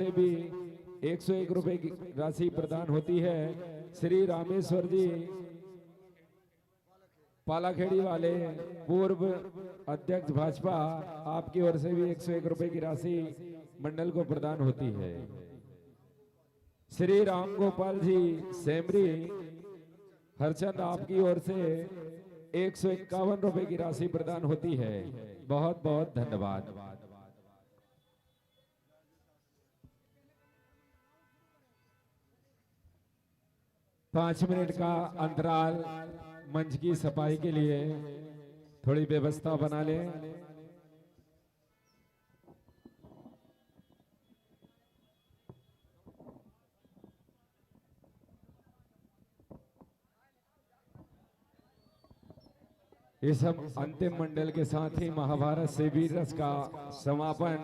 से भी 101 रुपए की राशि प्रदान होती है। श्री रामेश्वर जी पालाखेड़ी वाले पूर्व अध्यक्ष भाजपा, आपकी ओर से भी 101 रुपए की राशि मंडल को प्रदान होती है। श्री राम गोपाल जी सेमरी हरचंद, आपकी ओर से 151 रुपए की राशि प्रदान होती है। बहुत बहुत धन्यवाद। 5 मिनट का अंतराल मंच की सफाई के लिए थोड़ी व्यवस्था बना लें। इस अंतिम मंडल के साथ ही महाभारत से वीर रस का समापन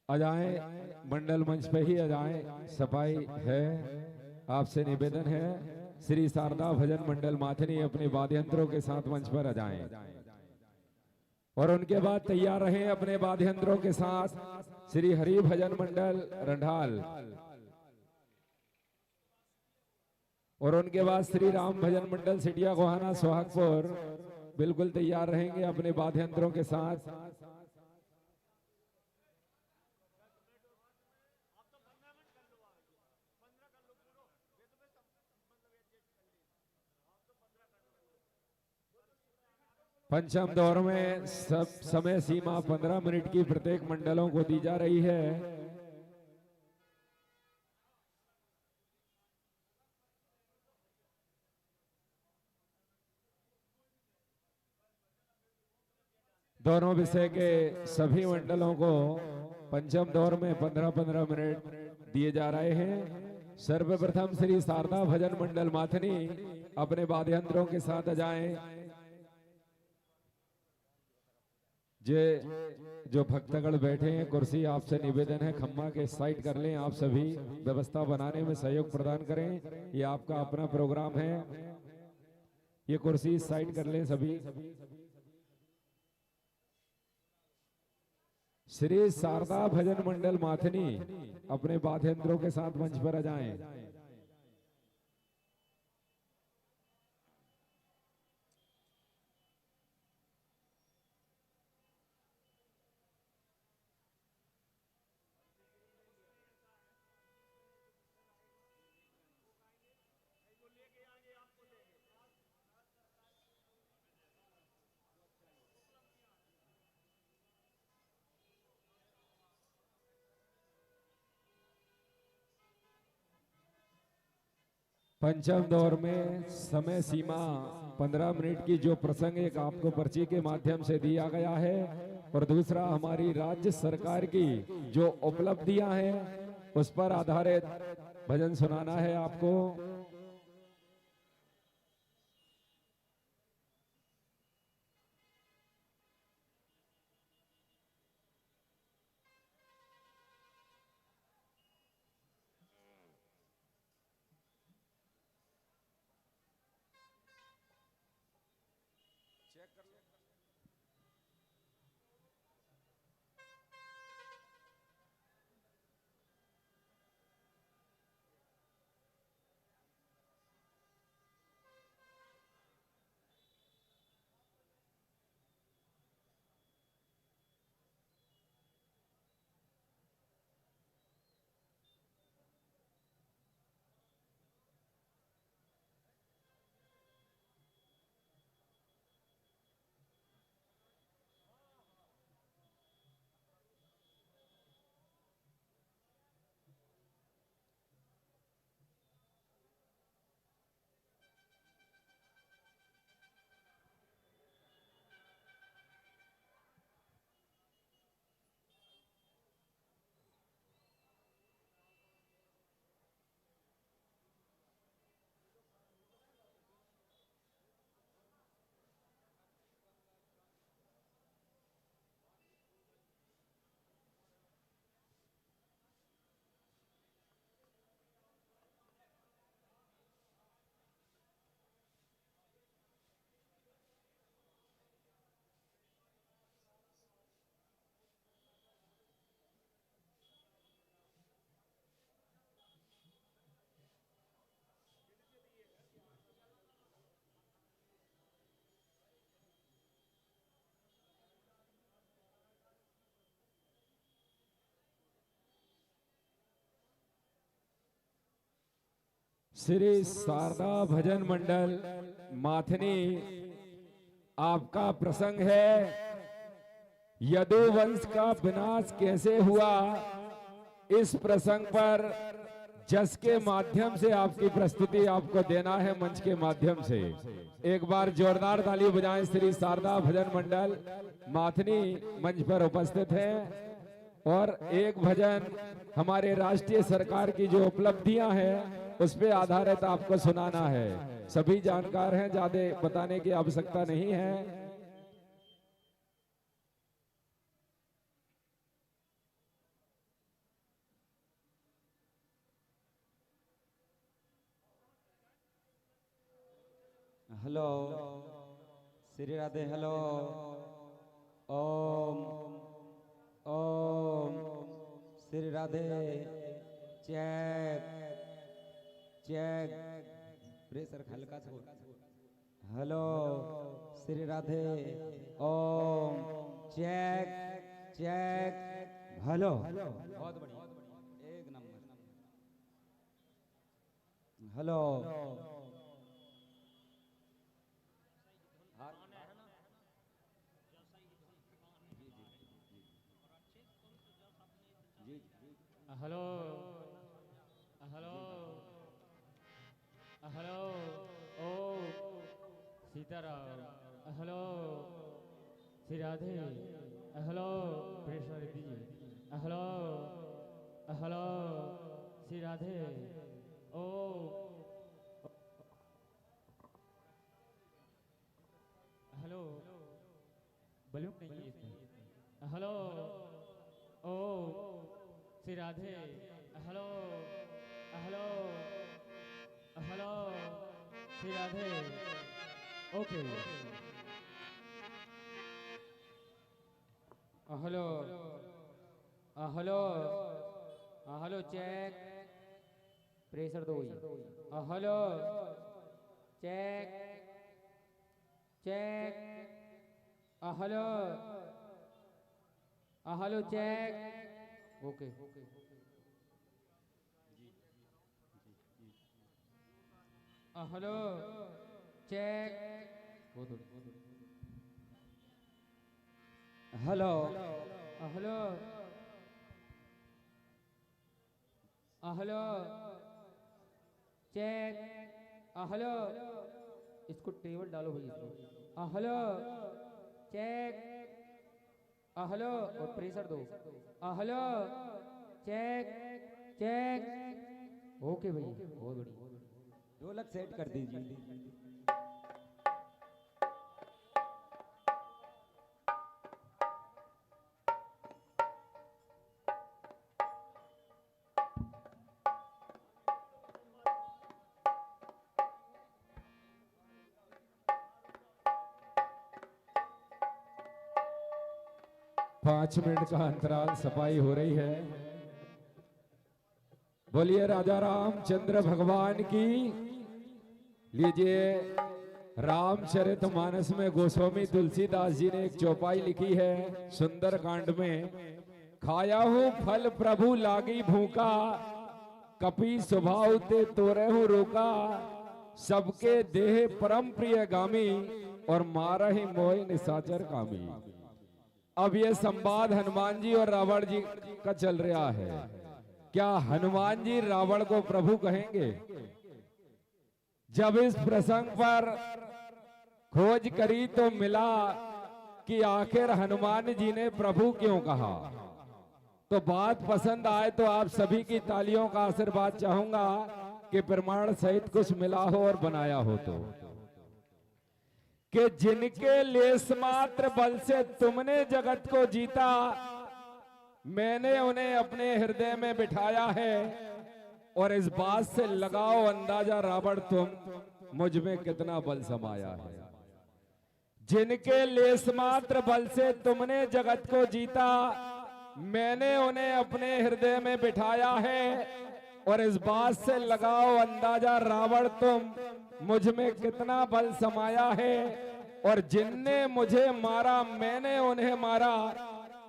आ जाएं, मंडल मंच पे ही आ जाएं, सफाई है। आपसे निवेदन है, श्री शारदा भजन मंडल माथनी अपने वाद्य यंत्रों के साथ मंच पर आ जाएं और उनके बाद तैयार रहें अपने वाद्य यंत्रों के साथ श्री हरि भजन मंडल रंढाल, और उनके बाद श्री राम भजन मंडल सिटिया गोहाना सोहागपुर बिल्कुल तैयार रहेंगे अपने वाद्य यंत्रों के साथ। पंचम दौर में सब समय सीमा 15 मिनट की प्रत्येक मंडलों को दी जा रही है। दोनों विषय के सभी मंडलों को पंचम दौर में 15-15 मिनट दिए जा रहे हैं। सर्वप्रथम श्री शारदा भजन मंडल माथनी अपने वाद्य यंत्रों के साथ जाएं। जो भक्तगण बैठे हैं, कुर्सी आपसे निवेदन है खम्मा के साइड कर लें। आप सभी व्यवस्था बनाने में सहयोग प्रदान करें, ये आपका अपना प्रोग्राम है। ये कुर्सी साइड कर लें सभी। श्री शारदा भजन मंडल माथनी अपने वाद्य यंत्रों के साथ मंच पर आ जाएं। पंचम दौर में समय सीमा 15 मिनट की, जो प्रसंग एक आपको पर्ची के माध्यम से दिया गया है और दूसरा हमारी राज्य सरकार की जो उपलब्धियां हैं उस पर आधारित भजन सुनाना है आपको। श्री शारदा भजन मंडल माथनी आपका प्रसंग है। यदुवंश का विनाश कैसे हुआ, इस प्रसंग पर जस के माध्यम से आपकी प्रस्तुति आपको देना है मंच के माध्यम से। एक बार जोरदार ताली बजाएं। श्री शारदा भजन मंडल माथनी मंच पर उपस्थित हैं और एक भजन हमारे राष्ट्रीय सरकार की जो उपलब्धियां हैं उस पे आधारित आपको सुनाना है। सभी जानकार हैं, ज्यादा बताने की आवश्यकता नहीं है। Hello Shri Radhe. Hello Om Om Shri Radhe. Check check pressure हल्का छोड़। Hello Shri Radhe. Om check check. Hello बहुत बढ़िया, एक number. Hello hello hello hello ओ Sitaram. Hello Shri Radhe. Hello pressure दीजिए। Hello hello Shri Radhe. ओ हेलो बलून नहीं है इसमें। हेलो ओ Shri Radhe. Hello hello hello Shri Radhe. Okay hello hello hello check pressure दो। Hello check check. Hello hello check. Okay hello check. Hello hello hello check. Hello इसको table डालो भाई इसको। Hello check. हेलो और प्रेशर दो। Hello check check. ओके भाई बहुत बढ़िया। ढोलक सेट कर दीजिए। 5 मिनट का अंतराल सफाई हो रही है। बोलिए राजा रामचंद्र भगवान की। लीजिए रामचरितमानस में गोस्वामी तुलसीदास जी ने एक चौपाई लिखी है सुंदर कांड में। खाया हूं फल प्रभु लागी भूखा, कपि स्वभाव ते तोरे हूं रोका, सबके देह परम प्रिय गामी, और मारा ही मोह निशाचर कामी। अब ये संवाद हनुमान जी और रावण जी का चल रहा है। क्या हनुमान जी रावण को प्रभु कहेंगे? जब इस प्रसंग पर खोज करी तो मिला कि आखिर हनुमान जी ने प्रभु क्यों कहा। तो बात पसंद आए तो आप सभी की तालियों का आशीर्वाद चाहूंगा कि प्रमाण सहित कुछ मिला हो और बनाया हो। तो कि जिनके लेस मात्र बल से तुमने जगत को जीता, मैंने उन्हें अपने हृदय में बिठाया है, और इस बात से लगाओ अंदाजा रावण तुम मुझ में कितना बल समाया है। जिनके लेस मात्र बल से तुमने जगत को जीता, मैंने उन्हें अपने हृदय में बिठाया है, और इस बात से लगाओ अंदाजा रावण तुम मुझ में कितना बल समाया है। और जिनने मुझे मारा मैंने उन्हें मारा,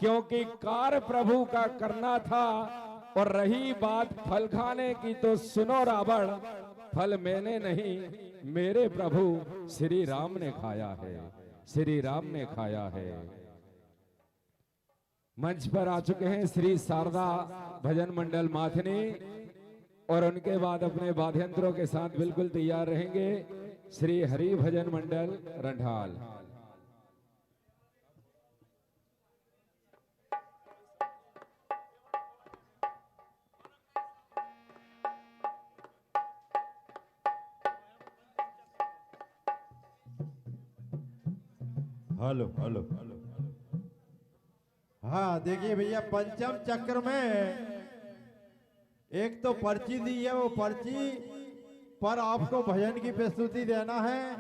क्योंकि कार्य प्रभु का करना था। और रही बात फल खाने की तो सुनो रावण, फल मैंने नहीं, मेरे प्रभु श्री राम ने खाया है, श्री राम ने खाया है। मंच पर आ चुके हैं श्री शारदा भजन मंडल माथनी, और उनके बाद अपने वाद्यंत्रों के साथ बिल्कुल तैयार रहेंगे श्री हरि भजन मंडल रंढाल। Hello hello. हाँ देखिए भैया, पंचम चक्र में एक तो पर्ची दी है, वो पर्ची पर आपको भजन की प्रस्तुति देना है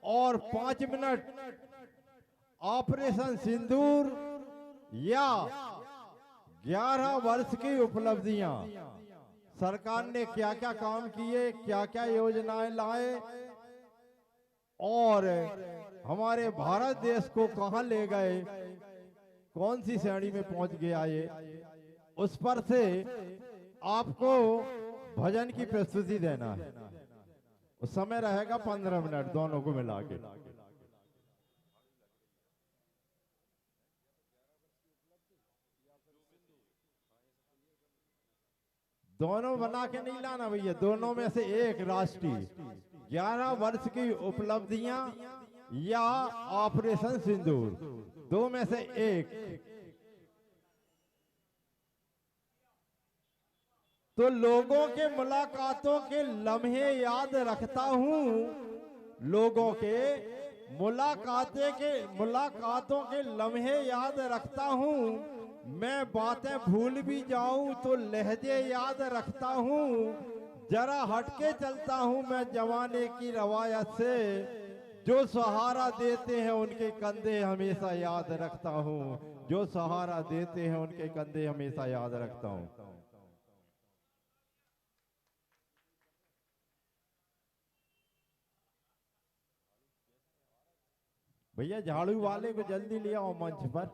और 5 मिनट ऑपरेशन सिंदूर या 11 वर्ष की उपलब्धियां, सरकार ने क्या क्या काम किए, क्या क्या योजनाएं लाए और हमारे भारत देश को कहां ले गए, कौन सी श्रेणी में पहुंच गया ये, उस पर से आपको भजन की प्रस्तुति देना है। उस समय रहेगा 15 मिनट दोनों को मिला के। दोनों बना के नहीं लाना भैया, दोनों में से एक राष्ट्रीय 11 वर्ष की उपलब्धियां या ऑपरेशन सिंदूर, दो में से एक। तो लोगों के मुलाकातों के लम्हे याद रखता हूं, लोगों के मुलाकातों के लम्हे याद रखता हूं। मैं बातें भूल भी जाऊं तो लहजे याद रखता हूं। जरा हटके चलता हूं मैं जमाने की रवायत से, जो सहारा देते हैं उनके कंधे हमेशा याद रखता हूं, जो सहारा देते हैं उनके कंधे हमेशा याद रखता हूं। भैया झाड़ू वाले को जल्दी ले आओ मंच पर।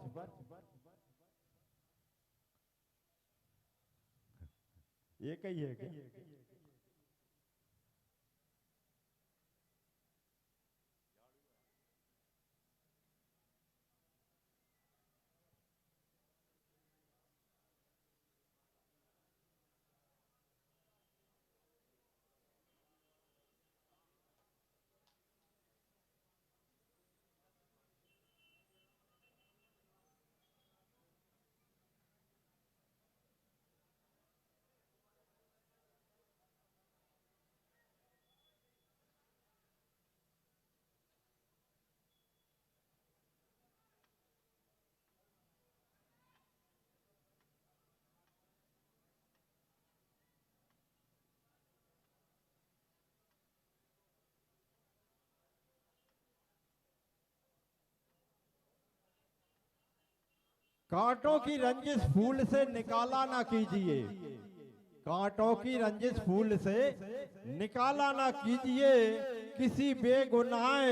एक ही है क्या? कांटों की रंजिश फूल से निकाला ना कीजिए, कांटों की रंजिश फूल से निकाला ना कीजिए। किसी बेगुनाह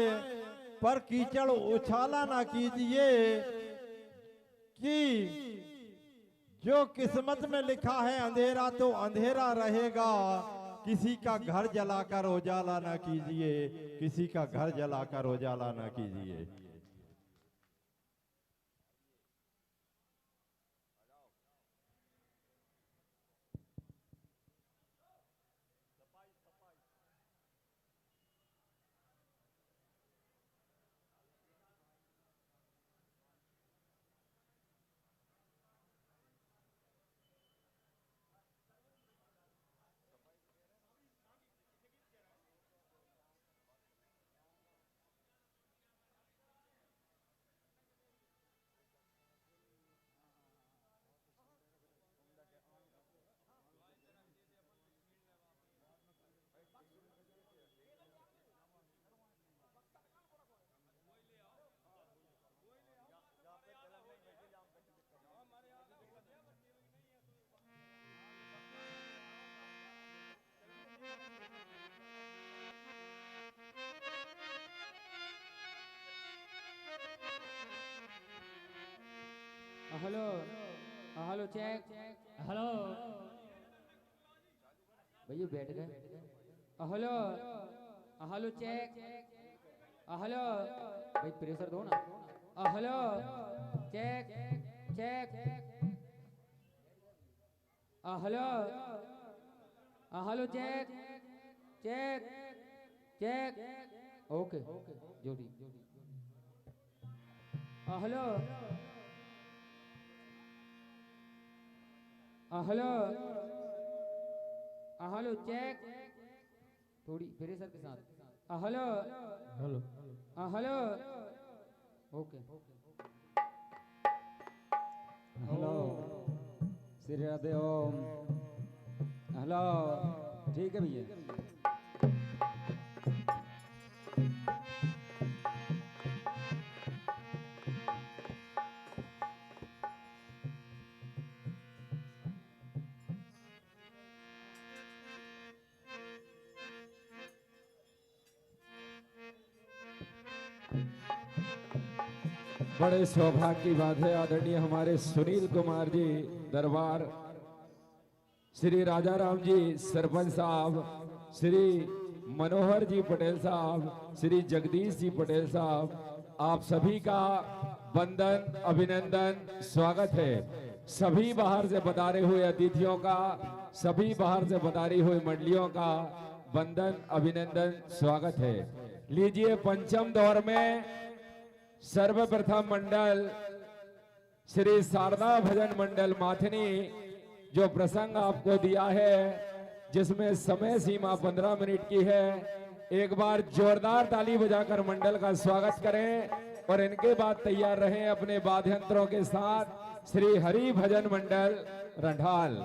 पर कीचड़ उछाला ना कीजिए। कि जो किस्मत में लिखा है अंधेरा तो अंधेरा रहेगा। किसी का घर जलाकर उजाला ना कीजिए, किसी का घर जलाकर उजाला ना कीजिए। Hello hello check hello. भैया बैठ गए। हेलो हेलो चेक हेलो भाई प्रेशर दो ना hello check check hello hello check check check okay जोड़ी हेलो हेलो हेलो चेक थोड़ी प्रेशर के साथ hello hello hello okay hello Shri Radhe Om. Hello ठीक है भैया। बड़े सौभाग्य की बात है आदरणीय हमारे सुनील कुमार जी दरबार, श्री राजा राम जी सरपंच साहब, श्री मनोहर जी पटेल साहब, श्री जगदीश जी पटेल साहब, आप सभी का वंदन अभिनंदन स्वागत है। सभी बाहर से पधारे हुए अतिथियों का, सभी बाहर से पधारी हुई मंडलियों का वंदन अभिनंदन स्वागत है। लीजिए पंचम दौर में सर्वप्रथम मंडल श्री शारदा भजन मंडल माथनी जो प्रसंग आपको दिया है, जिसमें समय सीमा 15 मिनट की है, एक बार जोरदार ताली बजाकर मंडल का स्वागत करें और इनके बाद तैयार रहें अपने वाद्य यंत्रों के साथ श्री हरि भजन मंडल रंढाल।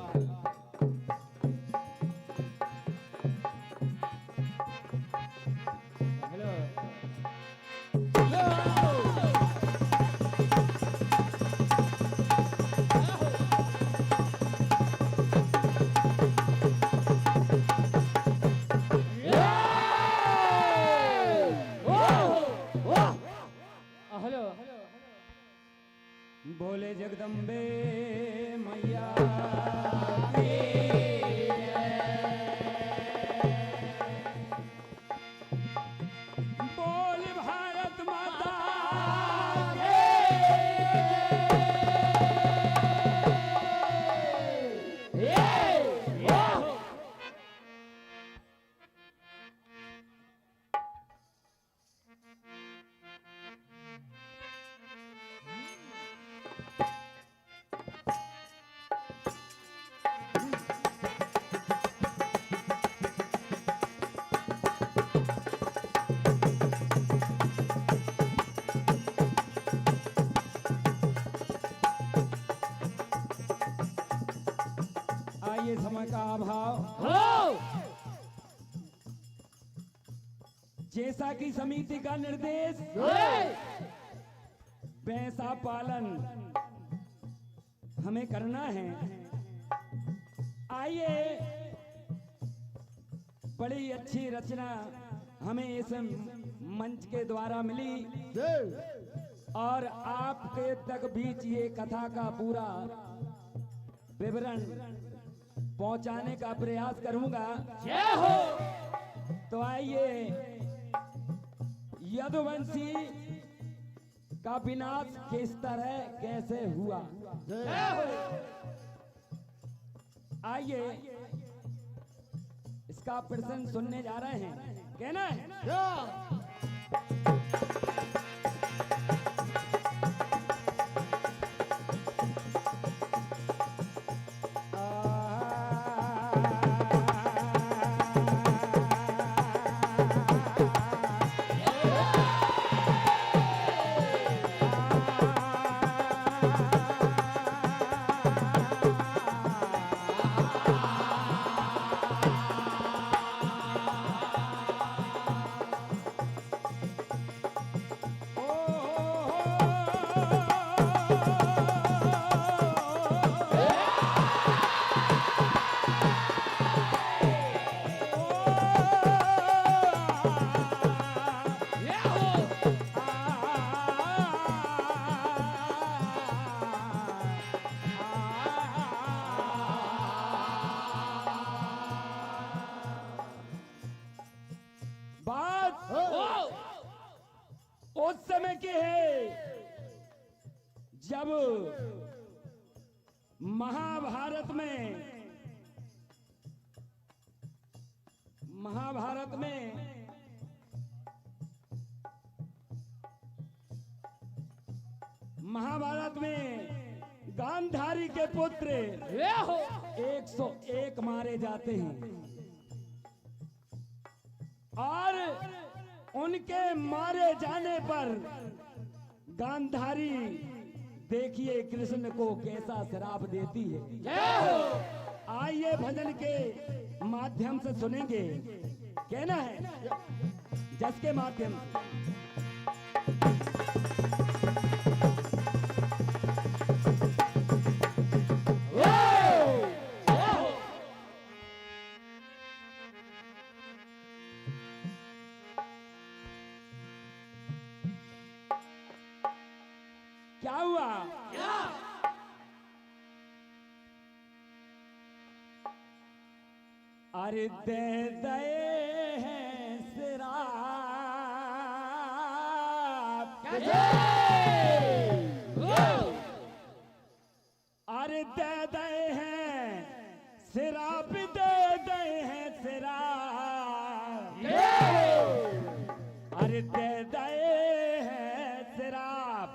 बोले जगदम्बे मैया बोल भारत माता आइए समय का अभाव। जैसा कि समिति का निर्देश वैसा पालन हमें करना है। आइए, बड़ी अच्छी रचना हमें इस मंच के द्वारा मिली और आपके तक बीच ये कथा का पूरा विवरण पहुंचाने का प्रयास करूंगा। जय हो। तो आइए, यदुवंशी का विनाश किस तरह कैसे हुआ, आइए इसका प्रसंग सुनने जा रहे हैं। कहना है उस समय के है जब महाभारत में गांधारी के पुत्र 101 मारे जाते हैं और उनके मारे जाने पर गांधारी देखिए कृष्ण को कैसा श्राप देती है। आइए भजन के माध्यम से सुनेंगे, कहना है जस के माध्यम से। क्या हुआ? अरे दे दे हैं श्राप, अरे दे दे हैं श्राप, दे दे हैं श्राप, अरे दे दे हैं श्राप।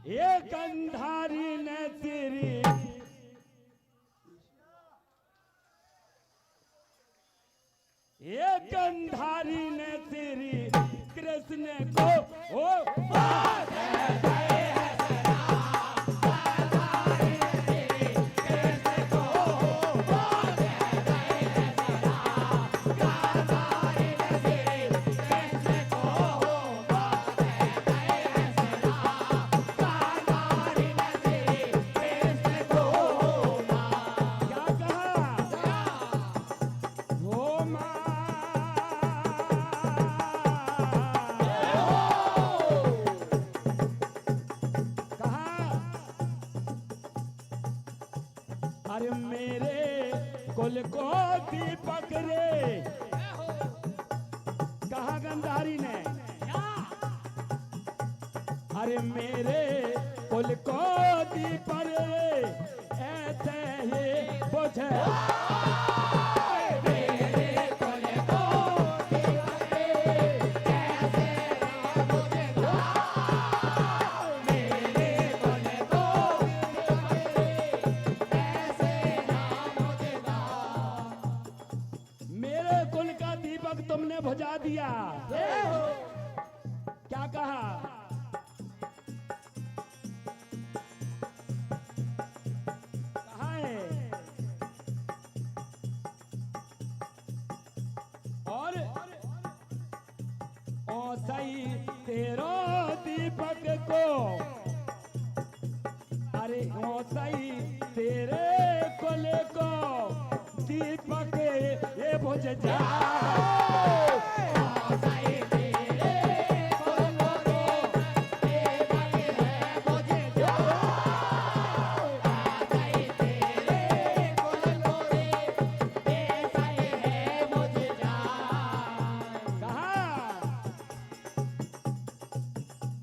ये गंधारी ने तेरी कृष्ण को अरे मेरे कुल को दीपक रे, कहा गंधारी ने, अरे मेरे कुल को दीपक रे, ऐसे ही बुझे तुमने बुझा दिया। क्या कहा? कहा है? और ओ सही तेरो दीपक को, अरे ओ सही तेरे कुल को दीपक ये बुझ जा।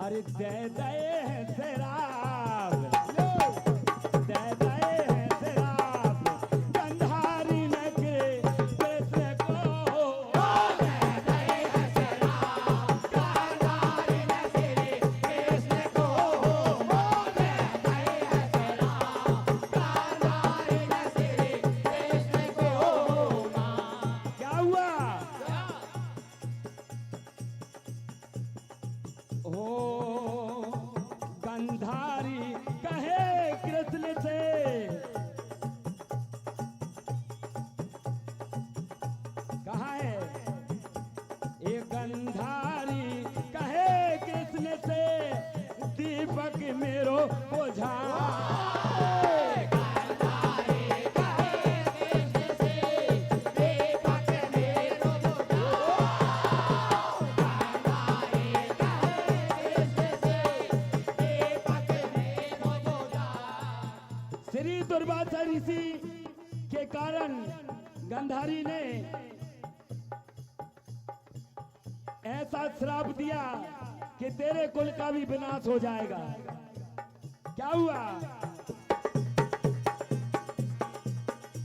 अरे दे दे हैं शराब, दे दे हैं शराब, गंधारी ने के कृष्ण को, दे दे हैं शराब, गंधारी ने श्री कृष्ण को, दे दे हैं शराब, गंधारी ने श्री कृष्ण को। क्या हुआ? हो गंधारी कहे कृष्ण से, कहा है ये गंधारी कहे कृष्ण से, दीपक मेरो बुझा। श्री दुर्वासा ऋषि के कारण गंधारी ने ऐसा श्राप दिया कि तेरे कुल का भी विनाश हो जाएगा। क्या हुआ?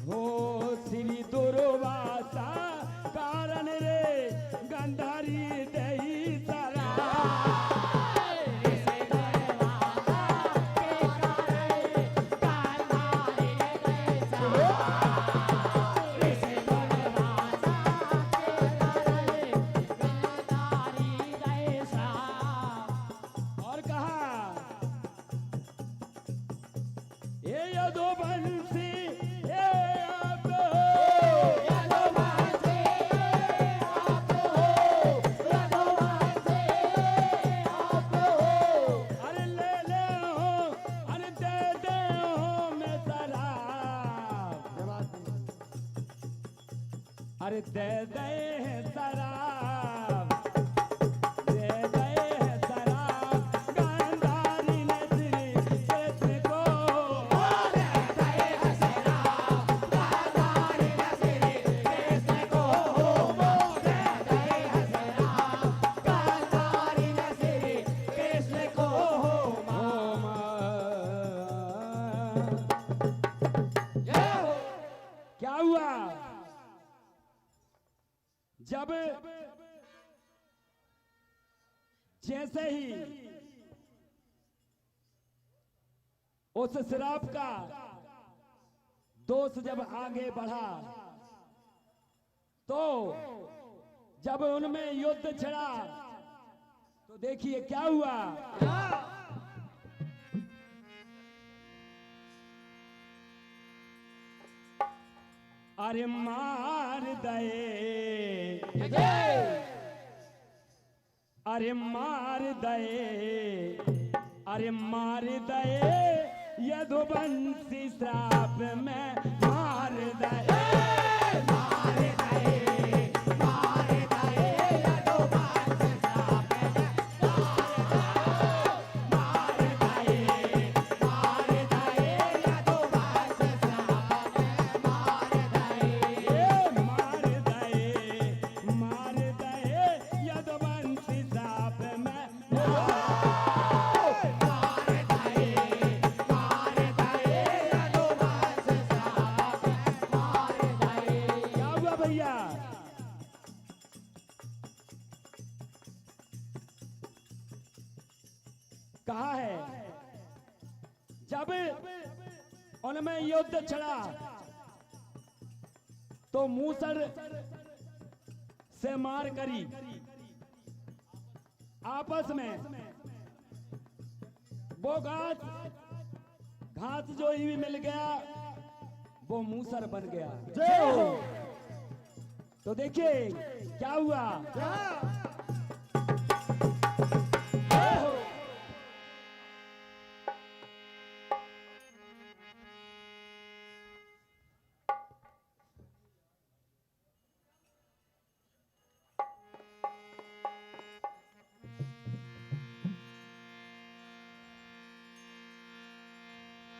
हो श्री दुर्वासा कारण रे गंधारी दही सरा। और कहा ये यदुवंशी ये आप हो, यदुवंशी आप हो, यदुवंशी आप हो। अरे ले ले हो, अरे दे दे हो मैं शराब। अरे दे दे है शराब, दे दे है शराब, गांधारी ने श्री कृष्ण को। दे दे है शराब, गांधारी ने श्री कृष्ण को। दे दे है शराब, गांधारी ने श्री कृष्ण को। क्या हुआ? जब जैसे ही उस श्राप का दोष जब आगे बढ़ा, तो जब उनमें युद्ध छिड़ा, तो देखिए क्या हुआ। अरे मार दे, अरे मार दे, अरे मार दे यदुवंशी श्राप में मार दे, मार दे, मार दे यदुवंशी श्राप में मार दे, मार दे यदुवंशी श्राप में मार दे, मार दे, मार दे यदुवंशी श्राप में क्या हुआ भैया? कहा है जब उनमें युद्ध छिड़ा, तो मूसर से मार करी आपस में। वो घास जो ही मिल गया वो मूसर बन गया। तो देखिए क्या हुआ।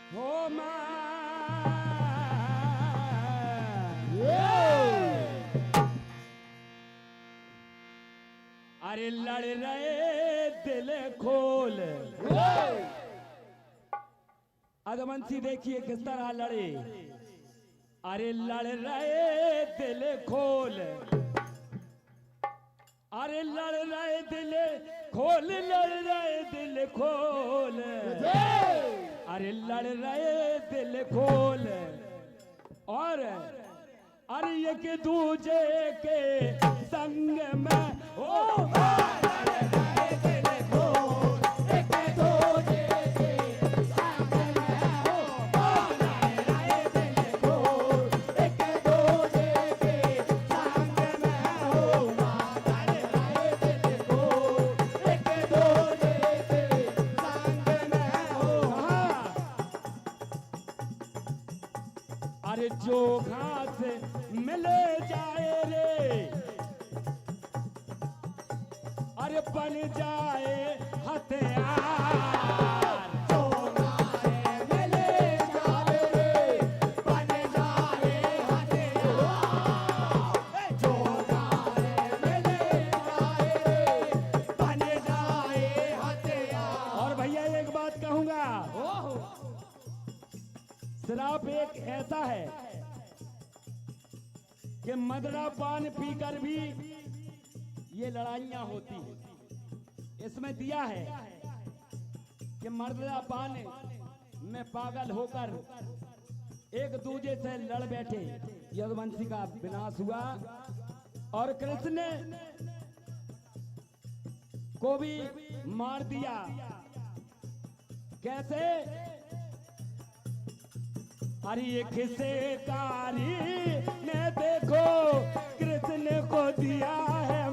हो अरे लड़ रहे दिल खोल। अगमंसी देखिए किस तरह लड़े। अरे लड़ रहे दिल खोल, अरे लड़ रहे दिल खोल, लड़ रहे दिल खोल, अरे लड़ रहे दिल खोल। और अरे एक दूजे के संग में ओ लड़ रहे दिल खोल, एक दूजे के संग में हो लड़ रहे दिल खोल, एक दूजे के संग में हो लड़ रहे दिल खोल, एक दूजे के संग में हो। अरे जो घास मिले जाए रे, अरे बन जाए हथियार। जो घास मिले जाए रे, बन जाए हथियार। जो घास मिले जाए रे, एक ऐसा है कि मदरा पान पीकर भी ये लड़ाइयां होती हैं। इसमें दिया है कि मदरा पान में पागल होकर एक दूजे से लड़ बैठे, यदुवंशी का विनाश हुआ और कृष्ण को भी मार दिया। कैसे? अरे ये किसे कारी ने देखो कृष्ण को दिया है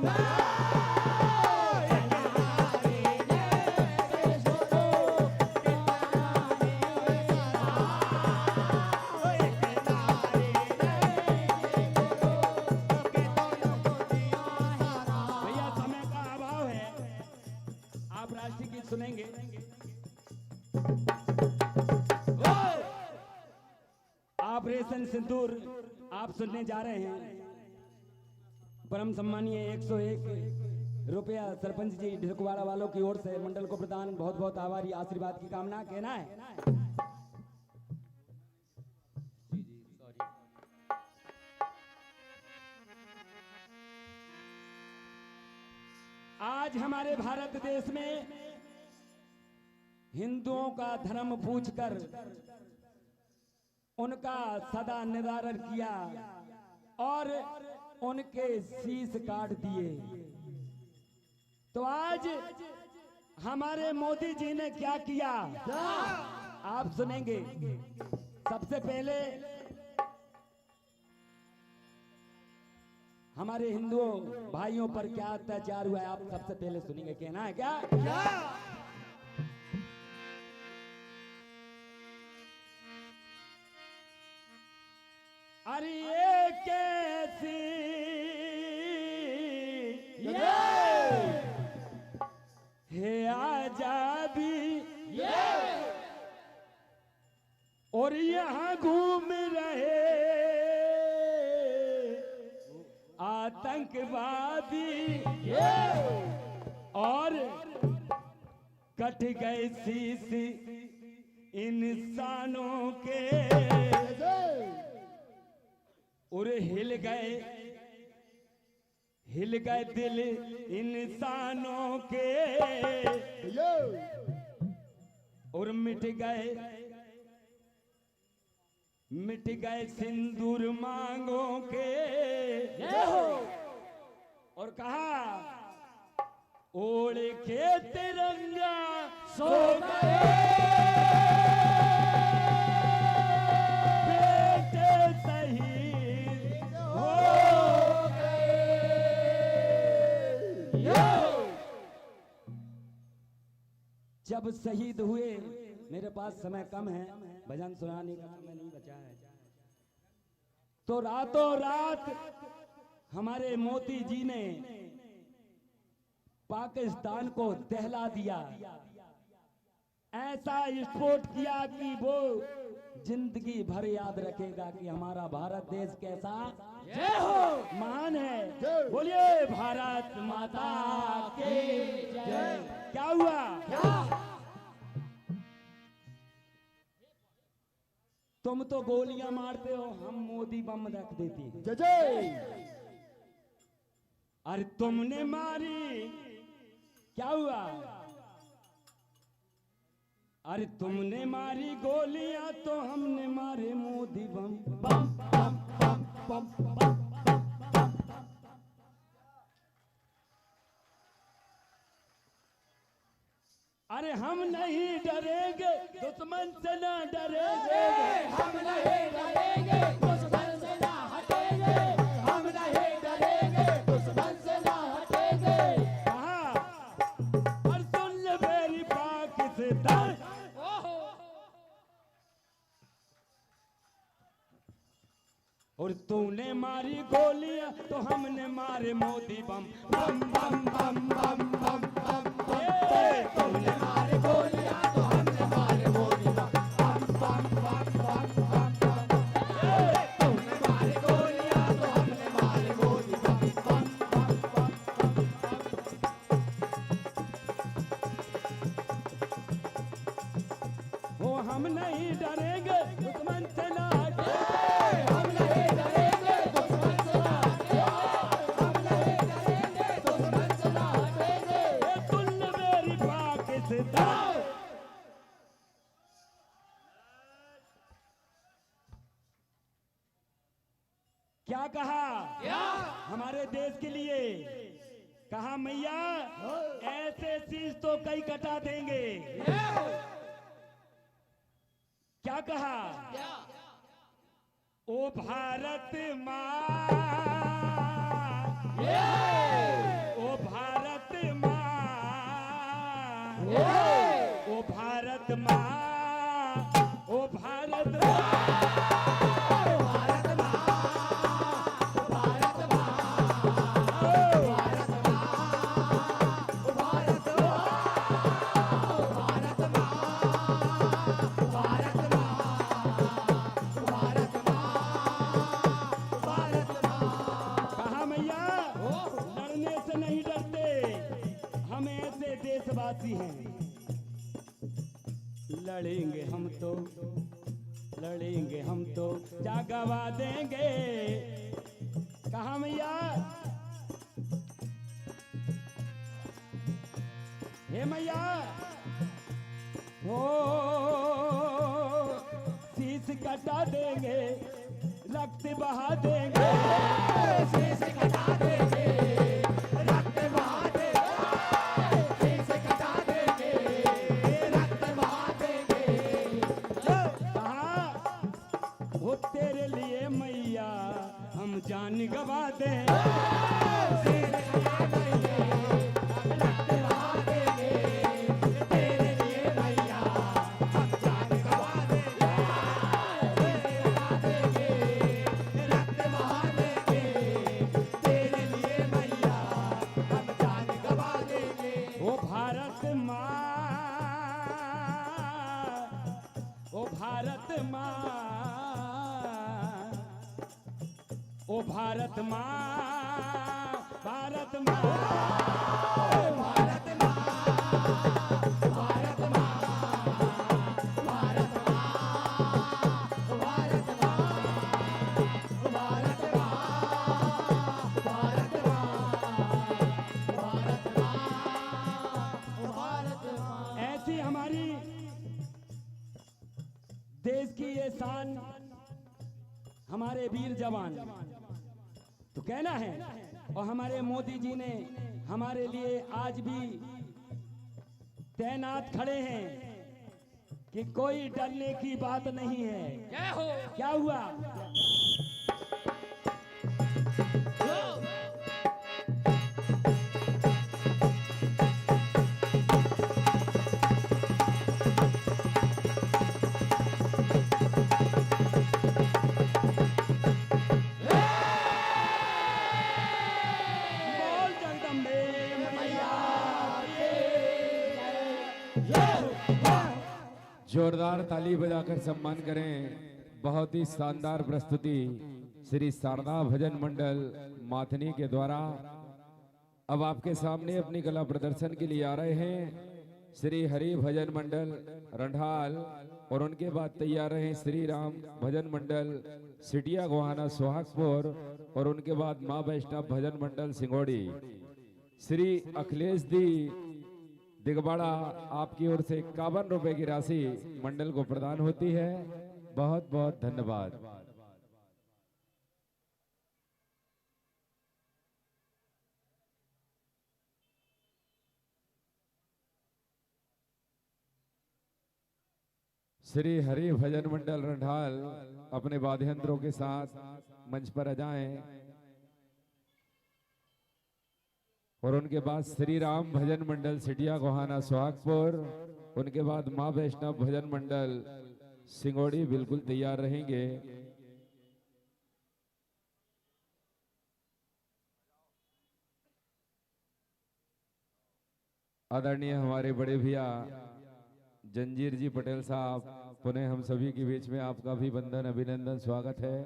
भैया, समय का अभाव है, आप राष्ट्रीय गीत सुनेंगे। ऑपरेशन सिंदूर आप सुनने जा रहे हैं। परम सम्मानीय 101 रुपया सरपंच जी ढिलकुवाड़ा वालों की ओर से मंडल को प्रदान, बहुत बहुत आभारी, आशीर्वाद की कामना। कहना है आज हमारे भारत देश में हिंदुओं का धर्म पूछकर उनका सदा निरादर किया और उनके शीश काट दिए। तो आज हमारे मोदी जी ने क्या किया आप सुनेंगे। सबसे पहले हमारे हिंदुओं भाइयों पर क्या अत्याचार हुआ है आप सबसे पहले सुनेंगे। कहना है क्या? अरे ये कैसी है आजादी और यहाँ घूम रहे आतंकवादी और कट गए शीश इंसानों के और हिल गए दिल इंसानों के और मिट गए सिंदूर मांगों के और कहा ओढ़ के तिरंगा सो गए जब शहीद हुए। मेरे पास समय कम है, भजन सुनाने का समय नहीं बचा है। तो रातों रात हमारे मोदी जी ने पाकिस्तान को दहला दिया, ऐसा स्फोट किया कि वो जिंदगी भर याद रखेगा कि हमारा भारत देश कैसा महान है। बोलिए भारत माता की जय। क्या हुआ? तुम तो गोलियां मारते हो, हम मोदी बम रख देते हैं। अरे तुमने मारी, क्या हुआ? अरे तुमने मारी गोलियां तो हमने मारे मोदी बम। बम बम बम बम बम। अरे हम नहीं डरेंगे दुश्मन से, ना डरेंगे हम नहीं डरेंगे दुश्मन से, ना हटेंगे हम नहीं डरेंगे दुश्मन से, ना हटेंगे। कहा और सुन ले मेरी पाकिस्तान, और तूने मारी गोलियां तो हमने मारे मोदी बम। बम बम बम बम बम बम। तुमने मारे गोलियां तो हमने मारे मोदी बम। बम बम बम बम बम बम। तुमने मारे गोलियां तो हमने मारे मोदी बम। बम बम बम बम। वो हम नहीं डरेंगे दुश्मन से, ना हमारे देश के लिए। कहा मैया ऐसे शीश तो कई कटा देंगे। क्या कहा? ओ भारत माँ, ओ भारत माँ, ओ भारत माँ, ओ भारत माँ, कहा मैया लड़ने से नहीं डरते, हम ऐसे देशवासी हैं। लड़ेंगे हम तो, लड़ेंगे हम तो जा गवा देंगे। कहा मैया हे मैया हो शीश कटा देंगे, रक्त बहा देंगे, शीश कटा देंगे, रक्त बहा देंगे, शीश कटा देंगे, रक्त बहा देंगे। कहा वो तेरे लिए मैया हम जान गवा दें, शीश कटा देंगे, रक्त बहा देंगे, तेरे लिए मैया हम जान गवा देंगे, शीश कटा देंगे, रक्त बहा देंगे, तेरे लिए मैया हम जान गवा देंगे। ओ भारत माँ, ओ भारत माँ, ओ भारत माँ, भारत माँ, ओ भारत माँ, भारत माँ, भारत माँ, भारत माँ, भारत माँ, भारत माँ, भारत माँ। ऐसी हमारी देश की ये शान, हमारे वीर जवान तो कहना है। और हमारे मोदी जी ने हमारे लिए आज भी तैनात खड़े हैं कि कोई डरने की बात नहीं है। क्या हुआ? बोल जगदम्बे मैया की जय। जोरदार ताली बजाकर सम्मान करें। बहुत ही शानदार प्रस्तुति श्री शारदा भजन मंडल माथनी के द्वारा। अब आपके सामने अपनी कला प्रदर्शन के लिए आ रहे हैं श्री हरि भजन मंडल रंढाल, और उनके बाद तैयार रहे श्री राम भजन मंडल सिटिया गोहाना सुहागपुर, और उनके बाद माँ वैष्णव भजन मंडल सिंगोड़ी। श्री अखिलेश दी दिगबाड़ा आपकी ओर से 51 रुपए की राशि मंडल को प्रदान होती है। बहुत बहुत धन्यवाद। श्री हरि भजन मंडल रंढाल अपने वाद्य यंत्रों के साथ मंच पर आ जाएं, और उनके बाद श्री राम भजन मंडल सिटिया गोहाना सुहागपुर, उनके बाद माँ वैष्णव भजन मंडल सिंगोड़ी बिल्कुल तैयार रहेंगे। आदरणीय हमारे बड़े भैया जंजीर जी पटेल साहब, पुनः हम सभी के बीच में आपका अभिनंदन अभिनंदन स्वागत है।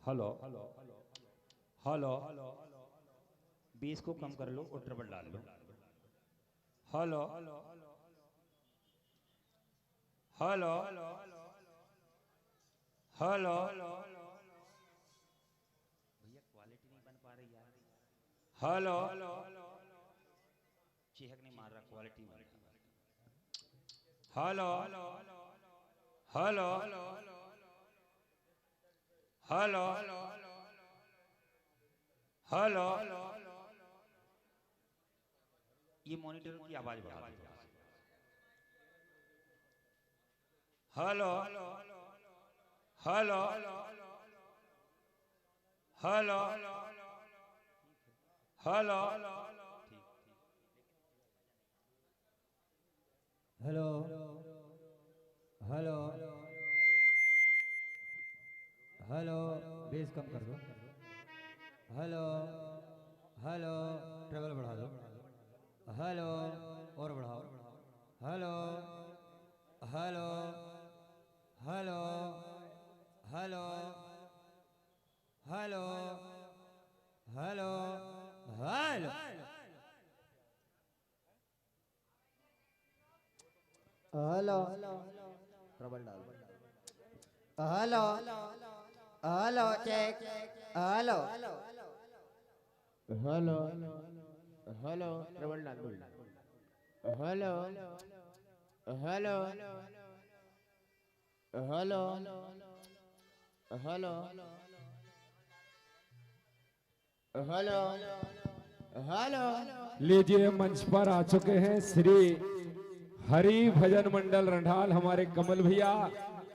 हेलो हेलो 20 को कम कर लो और ट्रिपल डाल लो। हेलो हेलो हेलो भैया क्वालिटी नहीं बन पा रही यार। हेलो चेहक नहीं मार रहा, क्वालिटी बन रही। हेलो हेलो हेलो हेलो ये मॉनिटर की आवाज बढ़ा दो। Hello hello hello hello hello hello hello bass कम कर दो। हेलो हेलो ट्रेवल बढ़ा दो। हेलो और बढ़ाओ। Hello hello hello hello hello hello hello hello treble डाल। Hello hello check. Hello hello hello treble डाल। Hello hello hello hello hello hello. लीजिए मंच पर आ चुके हैं श्री हरि भजन मंडल रंढाल हमारे कमल भैया।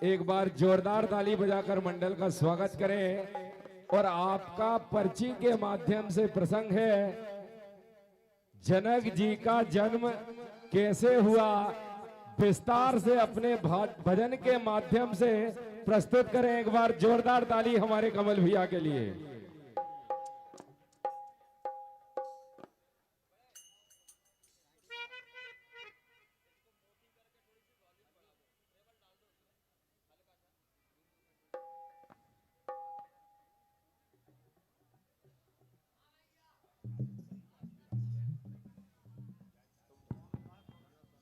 एक बार जोरदार ताली बजाकर मंडल का स्वागत करें। और आपका पर्ची के माध्यम से प्रसंग है, जनक जी का जन्म कैसे हुआ, विस्तार से अपने भजन के माध्यम से प्रस्तुत करें। एक बार जोरदार ताली हमारे कमल भैया के लिए।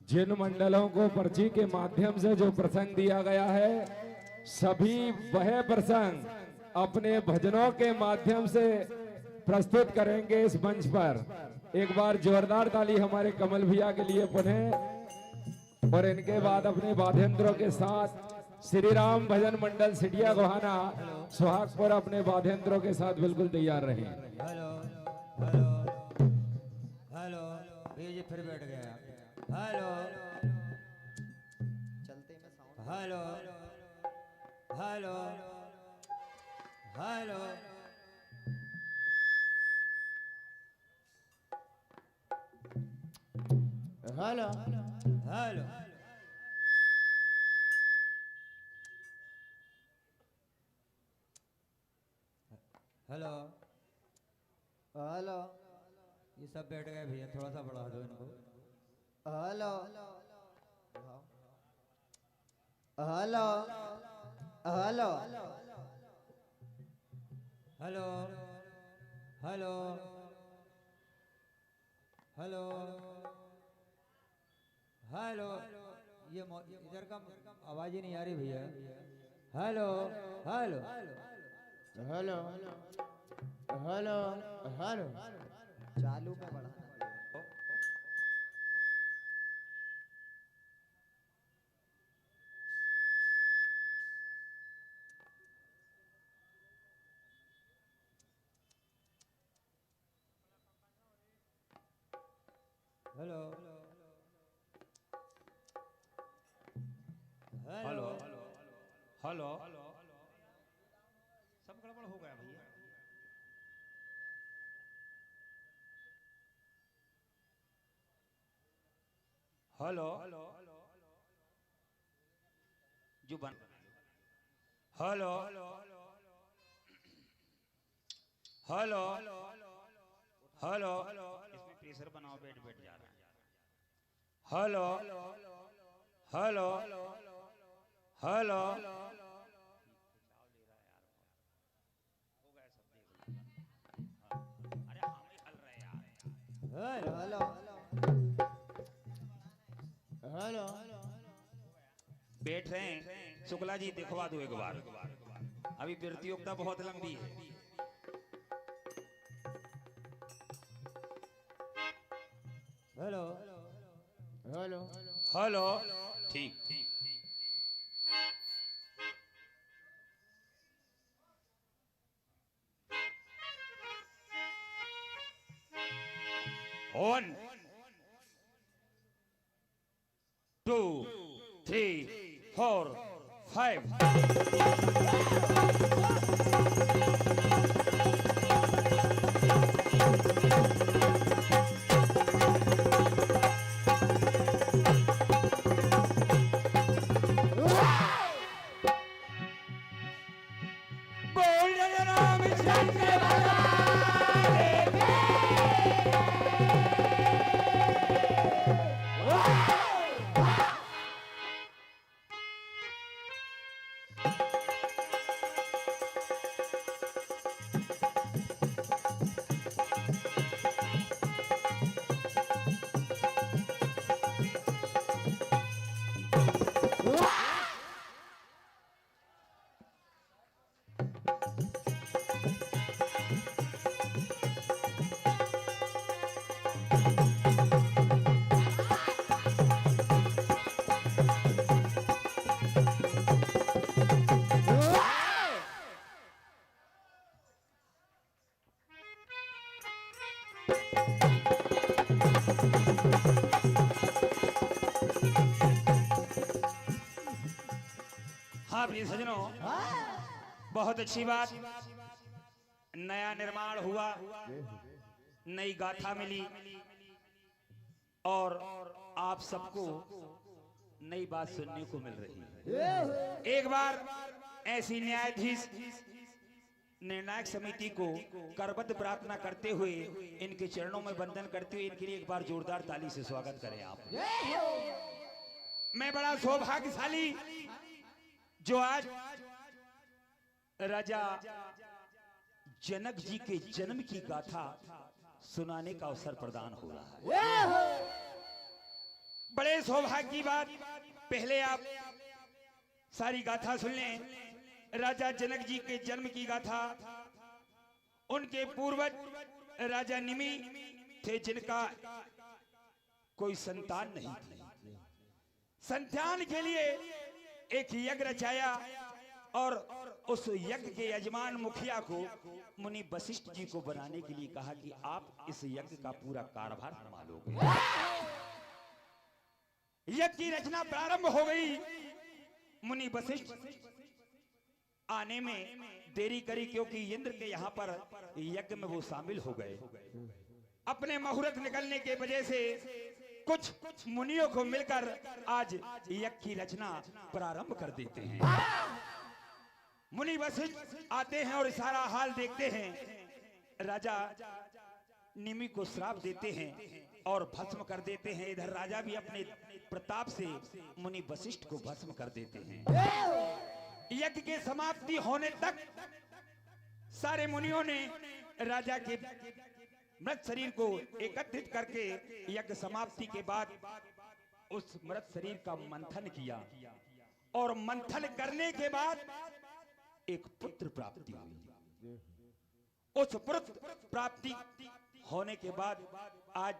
जिन मंडलों को पर्ची के माध्यम से जो प्रसंग दिया गया है, सभी वह प्रसंग अपने भजनों के माध्यम से प्रस्तुत करेंगे इस मंच पर। एक बार जोरदार ताली हमारे कमल भैया के लिए पुनः। और इनके बाद अपने वाद्यंत्रों के साथ श्री राम भजन मंडल सिटिया गोहाना सुहागपुर अपने वाद्यंत्रों के साथ बिल्कुल तैयार रहे। हेलो हेलो हेलो ये फिर बैठ गया। हेलो चलते में sound. Hello hello hello hello hello hello hello. ये सब बैठ गए भैया, थोड़ा सा बढ़ा दो इनको। Hello hello hello hello hello hello hello. ये इधर का आवाज ही नहीं आ रही भैया। Hello hello hello hello hello चालू में बढ़ा। हेलो हेलो हेलो सब गड़बड़ हो गया भैया। हेलो जो बन हेलो हेलो हेलो इसमें प्रेशर बनाओ, बैठ बैठ जा रहा है। Hello hello hello hello hello बैठ रहे हैं शुक्ला जी, दिखवा दो एक बार, अभी प्रतियोगिता बहुत लंबी है। हेलो हेलो हेलो, ठीक ठीक। One, 2, 3, 4, 5। बोल राम हाँ प्रिय सजनों, बहुत अच्छी बात, नया निर्माण हुआ, नई गाथा मिली और आप सबको नई बात सुनने को मिल रही है। एक बार ऐसी न्यायाधीश निर्णायक समिति को करबद्ध प्रार्थना करते हुए, इनके चरणों में वंदन करते हुए इनके लिए एक बार जोरदार ताली से स्वागत करें आप। मैं बड़ा सौभाग्यशाली जो आज राजा जनक जी के जन्म की गाथा सुनाने का अवसर प्रदान हो रहा है। बड़े सौभाग्य की बात, पहले आप सारी गाथा सुन लें। राजा जनक जी के जन्म की गाथा। उनके पूर्वज राजा निमि थे, जिनका कोई संतान नहीं थी। संतान के लिए एक यज्ञ रचाया और उस यज्ञ के यजमान मुखिया को मुनि वशिष्ठ जी को बनाने के लिए कहा कि आप इस यज्ञ का पूरा कारभार संभालोगे। यज्ञ की रचना प्रारंभ हो गई। मुनि वशिष्ठ आने में देरी करी, क्योंकि इंद्र के यहाँ पर यज्ञ में वो शामिल हो गए। अपने मुहूर्त निकलने के वजह से कुछ मुनियों को मिलकर आज यज्ञ की रचना प्रारंभ कर देते हैं। मुनि वशिष्ठ आते हैं और सारा हाल देखते हैं। राजा निमि को श्राप देते हैं और भस्म कर देते हैं। इधर राजा भी अपने प्रताप से मुनि वशिष्ठ को भस्म कर देते हैं। यज्ञ के समाप्ति होने तक सारे मुनियों ने राजा के मृत शरीर को एकत्रित करके यज्ञ समाप्ति के बाद उस मृत शरीर का मंथन किया और मंथन करने के बाद एक पुत्र प्राप्ति हुई। उस पुत्र प्राप्ति होने के बाद आज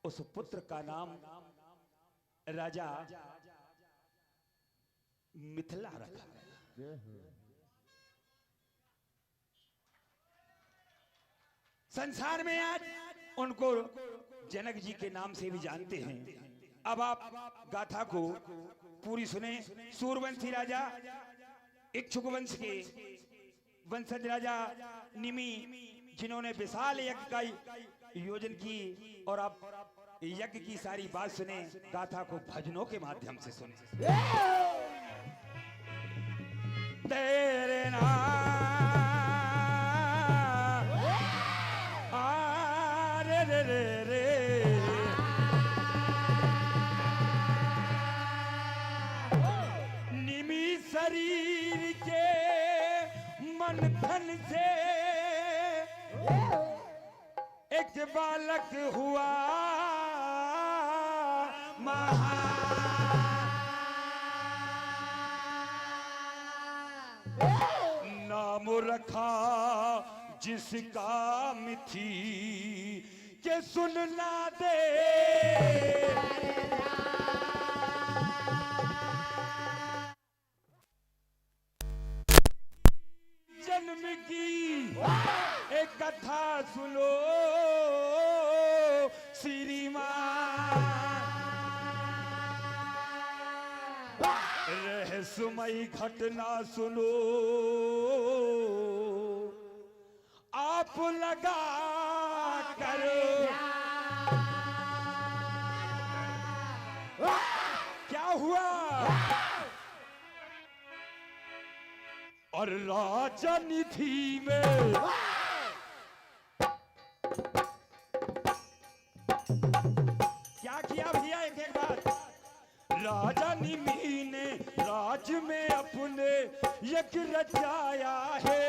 उस पुत्र का नाम राजा मिथिला रखा गया। संसार में आज उनको जनक जी के नाम से भी जानते हैं। अब आप गाथा को पूरी सुने। सूर्यवंशी राजा इक्ष्वाकु वंश के वंशज राजा निमि, जिन्होंने विशाल यज्ञ का योजन की, और आप यज्ञ की सारी बात सुने। गाथा को भजनों के माध्यम से सुने। तेरे नाम रे रे रे निमि शरीर के मंथन से एक बालक हुआ नाम रखा जिसका मिथी के सुनना दे जन्म की एक कथा सुनो श्रीमान रहस्यमयी घटना सुनो आप लगा करो क्या हुआ और राजा निधि में क्या किया भैया एक एक बात राजा निधि ने राज में अपने एक रचाया है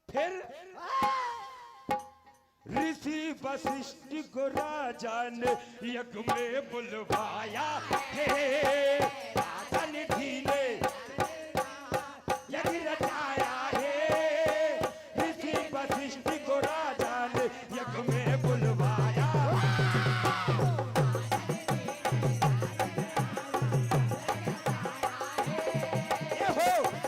फिर ऋषि वशिष्ठ को राजा ने यज्ञ में बुलवाया है राजा निधि ने यज्ञ रचाया है ऋषि वशिष्ठ को राजा ने यज्ञ में बुलवाया ये हो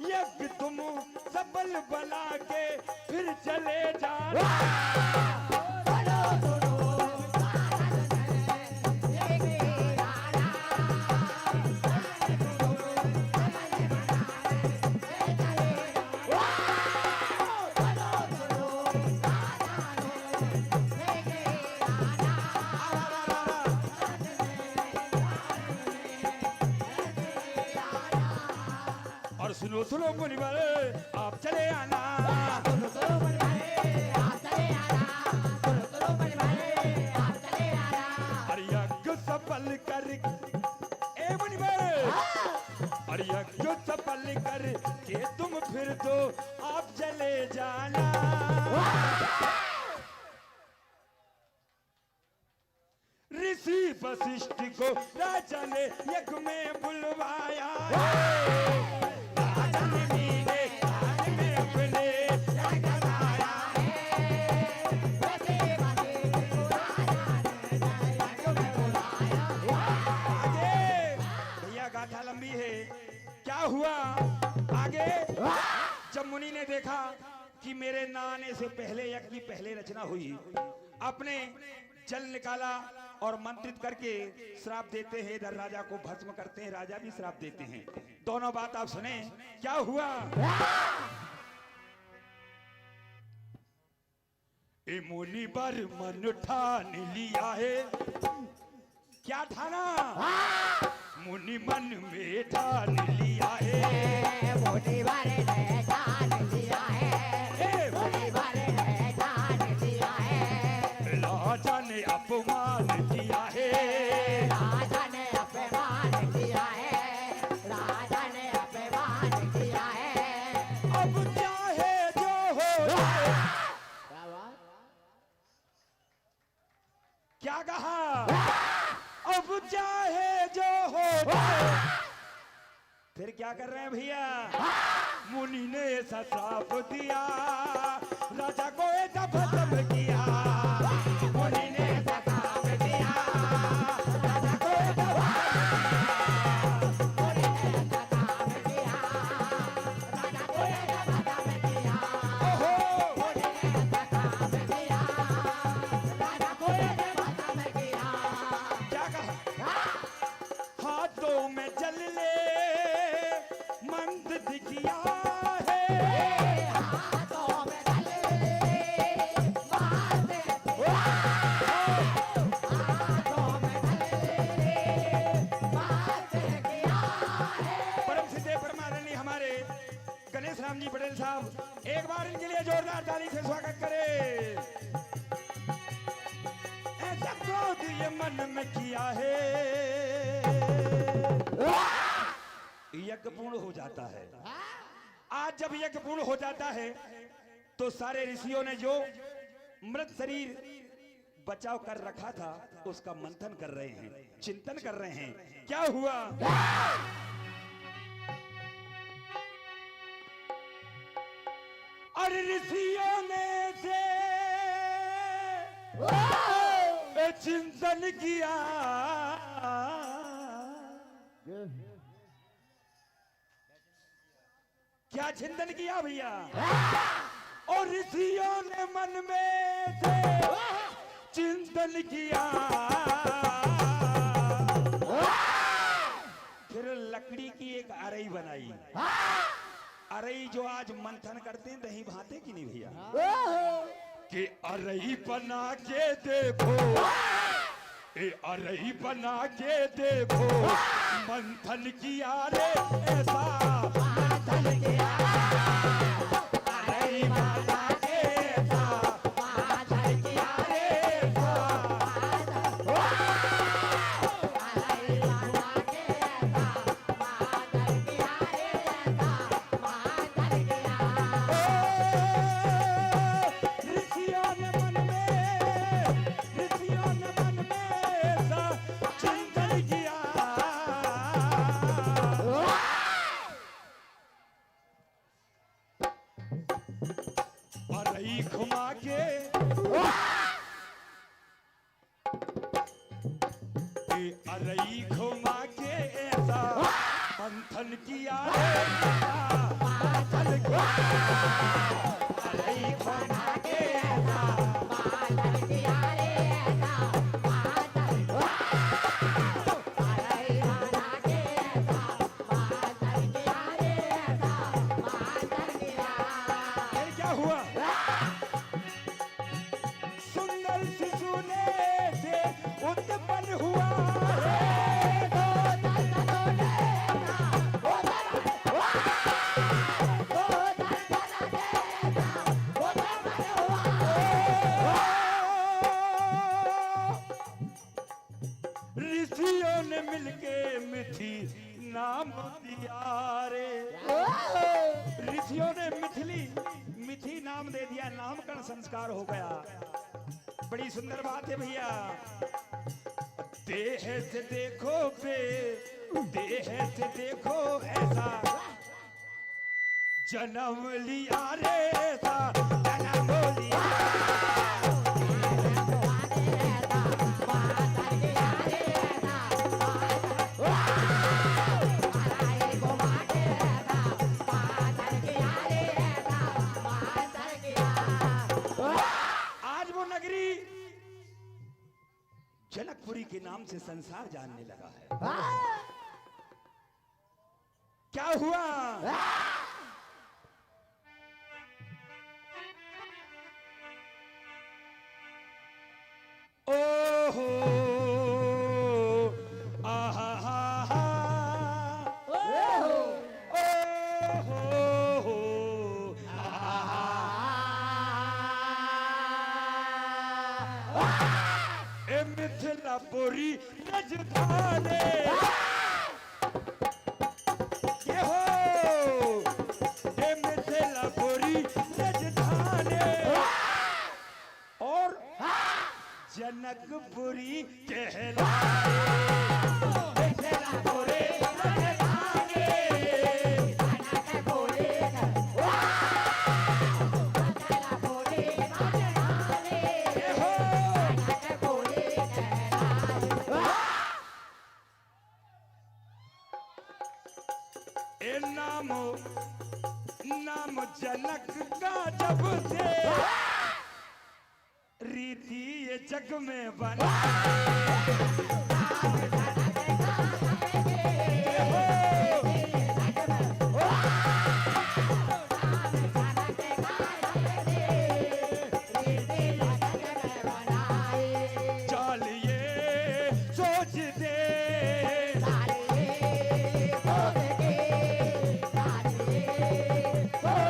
यज्ञ तुम सबल बना के फिर चले जाना और सुनो सुनो मुनिवर आप चले आना और यज्ञ सफल कर ए मुनिवर और यज्ञ सफल कर के तुम फिर तो आप चले जाना ऋषि वशिष्ठ को राजा ने यज्ञ में बुलवाया लंबी है क्या हुआ आगे जब मुनि ने देखा कि मेरे ना आने से पहले यज्ञ की पहले रचना हुई अपने जल निकाला और मंत्रित करके श्राप देते हैं इधर राजा को भस्म करते हैं राजा भी श्राप देते हैं दोनों बात आप सुने क्या हुआ ए मुनि बर मन ठान लिया है क्या ठाना मुनि मन में ठान लिया है मुनि बर ने ठान लिया है मुनि बर ने ठान लिया है राजा ने अपमान किया है राजा ने अपमान किया है राजा ने अपमान किया है अब चाहे जो हो जाए क्या कहा अब चाहे जो हो जाए फिर क्या कर रहे हैं भैया मुनि ने ऐसा श्राप दिया राजा को ऐसा भस्म किया मुनि ने ऐसा श्राप दिया राजा को ऐसा मुनि ने ऐसा काम किया राजा को ऐसा काम किया ओहो मुनि ने ऐसा काम किया राजा को ऐसा काम किया क्या कहा हाथों में जल ले मंद दिखिया है हाथों में जल ले परशुराम जी पटेल साहब, एक बार इनके लिए जोरदार ताली से स्वागत करें। ऐसा क्रोध ये मन में किया है, यज्ञ पूर्ण हो जाता है। आज जब यज्ञ पूर्ण हो जाता है तो सारे ऋषियों ने जो मृत शरीर बचाव कर रखा था उसका मंथन कर रहे हैं, चिंतन कर रहे हैं। क्या हुआ? और ऋषियों ने से चिंतन किया, क्या चिंतन किया भैया? और ऋषियों ने मन में से चिंतन किया, फिर लकड़ी की एक अरई बनाई। अरई जो आज मंथन करते हैं दही भाते की नहीं भैया, कि अरई बना के देखो, अरई बना के देखो, मंथन किया रे ऐसा मंथन किया, अरई बना के ऐसा मंथन किया रे ऐसा, अरई बना के ऐसा मंथन किया रे ऐसा मंथन किया। ऋषियों ने मन में ऐसा चिंतन किया, अरई घुमा के अरई घुमा के ऐसा मंथन किया, मंथन किया, अरई घुमा के ऐसा मंथन किया रे ऐसा मंथन किया, अरई घुमा के ऐसा मंथन किया रे ऐसा मंथन किया। फिर क्या हुआ? सुंदर शिशु ने से उत्पन्न हुआ ऋषियों ने मिलके मिथि नाम दिया रे, ऋषियों ने मिथि नाम दे दिया, नामकरण संस्कार हो गया। बड़ी सुंदर बात है भैया। देह से देखो देह से देखो ऐसा जन्म लिया रे, ऐसा जन्म लिया, जनकपुरी के नाम से संसार जानने लगा है। क्या हुआ? ओहो आहा हा हा, ओहो मिथिलापुरी राजधानी ये हो, ये मिथिलापुरी राजधानी और जनकपुरी कहलाए, मिथिलापुरी राजधानी जनकपुरी नाम जनक का जब से रीति ये जग में बना, Oh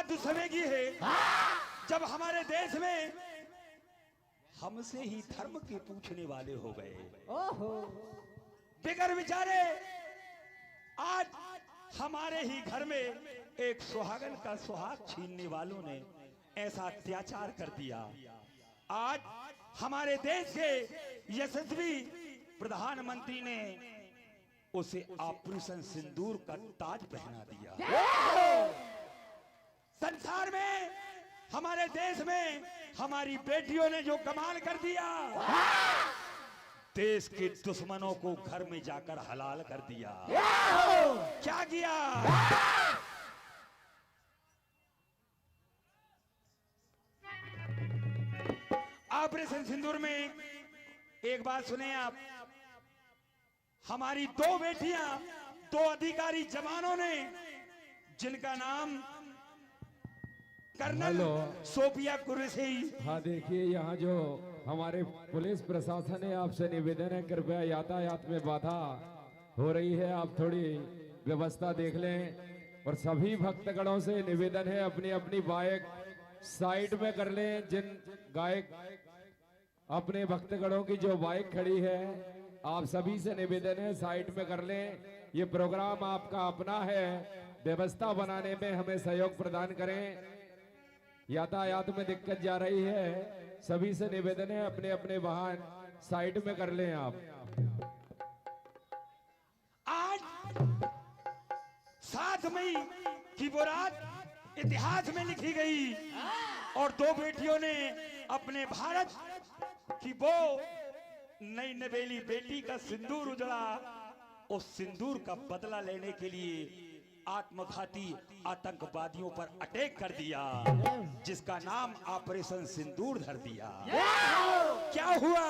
बात उस समय की है जब हमारे देश में हमसे ही धर्म के पूछने वाले हो गए। ओहो बेगर बेचारे आज हमारे ही घर में एक सुहागन का सुहाग छीनने वालों ने ऐसा अत्याचार कर दिया। आज हमारे देश के यशस्वी प्रधानमंत्री ने उसे ऑपरेशन सिंदूर का ताज पहना दिया। संसार में हमारे देश में हमारी बेटियों ने जो कमाल कर दिया, देश के दुश्मनों को घर में जाकर हलाल कर दिया। क्या किया? ऑपरेशन सिंदूर में एक बात सुने आप, हमारी दो बेटियां, दो अधिकारी जवानों ने जिनका नाम कर्नल हेलो। सोफिया कुरैशी। हाँ देखिए, यहाँ जो हमारे पुलिस प्रशासन है, आपसे निवेदन है कृपया यातायात में बाधा हो रही है, आप थोड़ी व्यवस्था देख लें। और सभी भक्तगणों से निवेदन है अपनी अपनी बाइक साइड में कर लें। जिन गायक अपने भक्तगणों की जो बाइक खड़ी है, आप सभी से निवेदन है साइड में कर लें। ये प्रोग्राम आपका अपना है, व्यवस्था बनाने में हमें सहयोग प्रदान करें। यातायात में दिक्कत जा रही है, सभी से निवेदन है अपने अपने वाहन साइड में कर लें आप। आज 7 मई की वो रात इतिहास में लिखी गई और दो बेटियों ने अपने भारत की वो नई नवेली बेटी का सिंदूर उजड़ा। उस सिंदूर का बदला लेने के लिए आत्मघाती आतंकवादियों पर अटैक कर दिया, जिसका नाम ऑपरेशन सिंदूर धर दिया। क्या हुआ?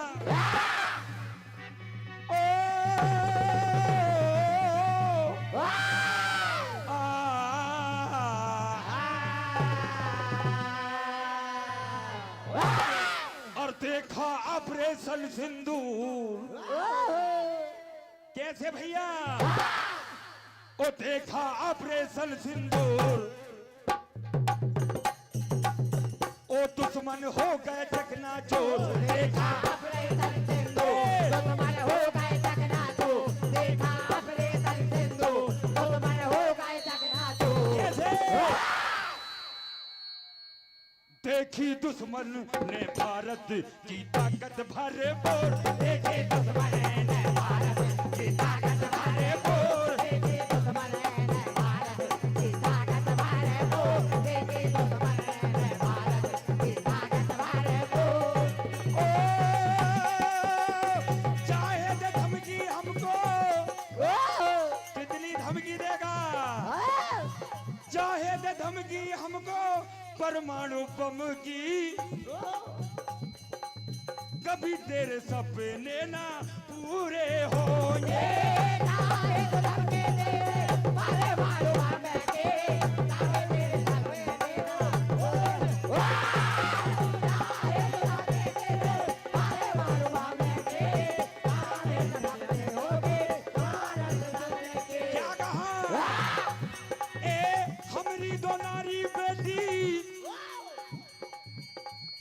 और देखा ऑपरेशन सिंदूर कैसे भैया? ओ देखा ऑपरेशन सिंदूर, ओ दुश्मन हो गए चकनाचूर। देखा ऑपरेशन सिंदूर, दुश्मन हो गए चकनाचूर। देखा ऑपरेशन सिंदूर, दुश्मन हो गए चकनाचूर। कैसे? देखी दुश्मन ने भारत की ताकत भरे बोर। देखी दुश्मन ने भारत की ताकत भरे बोर। देखी दुश्मन ने भारत की ताकत भरे बोर। देखी दुश्मन ने भारत की ताकत भरे बोर। ओ चाहे दे धमकी हमको, कितनी धमकी देगा? चाहे दे धमकी हमको परमाणु बम की, कभी तेरे सपने ना पूरे होंगे। क्या कहा? हमरी दो नारी बेटी,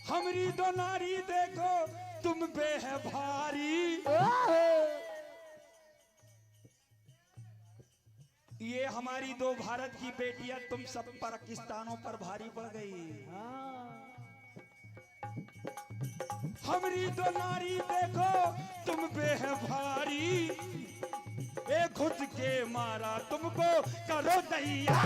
हमरी दो नारी देखो तुम पे है भारी। ये हमारी दो भारत की बेटियां तुम सब पाकिस्तानों पर भारी पड़ गई। हमरी दो नारी देखो तुम पे है भारी, ए खुद के मारा तुमको करो दैया।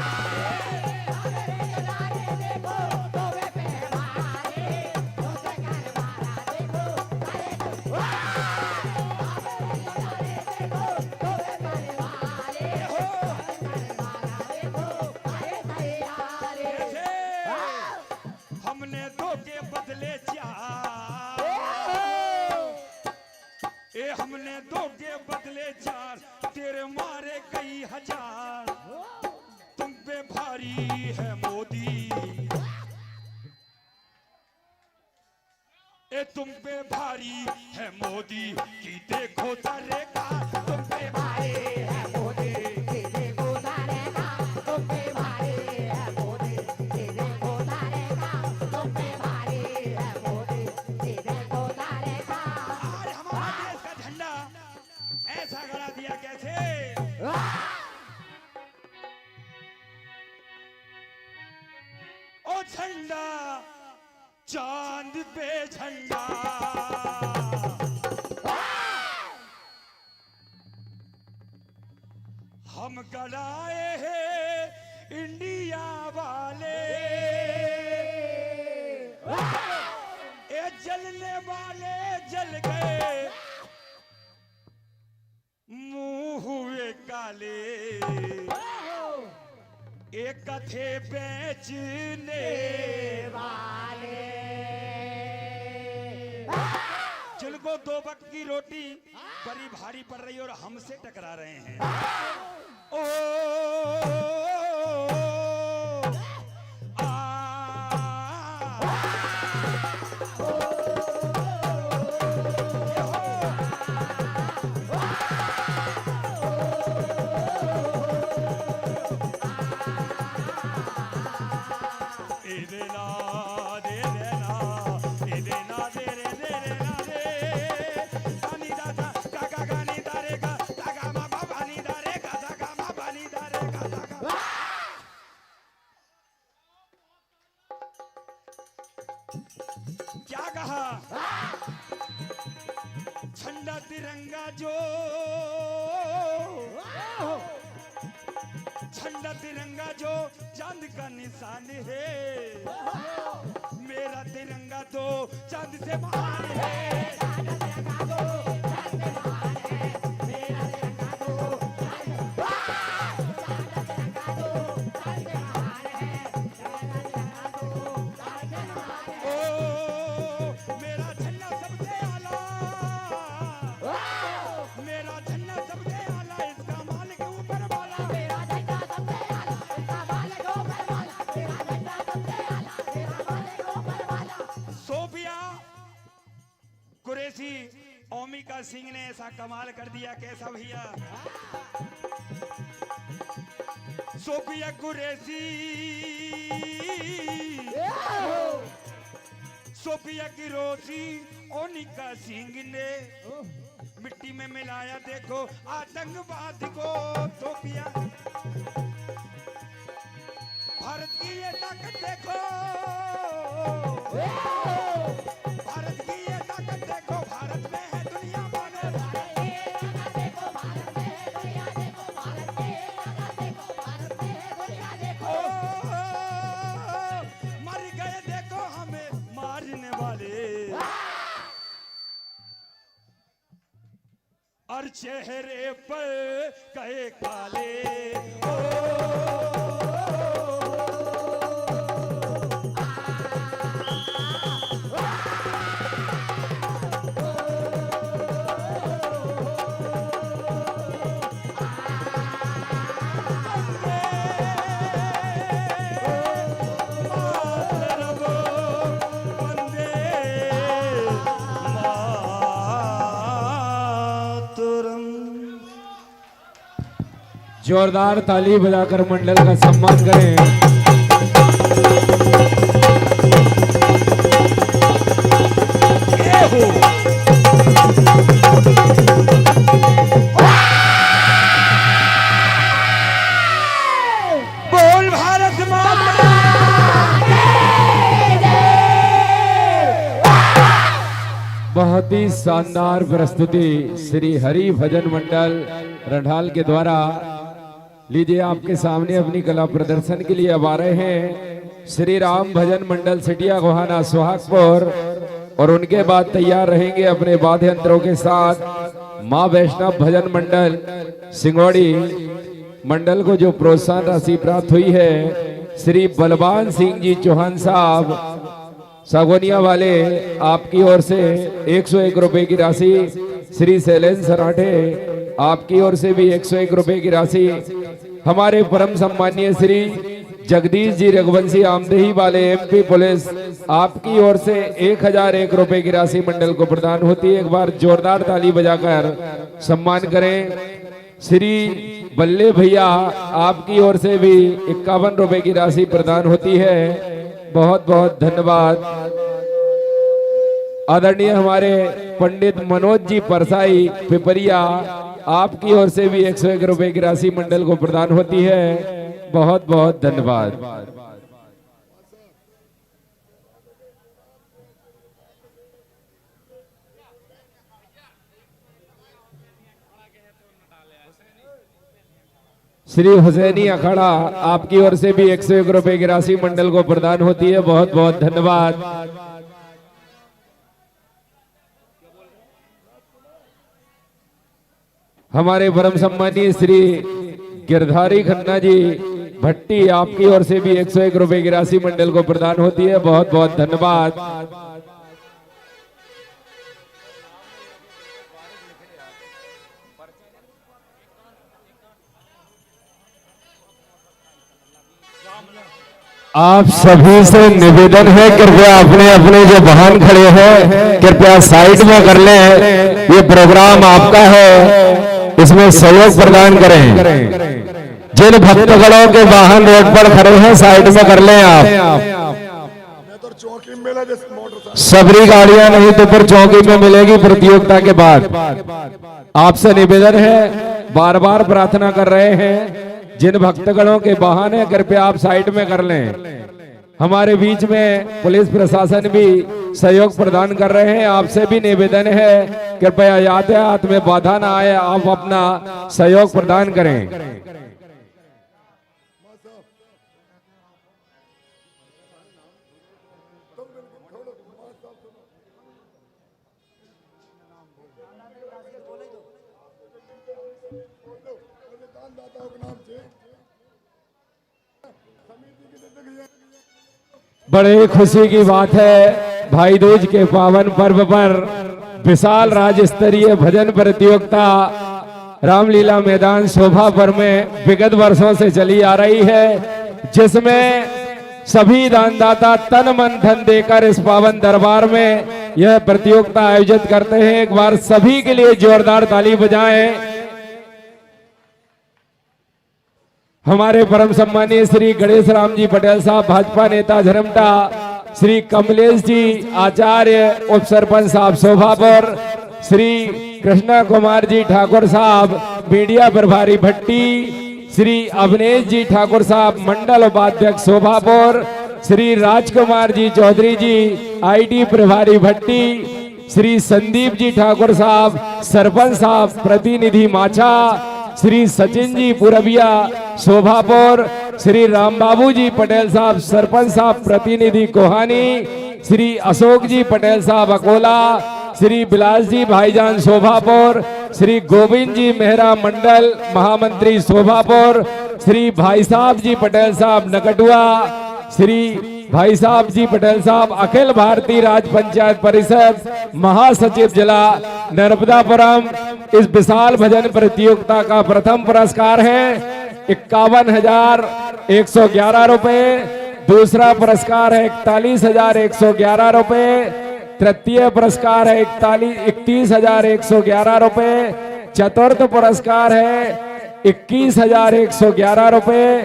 हमने दो के बदले चार, ए हमने दो के बदले चार, तेरे मारे कई हजार। तुम पे भारी है मोदी, ए तुम पे भारी है मोदी की देखो तरेका। तुम पे भारी है मोदी की देखो तरेका। तुम पे भारी है मोदी की देखो झंडा चांद पे झंडा हम गड़ाए हैं इंडिया वाले ए जलने वाले जल गए मुंह हुए काले एक कथे बेचने वाले जिनको 2 वक्त की रोटी बड़ी भारी पड़ रही है और हमसे टकरा रहे हैं। ओ क्या कहा? झंडा तिरंगा जो झंडा तिरंगा जो चांद का निशान है मेरा तिरंगा तो चांद से महान है। कुरैशी ओमिका सिंह ने ऐसा कमाल कर दिया। कैसा भैया? सोफिया कुरैशी सोफिया की रोशी ओनिका सिंह ने मिट्टी में मिलाया देखो आतंकवाद को। सोफिया भारत की ये ताकत देखो भारत की ये ताकत देखो भारत में है दुनिया बने मर गए देखो हमें मारने वाले और चेहरे पर कहे काले। जोरदार ताली बजाकर मंडल का सम्मान करें। बोल भारत माता। बहुत ही शानदार प्रस्तुति श्री हरि भजन मंडल रंढाल के द्वारा। लीजिए आपके सामने अपनी कला प्रदर्शन के लिए अब आ रहे हैं श्री राम भजन मंडल सिटिया गोहाना सुहागपुर और उनके बाद तैयार रहेंगे अपने वाद्य यंत्रों के साथ मां वैष्णव भजन मंडल सिंगोड़ी। मंडल को जो प्रोत्साहन राशि प्राप्त हुई है श्री बलवान सिंह जी चौहान साहब सागोनिया वाले, आपकी ओर से 101 रुपए की राशि। श्री शैलेंद्र सराठे आपकी ओर से भी 101 रुपए की राशि। हमारे परम सम्मानीय श्री जगदीश जी रघुवंशी आमदेही वाले एमपी पुलिस, आपकी ओर से 1001 रुपए की राशि मंडल को प्रदान होती है। एक बार जोरदार ताली बजाकर सम्मान करें। श्री बल्ले भैया आपकी ओर से भी 51 रुपए की राशि प्रदान होती है। बहुत बहुत धन्यवाद। आदरणीय हमारे पंडित मनोज जी परसाई पिपरिया, आपकी ओर से भी 101 रुपए की राशि मंडल को प्रदान होती है। बहुत बहुत धन्यवाद। श्री हुसैनी अखाड़ा आपकी ओर से भी 101 रुपए की राशि मंडल को प्रदान होती है। बहुत बहुत धन्यवाद। हमारे परम सम्मानीय श्री गिरधारी खन्ना जी भट्टी आपकी ओर से भी 101 रुपए की राशि मंडल को प्रदान होती है। बहुत बहुत धन्यवाद। आप सभी से निवेदन है, कृपया अपने अपने जो वाहन खड़े हैं कृपया साइड में कर लें। ये प्रोग्राम आपका है, इसमें सहयोग प्रदान करें। जिन भक्तगणों के वाहन रोड पर खड़े हैं साइड में कर लें आप। सबरी गाड़ियां नहीं तो फिर चौकी में मिलेगी प्रतियोगिता के बाद। आपसे निवेदन है, बार बार प्रार्थना कर रहे हैं, जिन भक्तगणों के वाहन है कृपया आप साइड में कर लें। हमारे बीच में पुलिस प्रशासन भी सहयोग प्रदान कर रहे हैं। आपसे भी निवेदन है, कृपया यातायात में बाधा ना आए, आप अपना सहयोग प्रदान करें। बड़े खुशी की बात है, भाई दूज के पावन पर्व पर विशाल राज्य स्तरीय भजन प्रतियोगिता रामलीला मैदान शोभापुर में विगत वर्षों से चली आ रही है, जिसमें सभी दानदाता तन मन धन देकर इस पावन दरबार में यह प्रतियोगिता आयोजित करते हैं। एक बार सभी के लिए जोरदार ताली बजाएं। हमारे परम सम्मानीय श्री गणेश राम जी पटेल साहब भाजपा नेता झरमटा, श्री कमलेश जी आचार्य उप सरपंच साहब शोभापुर, श्री कृष्णा कुमार जी ठाकुर साहब मीडिया प्रभारी भट्टी, श्री अवनेश जी ठाकुर साहब मंडल उपाध्यक्ष शोभापुर, श्री राजकुमार जी चौधरी जी आईटी प्रभारी भट्टी, श्री संदीप जी ठाकुर साहब सरपंच साहब प्रतिनिधि माछा, श्री सचिन जी पुरबिया शोभापुर, श्री रामबाबू जी पटेल साहब सरपंच साहब प्रतिनिधि कोहानी, श्री अशोक जी पटेल साहब अकोला, श्री बिलास जी भाईजान शोभापुर, श्री गोविंद जी मेहरा मंडल महामंत्री शोभापुर, श्री भाई साहब जी पटेल साहब नकटुआ, श्री भाई साहब जी पटेल साहब अखिल भारतीय राज्य पंचायत परिषद महासचिव जिला नर्मदापुरम। इस विशाल भजन प्रतियोगिता का प्रथम पुरस्कार है 51,111 रुपए, दूसरा पुरस्कार है 41,111 रुपए, तृतीय पुरस्कार है 31,111 रुपए, चतुर्थ पुरस्कार है 21,111 रुपए,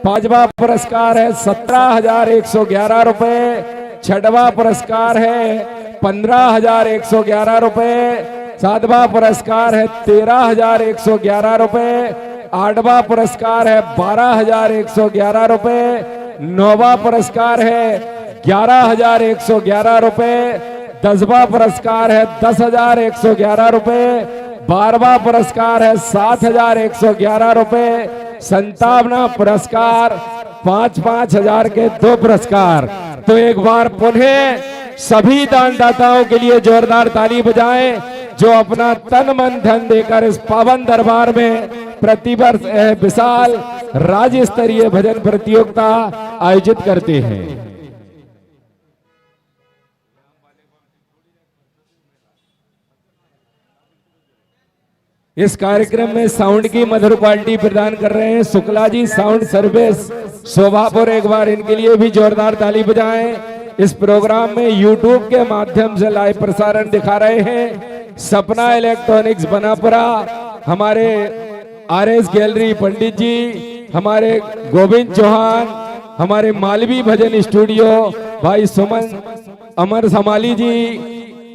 पांचवा पुरस्कार है 17,111 रुपए, छठवा पुरस्कार है 15,111 रुपए, सातवां पुरस्कार है 13,111 रुपए, आठवां पुरस्कार है 12,111 रुपए, नौवां पुरस्कार है 11,111 रुपए, 10वां पुरस्कार है 10,111 रुपए, 12वां पुरस्कार है 7,111 रुपए, 57वां पुरस्कार 5-5 हजार के 2 पुरस्कार। तो एक बार पुनः सभी दानदाताओं के लिए जोरदार ताली बजाएं, जो अपना तन मन धन देकर इस पावन दरबार में प्रतिवर्ष विशाल राज्य स्तरीय भजन प्रतियोगिता आयोजित करते हैं। इस कार्यक्रम में साउंड की मधुर क्वालिटी प्रदान कर रहे हैं शुक्ला जी साउंड सर्विस शोभापुर। एक बार इनके लिए भी जोरदार ताली बजाएं। इस प्रोग्राम में यूट्यूब के माध्यम से लाइव प्रसारण दिखा रहे हैं सपना इलेक्ट्रॉनिक्स बनापुरा, हमारे आरएस गैलरी पंडित जी, हमारे गोविंद चौहान, हमारे मालवी भजन स्टूडियो भाई सुमन अमर समाली जी,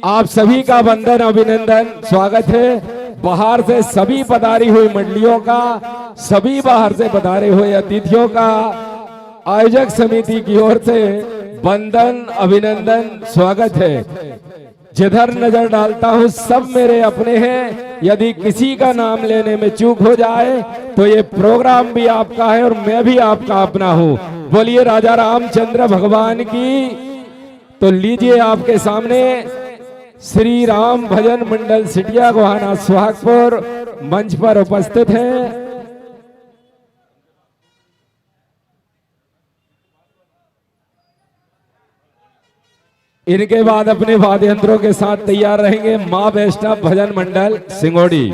आप सभी का वंदन अभिनंदन स्वागत है। बाहर से सभी पधारी हुई मंडलियों का, सभी बाहर से पधारे हुए अतिथियों का आयोजक समिति की ओर से वंदन अभिनंदन स्वागत है। जिधर नजर डालता हूँ सब मेरे अपने हैं। यदि किसी का नाम लेने में चूक हो जाए तो ये प्रोग्राम भी आपका है और मैं भी आपका अपना हूँ। बोलिए राजा रामचंद्र भगवान की। तो लीजिए आपके सामने श्री राम भजन मंडल सिटिया गोहाना सुहागपुर मंच पर उपस्थित हैं। इनके बाद अपने वाद्य यंत्रों के साथ तैयार रहेंगे मां वैष्णव भजन मंडल सिंगोड़ी।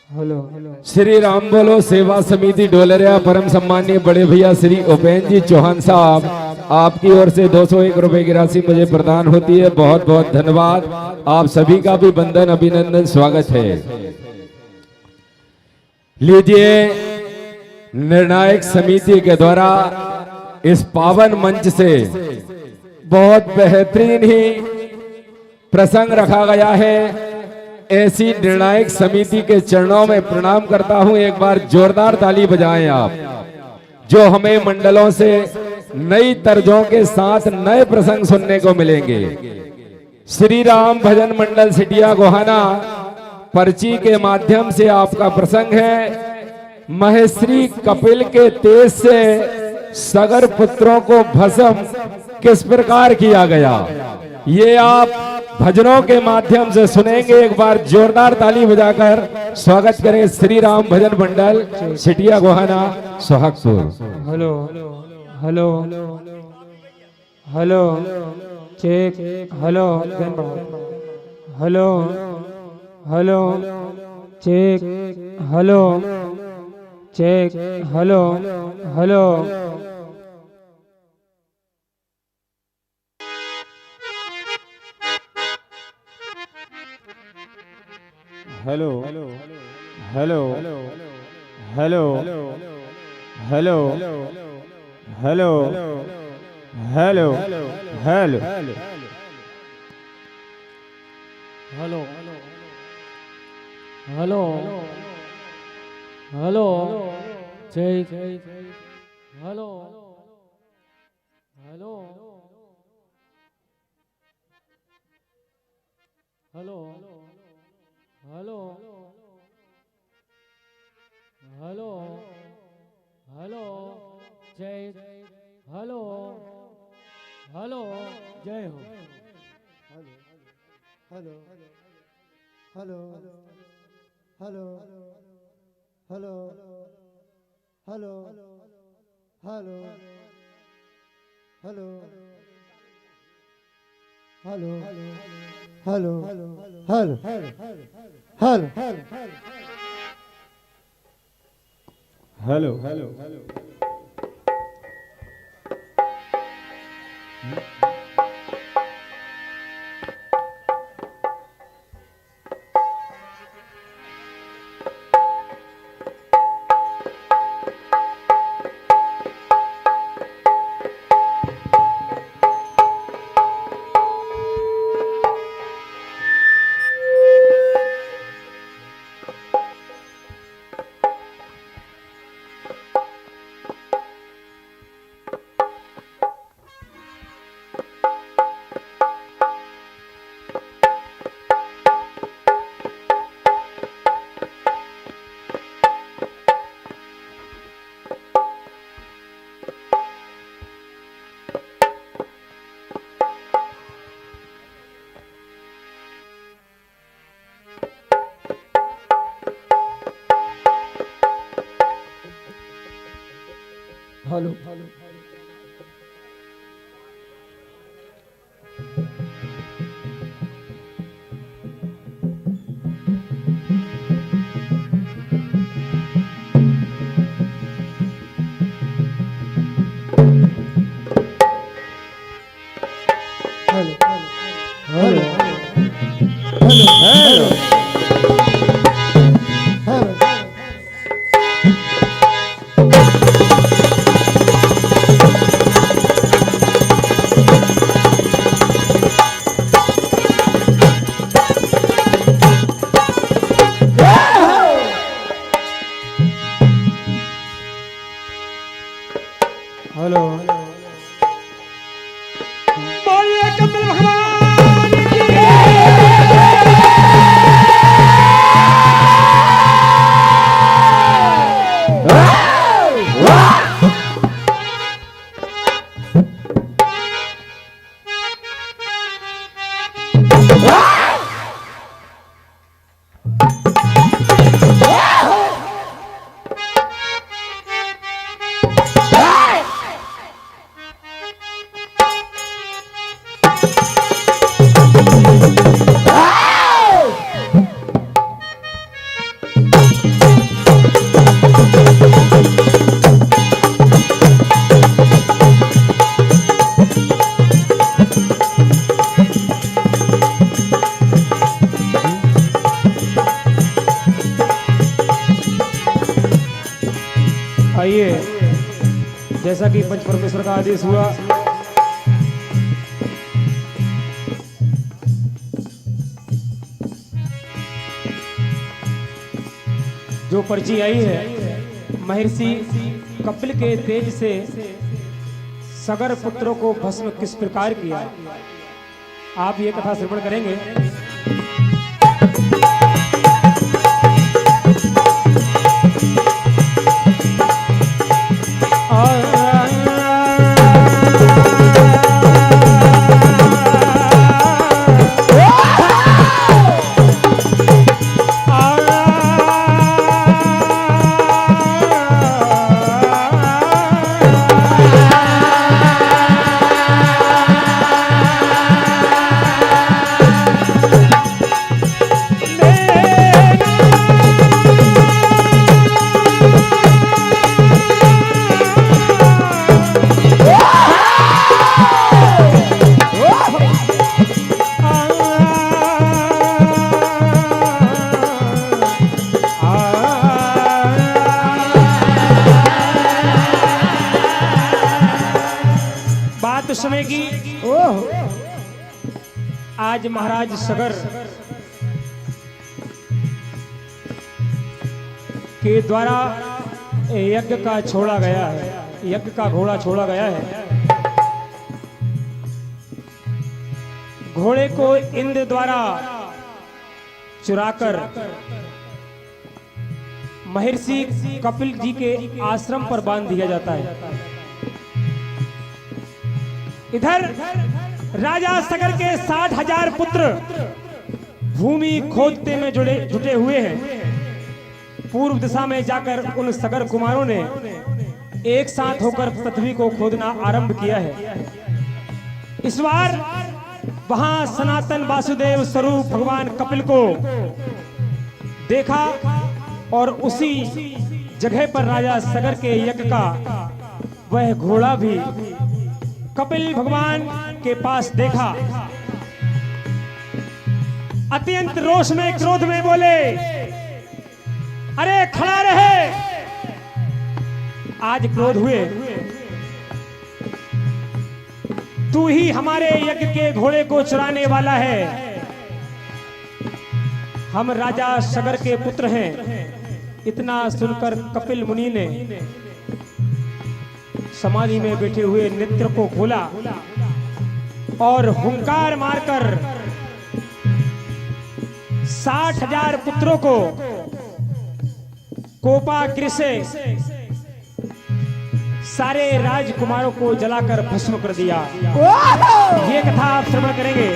हेलो श्री राम बोलो सेवा समिति डोलरिया परम सम्मानीय बड़े भैया श्री उपेंद्र जी चौहान साहब, आपकी ओर से 201 रुपए की राशि मुझे प्रदान होती है। बहुत बहुत धन्यवाद। आप सभी का भी वंदन अभिनंदन स्वागत है। लीजिए निर्णायक समिति के द्वारा इस पावन मंच से बहुत बेहतरीन ही प्रसंग रखा गया है। ऐसी निर्णायक समिति के चरणों में प्रणाम करता हूं। एक बार जोरदार ताली बजाएं आप, जो हमें मंडलों से नई तर्जों के साथ नए प्रसंग सुनने को मिलेंगे। श्री राम भजन मंडल सिटिया गोहाना पर्ची के माध्यम से आपका प्रसंग है। महेश्वरी कपिल के तेज से सगर पुत्रों को भस्म किस प्रकार किया गया, ये आप भजनों के माध्यम से सुनेंगे। एक बार जोरदार ताली बजाकर स्वागत करें श्री राम भजन मंडल Sitiya Gohana Suhagpur. Hello hello hello check hello hello hello check hello check hello hello hello hello hello hello hello hello hello hello hello hello check hello hello hello hello hello hello जय हेलो हेलो जय हो hello hello hello hello hello hello hello hello hello hello hello hello आइए, जैसा कि पंच परमेश्वर का आदेश हुआ, जो पर्ची आई है, महर्षि कपिल के तेज से सगर पुत्रों को भस्म किस प्रकार किया, आप ये कथा श्रवण करेंगे। समय की आज महाराज सगर के द्वारा यज्ञ का छोड़ा गया है, यज्ञ का घोड़ा छोड़ा गया है। घोड़े को इंद्र द्वारा चुराकर महर्षि कपिल जी के आश्रम पर बांध दिया जाता है। इधर राजा सगर के 60,000 पुत्र भूमि खोदते में जुटे हुए हैं। पूर्व दिशा में जाकर उन सगर कुमारों ने एक साथ होकर पृथ्वी को खोदना आरंभ किया है। इस बार वहां सनातन वासुदेव स्वरूप भगवान कपिल को देखा और उसी जगह पर राजा सगर के यज्ञ का वह घोड़ा भी कपिल भगवान के पास देखा। अत्यंत रोष में क्रोध में बोले, अरे खड़ा रहे। आज क्रोध हुए, तू ही हमारे यज्ञ के घोड़े को चुराने वाला है। हम राजा सगर के पुत्र हैं। इतना सुनकर कपिल मुनि ने समाधि में बैठे हुए नेत्र को खोला और हुंकार मारकर 60,000 पुत्रों को कोपाग्नि से सारे राजकुमारों को जलाकर भस्म कर दिया। ये कथा आप श्रवण करेंगे।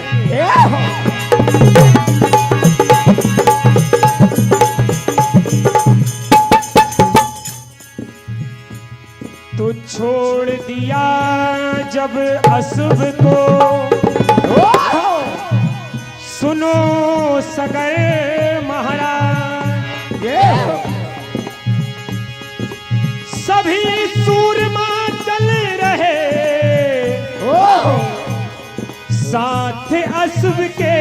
तो छोड़ दिया जब अशुभ को, सुनो सगर महाराज, सभी सूरमा चल रहे साथ अशुभ के।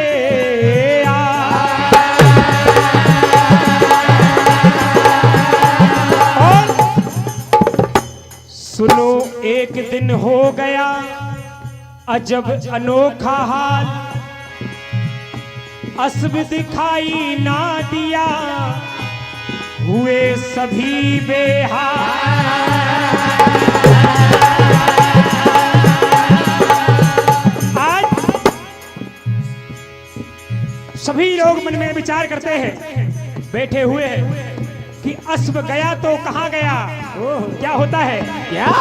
सुनो एक दिन हो गया अजब अनोखा हाल, अशुभ दिखाई ना दिया, हुए सभी बेहाल। आज सभी लोग मन में विचार करते हैं, बैठे हुए हैं कि अश्व गया तो कहां गया, क्या होता है क्या?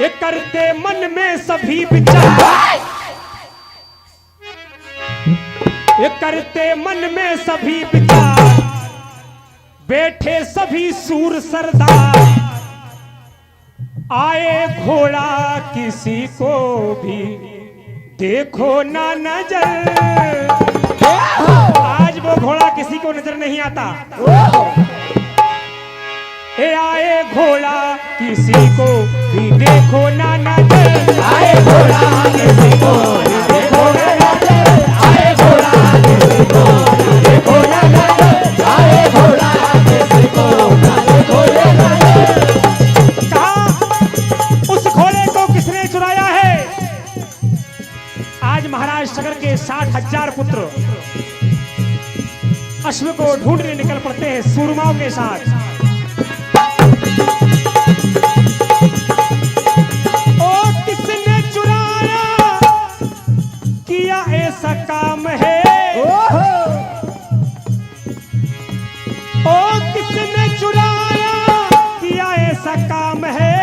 ये करते मन में सभी विचार, ये करते मन में सभी विचार, बैठे सभी सूर सरदार, आए घोड़ा किसी को भी देखो ना नजर। आज वो घोड़ा किसी को नजर नहीं आता। ए आए घोड़ा किसी को भी देखो ना नजर, आए घोड़ा किसी को भी देखो ना नजर, आए घोड़ा किसी को भी महाराज सगर के 60,000 पुत्र अश्व को ढूंढने निकल पड़ते हैं सूरमाओं के साथ। ओ किसने चुराया किया ऐसा काम है, ओ किसने चुराया किया ऐसा काम है,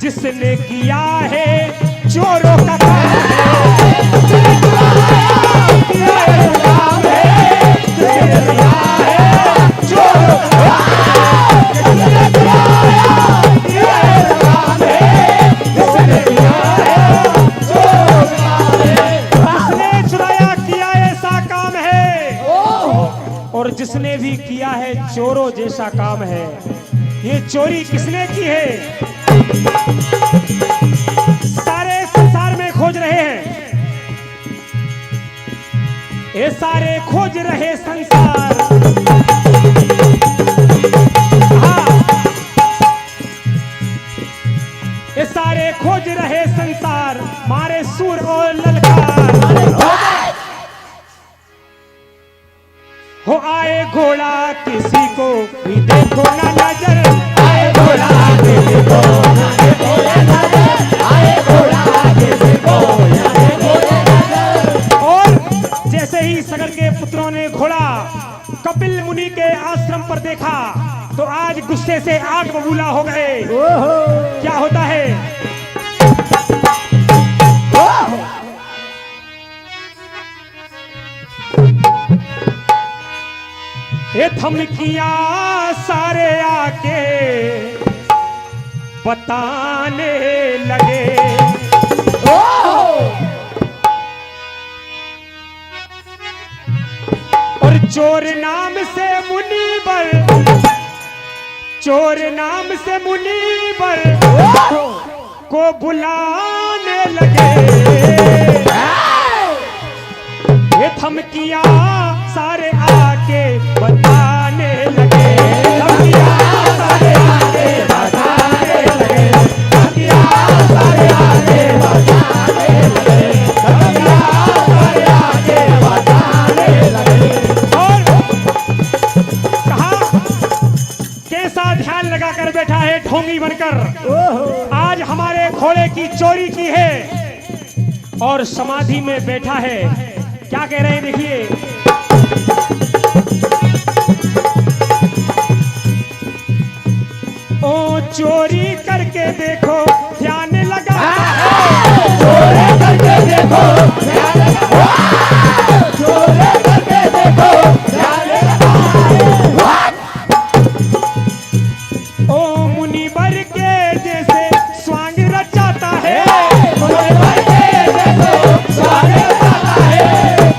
जिसने किया है चोरों का काम है, जिसने चुराया किया ऐसा काम है, जिसने किया है चोरों का काम है, जिसने चुराया किया ऐसा काम है, जिसने किया है चोरों का काम है, जिसने चुराया किया ऐसा काम है और जिसने भी किया है चोरों जैसा काम है। ये चोरी किसने की है? सारे संसार में खोज रहे हैं, ये सारे खोज रहे संसार, हाँ, ये सारे खोज रहे संसार, मारे सूर और ललकार, हो आए घोड़ा किसी को भी देखो ना नजर, आए घोड़ा किसी को ना देखो ना नजर, आए घोड़ा किसी को ना देखो ना नजर। और जैसे ही सगर के पुत्रों ने घोड़ा कपिल मुनि के आश्रम पर देखा तो आज गुस्से से आग बबूला हो गए। क्या होता है? ये धमकियां सारे आके बताने लगे, और चोर नाम से मुनीबर, चोर नाम से मुनीबर को बुलाने लगे। ये धमकियां सारे आके बताने लगे, धमकियां सारे आके बताने लगे, धमकियां सारे आके बताने लगे, धमकियां सारे आके बताने लगे। और कहा कैसा ध्यान लगा कर बैठा है ढोंगी बनकर, आज हमारे घोड़े की चोरी की है और समाधि में बैठा है। क्या कह रहे हैं देखिए, ओ चोरी करके देखो ध्यान लगा, चोरी करके देखो ध्यान लगा, चोरी करके देखो ध्यान लगा। ओ मुनिवर के जैसे स्वांग रचाता है, मुनिवर के जैसे स्वांग रचाता है,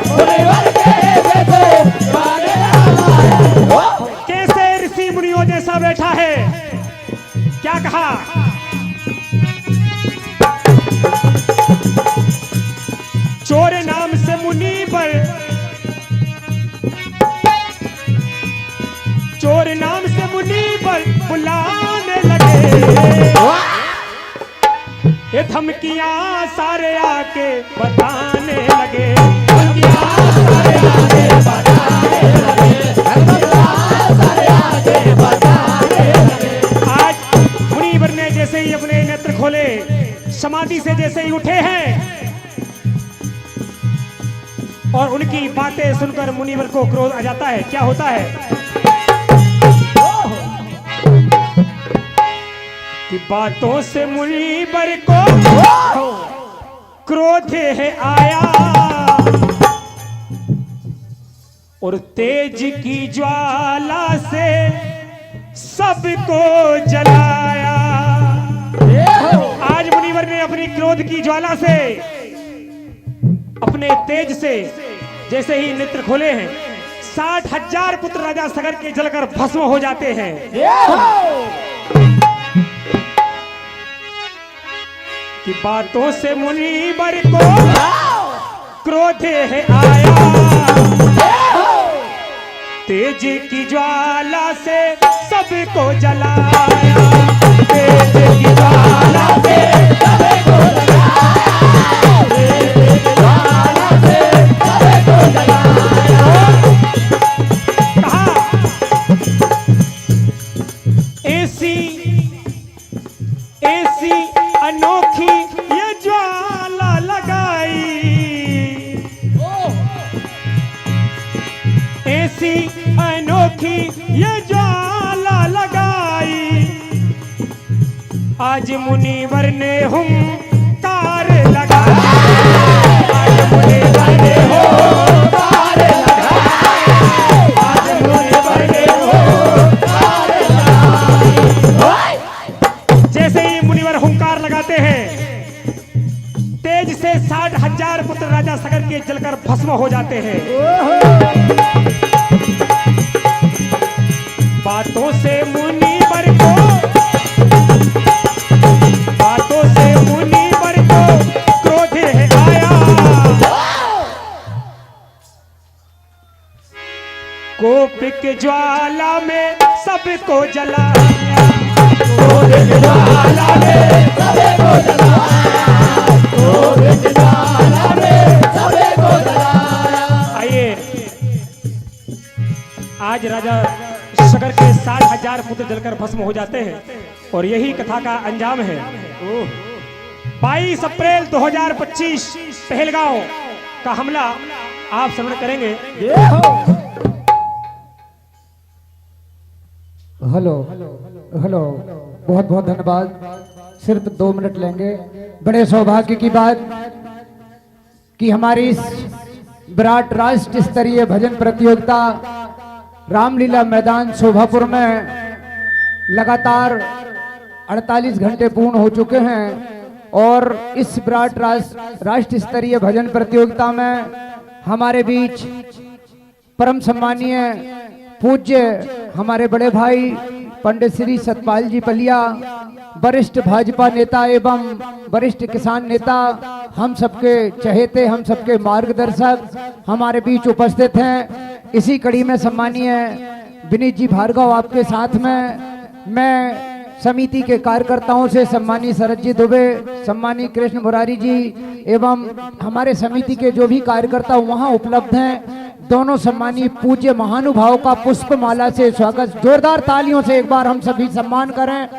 मुनिवर के जैसे स्वांग रचाता है। कैसे ऋषि मुनियों जैसा बैठा है। क्या कहा? चोर नाम से मुनीबर, चोर नाम से मुनीबर बुलाने लगे, ये धमकियां सारे आके बताने लगे, धमकियां सारे आके बताने लगे, धमकियां सारे आके बताने लगे। आज मुनीवर ने जैसे ही अपने नेत्र खोले, समाधि से जैसे ही उठे हैं और उनकी बातें सुनकर मुनीवर को क्रोध आ जाता है। क्या होता है कि बातों से मुनीवर को क्रोध है आया और तेज की ज्वाला से सबको जलाया। आज मुनीवर ने अपनी क्रोध की ज्वाला से, अपने तेज से जैसे ही नेत्र खोले हैं, 60,000 पुत्र राजा सगर के जलकर भस्म हो जाते हैं। कि बातों से मुनीवर को क्रोध है आया, तेज की ज्वाला से सबको जलाया, तेज की ज्वाला से सबको जलाया, की ये ज्वाला लगाई, आज मुनिवर ने हुंकार लगाई, आज मुनिवर ने हुंकार लगाई, आज मुनिवर ने हुंकार लगाई। जैसे ही मुनिवर हुंकार लगाते हैं, तेज से 60,000 पुत्र राजा सगर के जलकर भस्म हो जाते हैं। बातों से मुनिवर को, बातों से मुनिवर को क्रोध है आया, कोप के ज्वाला में सबको जलाया, कोप के ज्वाला में सबको जलाया, कोप के ज्वाला में सबको जलाया। आइए, आज राजा सगर के 60,000 पुत्र जलकर भस्म हो जाते हैं और यही कथा का अंजाम है। 22 अप्रैल 2025 पहलगांव का हमला आप श्रवण करेंगे। हेलो हेलो, बहुत बहुत धन्यवाद। सिर्फ 2 मिनट लेंगे। बड़े सौभाग्य की बात कि हमारी इस विराट राष्ट्र स्तरीय भजन प्रतियोगिता रामलीला मैदान शोभापुर में लगातार 48 घंटे पूर्ण हो चुके हैं और इस विराट राष्ट्र स्तरीय भजन प्रतियोगिता में हमारे बीच परम सम्मानीय पूज्य हमारे बड़े भाई पंडित श्री सतपाल जी पलिया, वरिष्ठ भाजपा नेता एवं वरिष्ठ किसान नेता, हम सबके चहेते, हम सबके मार्गदर्शक हमारे बीच उपस्थित हैं। इसी कड़ी में सम्मानीय विनीत जी भार्गव आपके साथ में मैं समिति के कार्यकर्ताओं से सम्मानीय शरद जी दुबे, सम्मानीय कृष्ण मुरारी जी एवं हमारे समिति के जो भी कार्यकर्ता वहां उपलब्ध हैं, दोनों सम्मानीय पूज्य महानुभाव का पुष्पमाला से स्वागत, जोरदार तालियों से एक बार हम सभी सम्मान करें।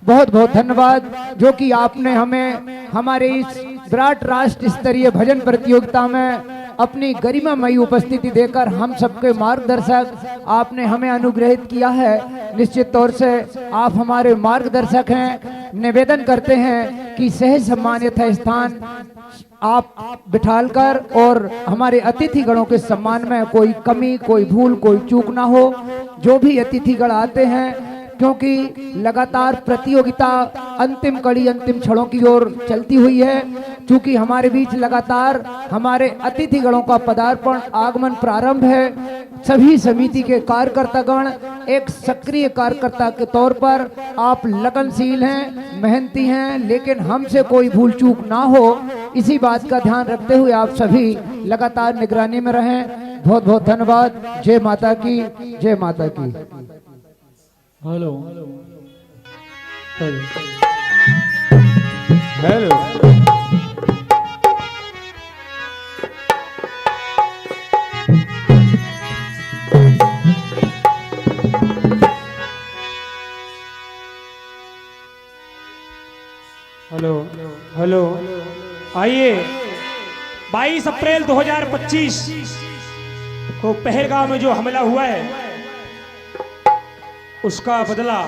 बहुत बहुत धन्यवाद जो कि आपने हमें हमारे इस विराट राष्ट्र स्तरीय भजन प्रतियोगिता में अपनी गरिमामयी उपस्थिति देकर हम सबके मार्गदर्शक आपने हमें अनुग्रहित किया है। निश्चित तौर से आप हमारे मार्गदर्शक हैं। निवेदन करते हैं कि सहज सम्मानित स्थान आप बिठालकर और हमारे अतिथिगणों के सम्मान में कोई कमी, कोई भूल, कोई चूक ना हो। जो भी अतिथिगण आते हैं, क्योंकि लगातार प्रतियोगिता अंतिम कड़ी, अंतिम क्षणों की ओर चलती हुई है, क्योंकि हमारे बीच लगातार हमारे अतिथिगणों का पदार्पण, आगमन प्रारंभ है। सभी समिति के कार्यकर्तागण एक सक्रिय कार्यकर्ता के तौर पर आप लगनशील हैं, मेहनती हैं, लेकिन हमसे कोई भूल चूक ना हो, इसी बात का ध्यान रखते हुए आप सभी लगातार निगरानी में रहें। बहुत बहुत धन्यवाद। जय माता की, जय माता की। हेलो हेलो, हेलो हेलो, आइए 22 अप्रैल 2025 को पहलगांव में जो हमला हुआ है उसका बदला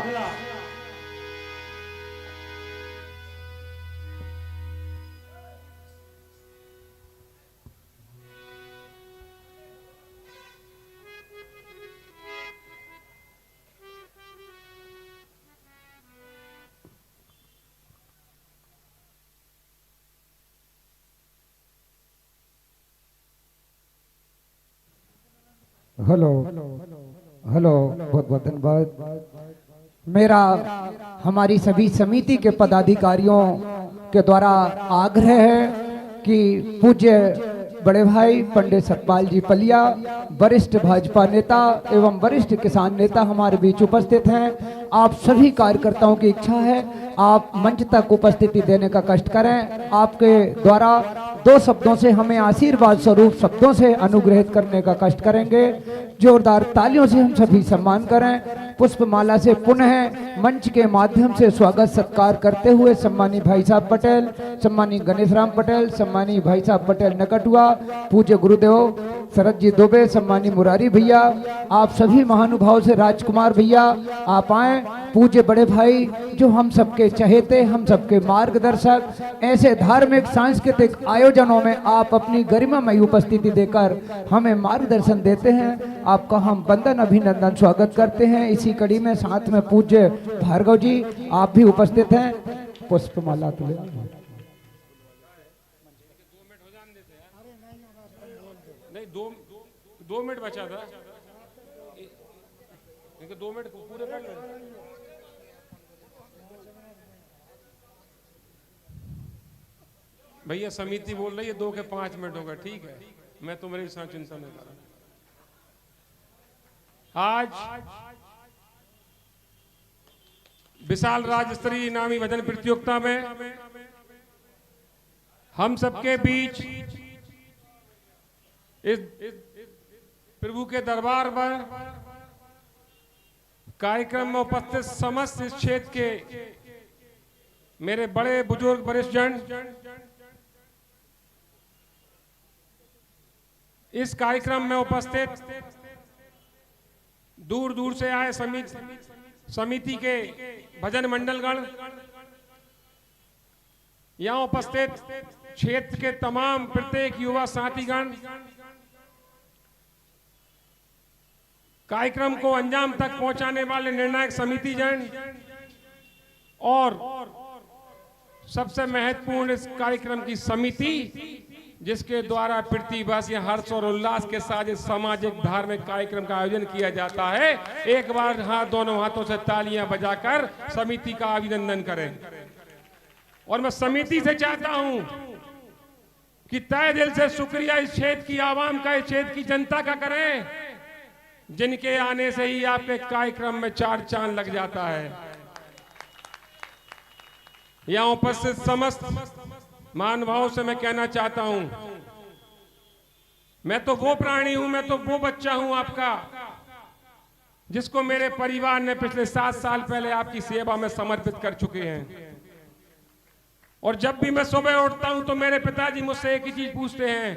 हेलो हेलो, बहुत बहुत धन्यवाद। मेरा हमारी सभी समिति के पदाधिकारियों के द्वारा आग्रह है कि पूज्य बड़े भाई पंडित सतपाल जी पलिया, वरिष्ठ भाजपा नेता एवं वरिष्ठ किसान नेता हमारे बीच उपस्थित हैं। आप सभी कार्यकर्ताओं की इच्छा है आप मंच तक उपस्थिति देने का कष्ट करें। आपके द्वारा 2 शब्दों से हमें आशीर्वाद स्वरूप शब्दों से अनुग्रहित करने का कष्ट करेंगे। जोरदार तालियों से हम सभी सम्मान करें। पुष्पमाला से पुनः मंच के माध्यम से स्वागत सत्कार करते हुए सम्मानीय भाई साहब पटेल, सम्मानीय गणेश राम पटेल, सम्मानीय भाई साहब पटेल नकटुआ, पूज्य गुरुदेव शरद जी दुबे, सम्मानी मुरारी भैया, आप सभी महानुभाव से राजकुमार भैया आप आए। पूज्य बड़े भाई जो हम सबके चहेते, हम सबके मार्गदर्शक, ऐसे धार्मिक सांस्कृतिक आयोजनों में आप अपनी गरिमामयी उपस्थिति देकर हमें मार्गदर्शन देते हैं, आपका हम वंदन अभिनंदन स्वागत करते हैं। इसी कड़ी में साथ में पूज्य भार्गव जी आप भी उपस्थित हैं, पुष्पमाला तुले। नहीं, दो मिनट बचा था, 2 मिनट पूरे कर लो। भैया समिति बोल रही है 2 के 5 मिनट होगा, ठीक है, मैं तुम्हारे साथ चिंता नहीं कर रहा। आज विशाल राज्य स्तरीय इनामी भजन प्रतियोगिता में हम सबके बीच इस प्रभु के दरबार पर कार्यक्रम में उपस्थित समस्त इस क्षेत्र के मेरे बड़े बुजुर्ग वरिष्ठ जन, इस कार्यक्रम में उपस्थित दूर दूर से आए समिति के भजन मंडलगण, यहां उपस्थित क्षेत्र के तमाम प्रत्येक युवा साथीगण, कार्यक्रम को अंजाम तक पहुंचाने वाले निर्णायक समिति जन, और सबसे महत्वपूर्ण इस कार्यक्रम की समिति जिसके द्वारा पृथ्वीवासी हर्ष और उल्लास के साथ इस सामाजिक धार्मिक कार्यक्रम का आयोजन किया जाता है। एक बार दोनों हाथों से तालियां बजाकर समिति का अभिनंदन करें। और मैं समिति से चाहता हूं कि तहे दिल से शुक्रिया इस क्षेत्र की आवाम का, इस क्षेत्र की जनता का करें, जिनके आने से ही आपके कार्यक्रम में 4 चांद लग जाता है। यहां उपस्थित समस्त महानुभावों से मैं कहना चाहता हूं, मैं तो वो प्राणी हूं, मैं तो वो बच्चा हूं आपका, जिसको मेरे परिवार ने पिछले 7 साल पहले आपकी सेवा में समर्पित कर चुके हैं। और जब भी मैं सुबह उठता हूं तो मेरे पिताजी मुझसे एक ही चीज पूछते हैं,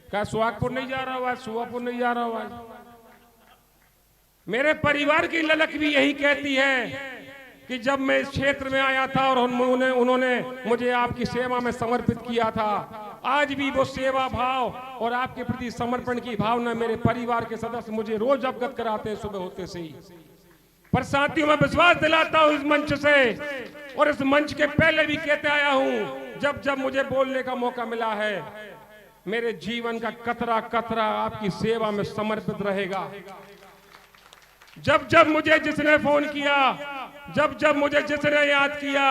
क्या सुहागपुर नहीं जा रहा हुआ, सुहागपुर नहीं जा रहा हुआ। मेरे परिवार की ललक भी यही कहती है कि जब मैं इस क्षेत्र में आया था और उन्होंने मुझे आपकी सेवा में समर्पित किया था, आज भी वो सेवा भाव और आपके प्रति समर्पण की भावना मेरे परिवार के सदस्य मुझे रोज अवगत कराते हैं सुबह होते से ही। पर साथियों, मैं विश्वास दिलाता हूं इस मंच से, और इस मंच के पहले भी कहते आया हूं, जब जब मुझे बोलने का मौका मिला है, मेरे जीवन का कतरा कतरा आपकी सेवा में समर्पित रहेगा। जब जब मुझे जिसने फोन किया, जब जब मुझे जिसने याद किया,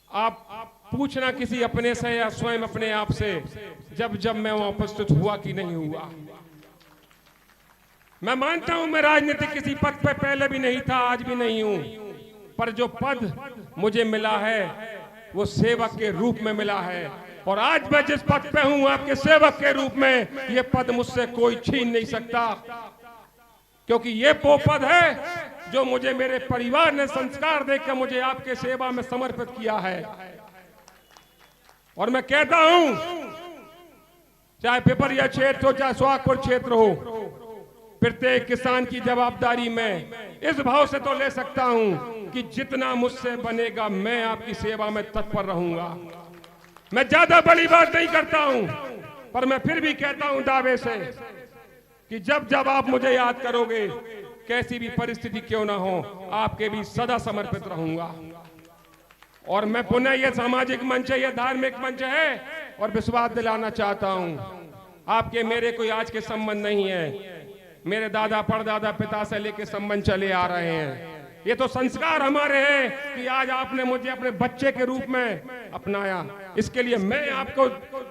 आप पूछना किसी अपने से या स्वयं अपने आप से, जब जब मैं वहां उपस्थित हुआ कि नहीं हुआ। मैं मानता हूं मैं राजनीतिक किसी पद पे पहले भी नहीं था, आज भी नहीं हूं, पर जो पद मुझे मिला है वो सेवक के रूप में मिला है। और आज मैं जिस पद पे हूं आपके सेवक के रूप में, ये पद मुझसे कोई छीन नहीं सकता, क्योंकि ये वो पद है जो मुझे मेरे परिवार ने संस्कार देकर मुझे आपके सेवा में समर्पित किया है। और मैं कहता हूं, चाहे पिपरिया क्षेत्र हो, चाहे सुहागपुर क्षेत्र हो, प्रत्येक किसान की जवाबदारी मैं इस भाव से तो ले सकता हूं कि जितना मुझसे बनेगा मैं आपकी सेवा में तत्पर रहूंगा। मैं ज्यादा बड़ी बात नहीं करता हूं, पर मैं फिर भी कहता हूं दावे से कि जब जब आप मुझे याद करोगे, कैसी भी परिस्थिति क्यों ना हो, आपके भी सदा समर्पित रहूंगा। और मैं पुनः यह सामाजिक मंच है, यह धार्मिक मंच है, और विश्वास दिलाना चाहता हूं, आपके मेरे कोई आज के संबंध नहीं है, मेरे दादा परदादा पिता से लेके संबंध चले आ रहे हैं। ये तो संस्कार हमारे हैं कि आज आपने मुझे अपने बच्चे के रूप में अपनाया। इसके लिए मैं आपको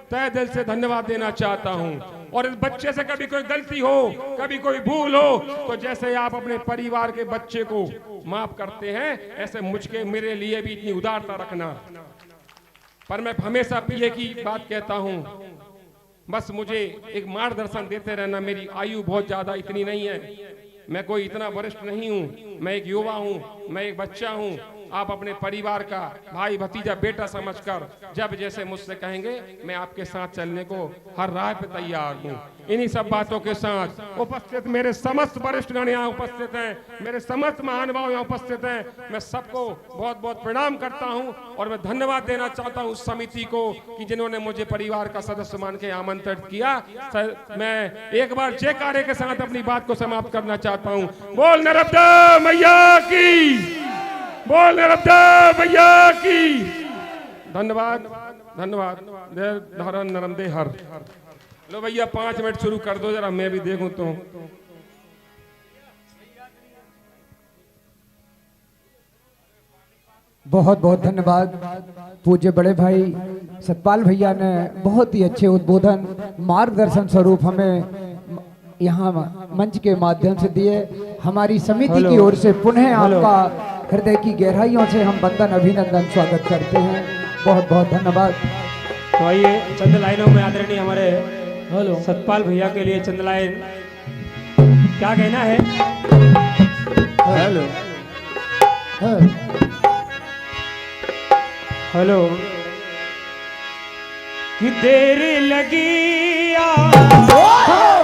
तहे दिल से धन्यवाद देना चाहता हूं। और इस बच्चे से कभी कोई गलती हो, कभी कोई भूल हो, तो जैसे आप अपने परिवार के बच्चे को माफ करते हैं, ऐसे मुझके मेरे लिए भी इतनी उदारता रखना। पर मैं हमेशा पिए की बात कहता हूं, बस मुझे एक मार्गदर्शन देते रहना। मेरी आयु बहुत ज्यादा इतनी नहीं है, मैं कोई इतना वरिष्ठ नहीं हूं, मैं एक युवा हूं, मैं एक बच्चा हूं, आप अपने परिवार का भाई भतीजा बेटा समझकर जब जैसे मुझसे कहेंगे मैं आपके साथ चलने को हर राह पे तैयार हूँ। इन्हीं सब बातों के साथ उपस्थित मेरे समस्त वरिष्ठगण यहाँ उपस्थित हैं, मेरे समस्त महानुभाव यहाँ उपस्थित हैं। मैं सबको बहुत बहुत प्रणाम करता हूँ और मैं धन्यवाद देना चाहता हूँ उस समिति को कि जिन्होंने मुझे परिवार का सदस्य मान के आमंत्रित किया। मैं एक बार जयकारे के साथ अपनी बात को समाप्त करना चाहता हूँ। बोल नर्मदा मैया की, बोल नर्मदा मैया की। धन्यवाद धन्यवाद। जय धारण नर्मदे हर। लो भैया 5 मिनट शुरू कर दो जरा, मैं भी देखूं तो। बहुत बहुत धन्यवाद पूज्य बड़े भाई सतपाल भैया ने बहुत ही अच्छे उद्बोधन मार्गदर्शन स्वरूप हमें यहाँ मंच के माध्यम से दिए। हमारी समिति की ओर से पुनः आपका हृदय की गहराइयों से हम वंदन अभिनंदन स्वागत करते हैं। बहुत बहुत धन्यवाद। तो आइए चंद लाइनों में आदरणीय हमारे सतपाल भैया के लिए चंद लाइन क्या कहना है। हेलो हेलो कि देर लगी आने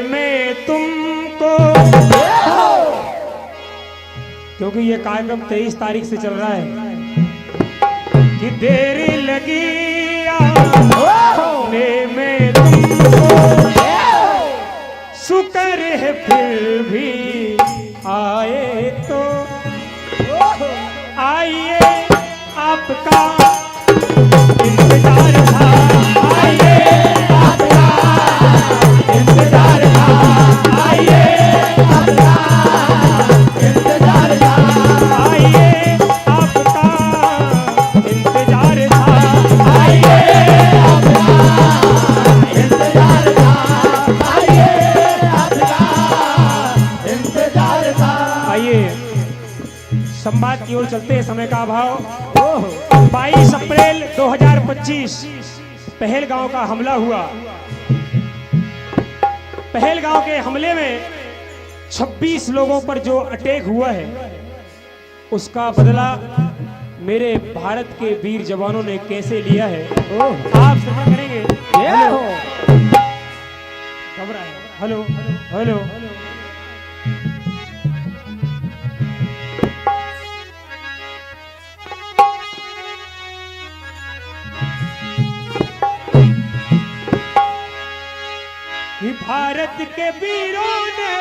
में तुमको, क्योंकि ये कार्यक्रम 23 तारीख से चल रहा है। कि देर लगी आने में तुमको, शुक्र है फिर भी आए तो। आइए आपका इंतजार था, आइए आपका इंतजार था, आइए आपका इंतजार था, आइए आपका इंतजार था, आइए आपका इंतजार था, आइए आपका इंतजार था। आइए संवाद की ओर चलते हैं, समय का अभाव। 22 अप्रैल 2025 पहलगांव का हमला हुआ। पहलगांव के हमले में 26 लोगों पर जो अटैक हुआ है उसका बदला मेरे भारत के वीर जवानों ने कैसे लिया है आप श्रवण करेंगे। हेलो हेलो भारत के वीरों ने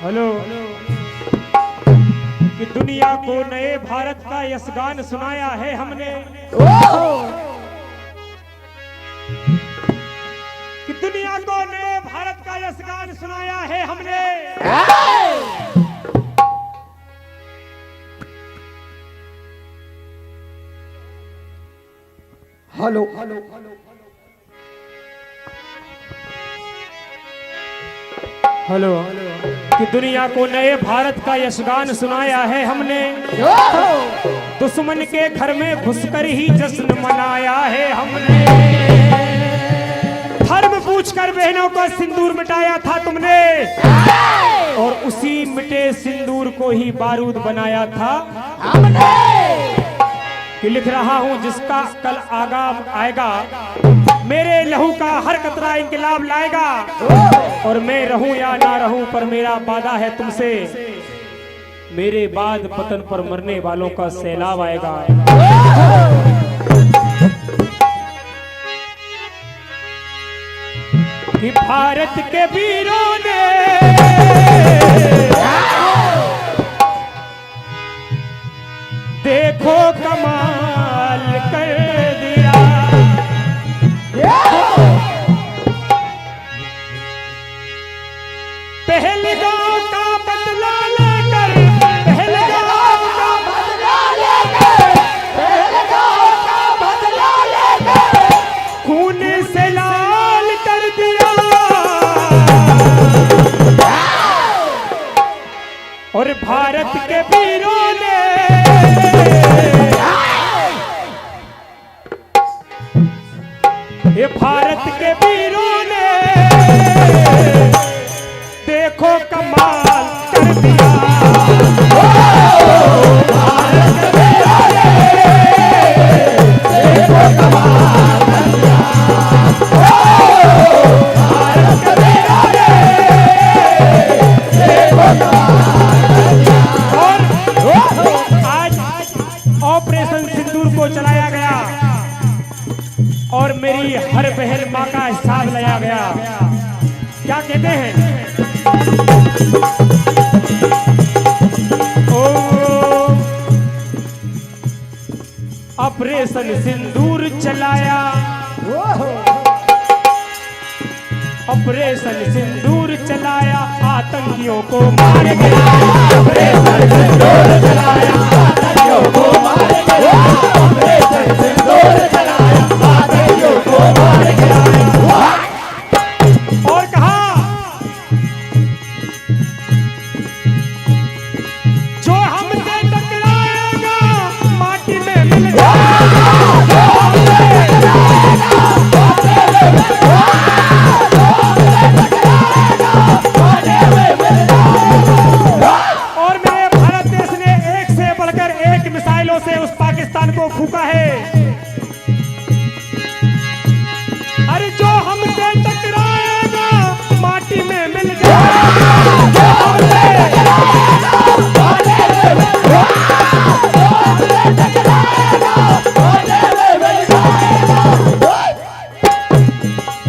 हेलो कि दुनिया को नए भारत का यशगान सुनाया है हमने। कि दुनिया को नए भारत का यशगान सुनाया है हमने। हेलो हेलो कि दुनिया को नए भारत का यशगान सुनाया है हमने। दुश्मन के घर में घुसकर ही जश्न मनाया है हमने। धर्म पूछकर बहनों का सिंदूर मिटाया था तुमने, और उसी मिटे सिंदूर को ही बारूद बनाया था हमने। कि लिख रहा हूं जिसका कल आगाम आएगा, मेरे लहू का हर कतरा इंकलाब लाएगा। और मैं रहूं या ना रहूं पर मेरा वादा है तुमसे, मेरे बाद पतन पर मरने वालों का सैलाब आएगा। कि भारत के वीरों ने देखो कमाल कर दिया। पहलगांव का बदला लेकर, पहलगांव का बदला लेकर, पहलगांव का बदला लेकर खून से लाल कर दिया। और भारत के वीरों ने को चलाया गया और मेरी हर बहन माँ का हिसाब लाया गया। क्या कहते हैं? ओ ऑपरेशन सिंदूर चलाया, ऑपरेशन सिंदूर चलाया, आतंकियों को मार गया। ऑपरेशन सिंदूर चलाया, आतंकियों को मार गया। ऑपरेशन सिंदूर चलाया, आतंकियों को मार गया। और कहा जो हमसे टकराएगा माटी में मिल जाएगा। और मेरे भारत देश ने एक से बढ़कर एक मिसाइलों से उस पाकिस्तान को फूका है। अरे जो हमसे टकराएगा माटी में मिल जाएगा।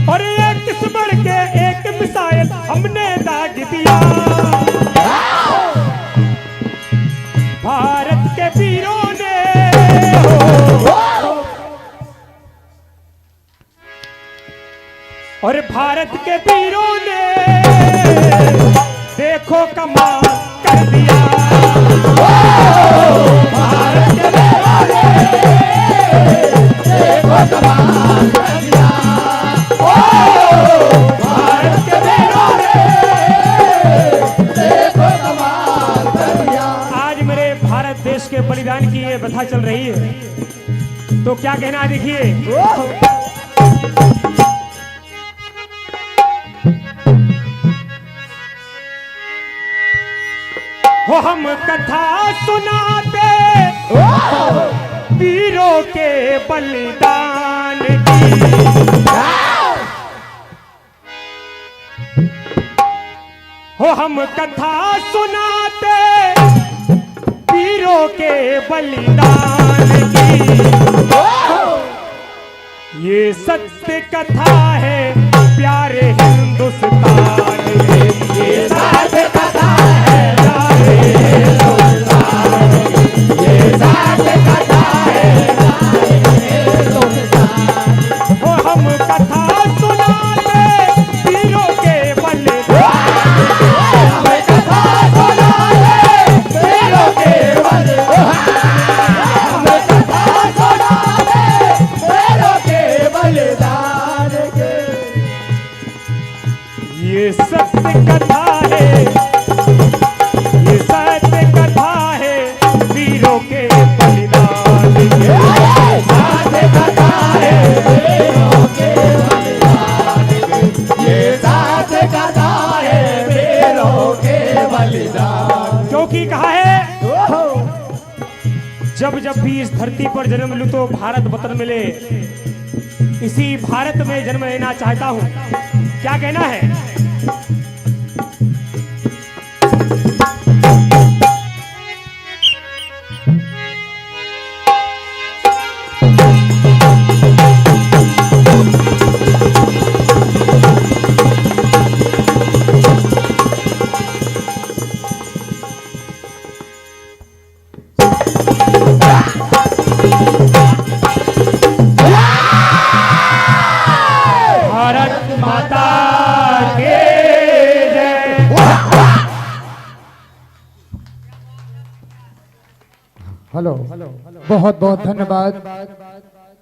और एक किस बढ़ के एक मिसाइल हमने दाग दिया। भारत के वीरों ने और भारत के वीरों ने देखो कमाल कर दिया। भारत के वीरों ने देखो कमाल कर दिया। भारत के वीरों ने देखो कमाल कर दिया। आज मेरे भारत देश के बलिदान की ये कथा चल रही है, तो क्या कहना है देखिए। हो हम कथा सुनाते वीरों के बलिदान की। हो हम कथा सुनाते वीरों के बलिदान की। ये सत्य कथा है प्यारे हिंदुस्तान के। ये सत्य कथा है प्यारे हिंदुस्तान के। ये सत्य कथा है प्यारे हिंदुस्तान। वो हम कथा सुनाते वीरों के बलिदान। हम कथा सुनाते वीरों के बलिदान। हम कथा सुनाते वीरों के बलिदान के। ये सत्य कथा है, ये सत्य कथा है वीरों के बलिदान की। सत्य कथा है वीरों के बलिदान की। ये सत्य कथा है वीरों के बलिदान। क्योंकि कहा है जब जब भी इस धरती पर जन्म लूं तो भारत वतन मिले। इसी भारत में जन्म लेना चाहता हूं। क्या कहना है? भारत माता के जय। हेलो, बहुत बहुत धन्यवाद।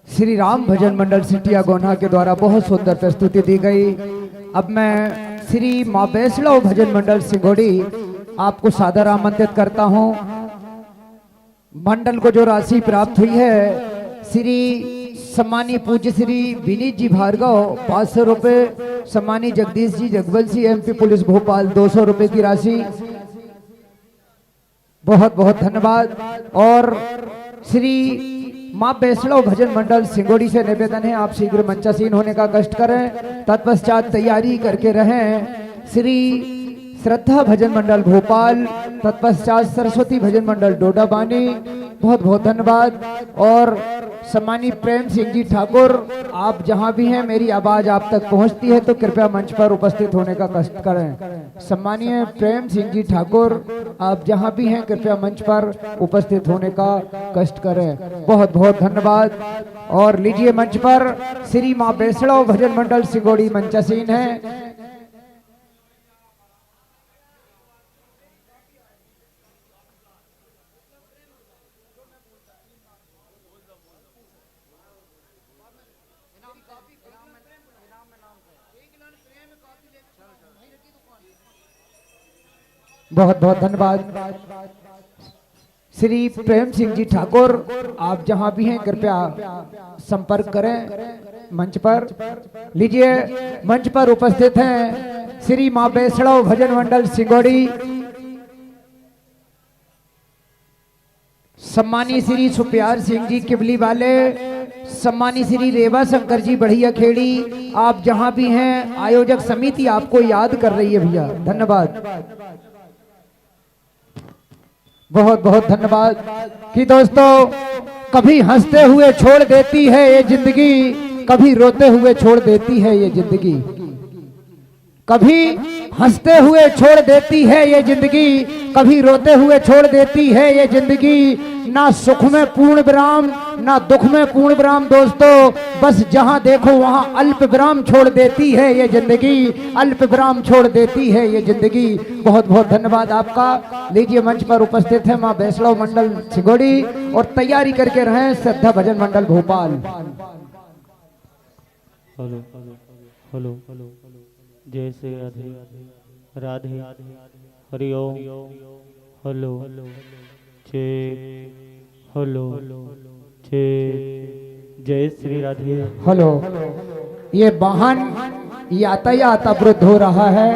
श्री राम भजन मंडल सिटिया गोन्हा के द्वारा बहुत सुंदर प्रस्तुति दी गई। अब मैं श्री माँ वैष्णव भजन मंडल सिंगोड़ी आपको सादर आमंत्रित करता हूँ। मंडल को जो राशि प्राप्त हुई है, श्री सम्मानीय पूज्य श्री विनीत जी भार्गव 500 रुपए, सम्मानीय जगदीश जी जगबल जी एमपी पुलिस भोपाल 200 रुपए की राशि। बहुत बहुत धन्यवाद। और श्री माँ वैष्णव भजन मंडल सिंगोड़ी से निवेदन है आप शीघ्र मंचासीन होने का कष्ट करें, तत्पश्चात तैयारी करके रहें। श्री श्रद्धा भजन मंडल भोपाल, तत्पश्चात सरस्वती भजन मंडल डोडाबानी। बहुत बहुत धन्यवाद। और सम्मानित प्रेम सिंह जी ठाकुर, आप जहां भी हैं मेरी आवाज आप तक पहुंचती है तो कृपया मंच पर उपस्थित होने का कष्ट करें। सम्मानीय प्रेम सिंह जी ठाकुर, आप जहां भी हैं कृपया मंच पर उपस्थित होने का कष्ट करें। बहुत बहुत धन्यवाद। और लीजिए मंच पर श्री मां वैष्णव भजन मंडल सिंगोड़ी मंचासीन है। बहुत बहुत धन्यवाद। श्री प्रेम सिंह जी ठाकुर, आप जहां भी हैं कृपया संपर्क करें मंच पर। लीजिए मंच पर उपस्थित हैं श्री मां वैष्णव भजन मंडल सिंगोड़ी, सम्मानी श्री सुप्यार सिंह जी किबली वाले, सम्मानी श्री रेवा शंकर जी बढ़िया खेड़ी, आप जहां भी हैं आयोजक समिति आपको याद कर रही है भैया, धन्यवाद। बहुत बहुत धन्यवाद। कि दोस्तों कभी हंसते हुए छोड़ देती है ये जिंदगी, कभी रोते हुए छोड़ देती है ये जिंदगी, कभी हंसते हुए छोड़ देती है ये जिंदगी, कभी रोते हुए छोड़ देती है ये जिंदगी। ना सुख में पूर्ण विराम ना दुख में पूर्ण विराम दोस्तों, बस जहां देखो वहां अल्प विराम छोड़ देती है ये जिंदगी, अल्प विराम छोड़ देती है ये जिंदगी। बहुत बहुत धन्यवाद आपका। लीजिए मंच पर उपस्थित है मां वैष्णव मंडल सिंगोड़ी और तैयारी करके रहे श्रद्धा भजन मंडल भोपाल। हेलो हेलो हेलो, जय श्री राधे राधे, हरिओम, हेलो जय, हेलो जय, जय श्री राधे। हेलो, ये वाहन यातायात अवरुद्ध हो रहा है।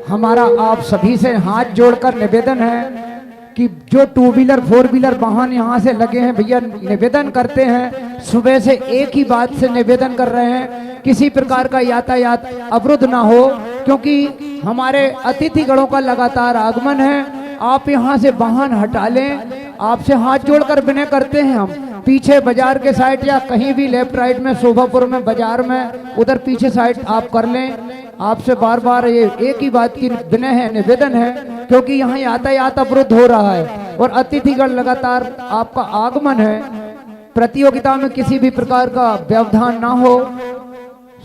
हमारा आप सभी से हाथ जोड़कर निवेदन है कि जो टू व्हीलर फोर व्हीलर वाहन यहाँ से लगे हैं भैया, निवेदन करते हैं सुबह से एक ही बात से निवेदन कर रहे हैं, किसी प्रकार का यातायात अवरुद्ध ना हो, क्योंकि हमारे अतिथि गणों का लगातार आगमन है। आप यहाँ से वाहन हटा लें, आपसे हाथ जोड़कर विनय करते हैं हम। पीछे बाजार के साइड या कहीं भी लेफ्ट राइट में शोभापुर में बाजार में उधर पीछे साइड आप कर लें। आपसे बार बार ये एक ही बात की विनय है, निवेदन है, क्योंकि यहाँ यातायात अवरुद्ध हो रहा है और अतिथिगण लगातार आपका आगमन है। प्रतियोगिता में किसी भी प्रकार का व्यवधान ना हो,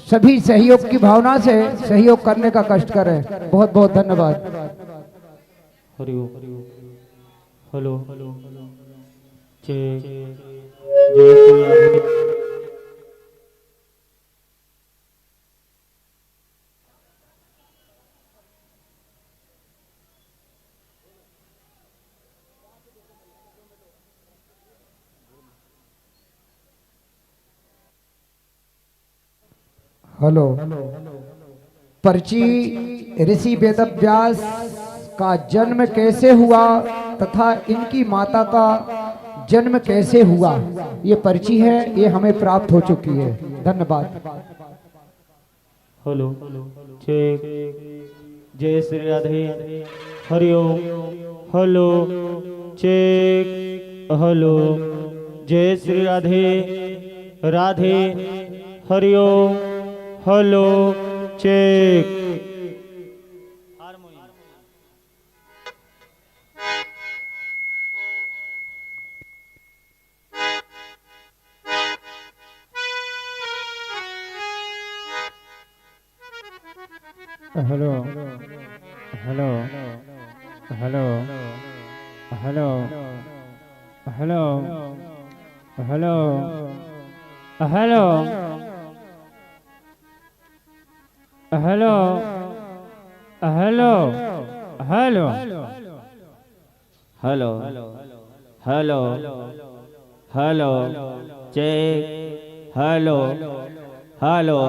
सभी सहयोग की भावना से सहयोग करने का कष्ट करें। बहुत बहुत धन्यवाद। हरिओम, हेलो जय, जय श्री राधे। हेलो, पर्ची ऋषि वेदव्यास का जन्म कैसे हुआ तथा इनकी माता का जन्म कैसे हुआ, ये पर्ची है, ये हमें प्राप्त हो चुकी है। धन्यवाद। हेलो जय, जय श्री राधे, हरिओम, हेलो जय, हेलो जय श्री राधे राधे, हरिओम, hello check. Hello hello hello hello hello hello hello hello hello hello hello hello hello check, hello hello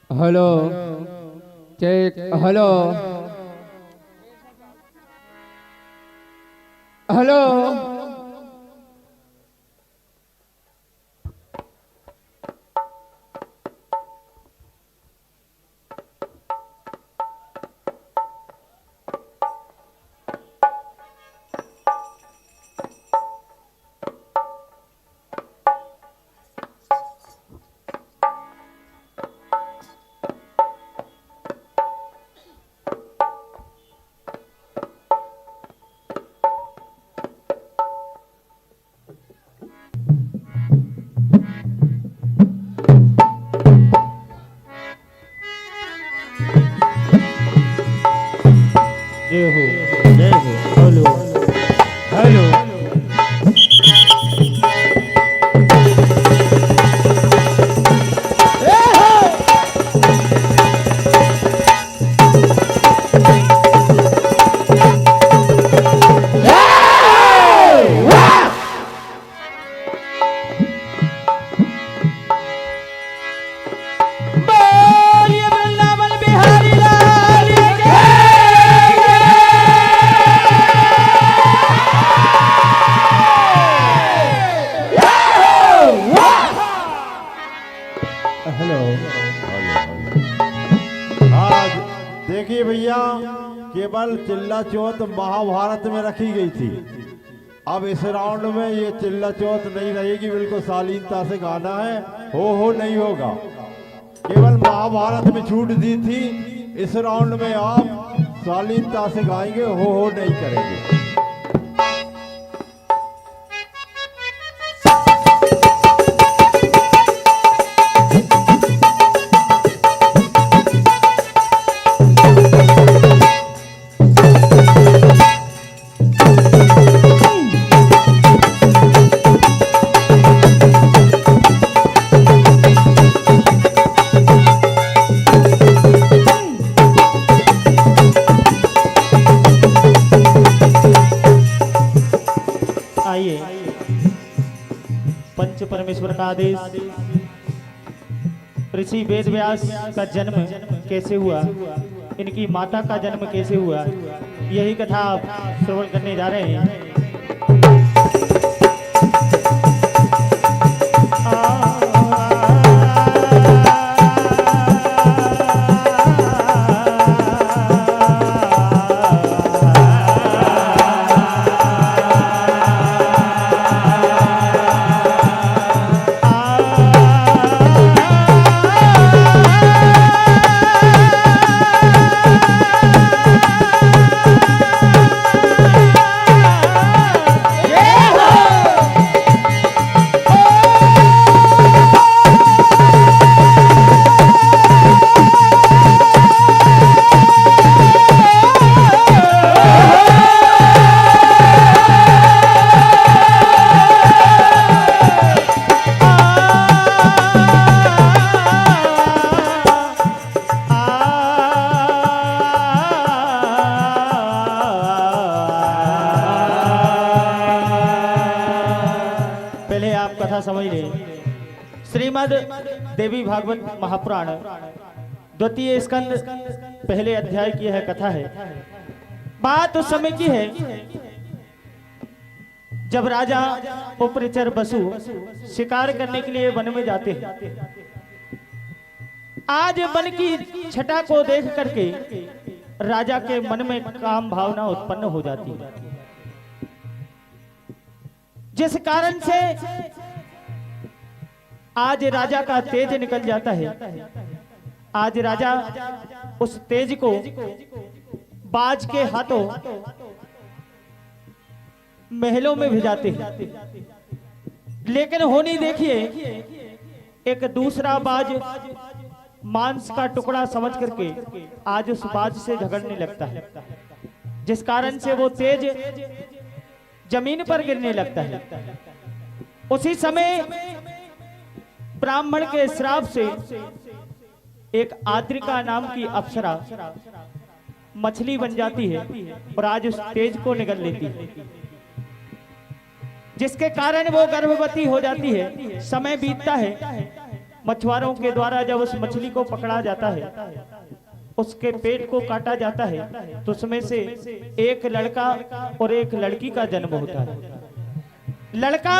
hello check, hello hello जय हो जय हो। हेलो हेलो आज देखिए भैया, केवल चिल्ला चौथ महाभारत में रखी गई थी। अब इस राउंड में ये चिल्ला चौथ नहीं रहेगी, बिल्कुल शालीनता से गाना है, हो नहीं होगा। केवल महाभारत में छूट दी थी, इस राउंड में आप शालीनता से गाएंगे, हो नहीं करेंगे। पंच परमेश्वर का आदेश, ऋषि वेद व्यास का जन्म कैसे हुआ, इनकी माता का जन्म कैसे हुआ, यही कथा आप श्रवण करने जा रहे हैं। समझ ले। श्रीमद् देवी भागवत महापुराण द्वितीय स्कंद पहले अध्याय की यह कथा है। बात उस समय की है जब राजा उपरिचर बसु शिकार करने के लिए वन में जाते हैं। आज वन की छटा को देख करके राजा के मन में काम भावना उत्पन्न हो जाती है, जिस कारण से आज राजा का तेज निकल जाता है। आज राजा उस तेज को बाज के हाथों महलों में भिजाते हैं। लेकिन होनी देखिए, एक दूसरा बाज मांस का टुकड़ा समझ करके आज उस बाज से झगड़ने लगता है, जिस कारण से वो तेज जमीन पर गिरने लगता है। उसी समय ब्राह्मण के श्राप से एक आद्रिका नाम की अप्सरा मछली बन जाती है और आज उस तेज को निगल लेती है, जिसके कारण वो गर्भवती हो जाती है। समय बीतता है, मछुआरों के द्वारा जब उस मछली को पकड़ा जाता है, उसके पेट को काटा जाता है, तो उसमें से एक लड़का और एक लड़की का जन्म होता है। लड़का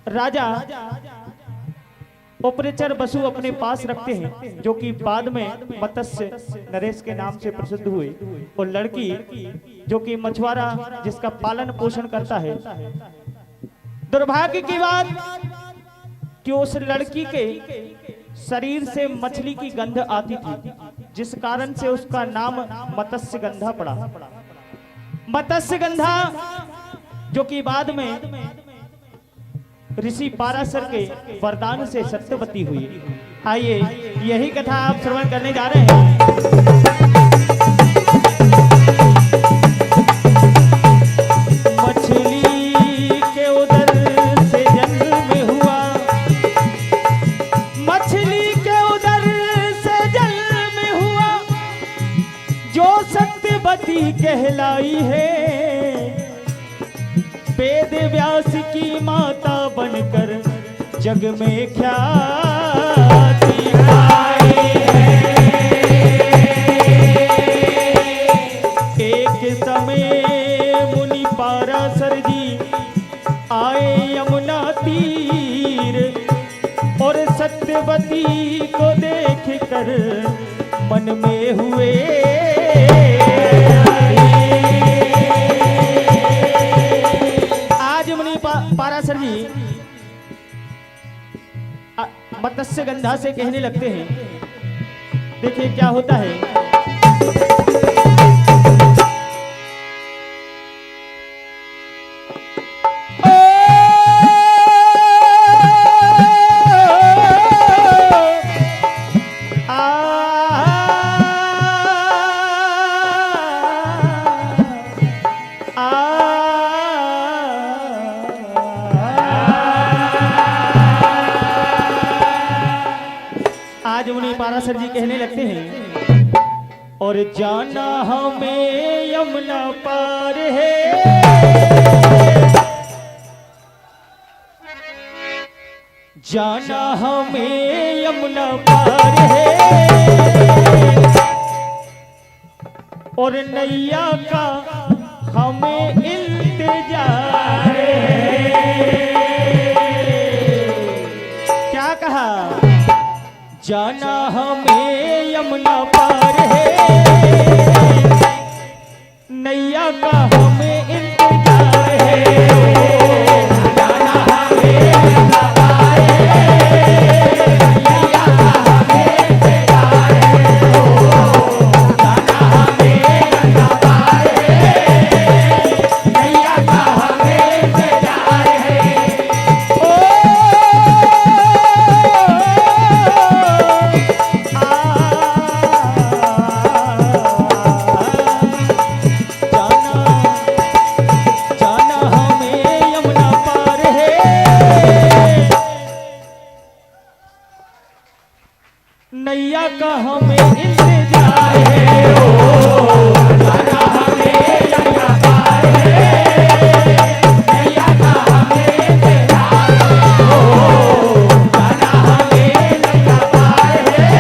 राजा उपरिचर बसु अपने पास रखते हैं, जो कि बाद में मत्स्य नरेश के नाम से प्रसिद्ध हुए, और लड़की जो कि मछुआरा जिसका पालन पोषण करता है। दुर्भाग्य की बात कि उस लड़की के शरीर से मछली की गंध आती थी, जिस कारण से उसका नाम मत्स्य गंधा पड़ा। मत्स्य गंधा जो कि बाद में ऋषि पाराशर के वरदान से सत्यवती हुई। आइए यही कथा आप श्रवण करने जा रहे हैं। सत्यवती कहलाई है, वेद व्यास की माता बनकर जग में ख्याति पाई है। एक समय मुनि पाराशर जी आए यमुना तीर, और सत्यवती को देख कर मन में हुए आज मुनि पाराशर जी मत्स्य गंधा से कहने लगते हैं। देखिए क्या होता है। आज मुनि पाराशर जी कहने लगते हैं, और जाना हमें यमुना पार है, जाना हमें यमुना पार है, और नैया का हमें इंतजार है। क्या कहा? जाना हमें यमुना पार है, नैया का हमें इंतजार है। जाना हमें यमुना पार है, नैया का हमें इंतजार है। जाना हमें यमुना पार है, नैया का हमें इंतजार है। नैया का हमें इंतजार है। ओ जाना हमें यमुना पार है, नैया का हमें इंतजार है। ओ जाना हमें यमुना पार है,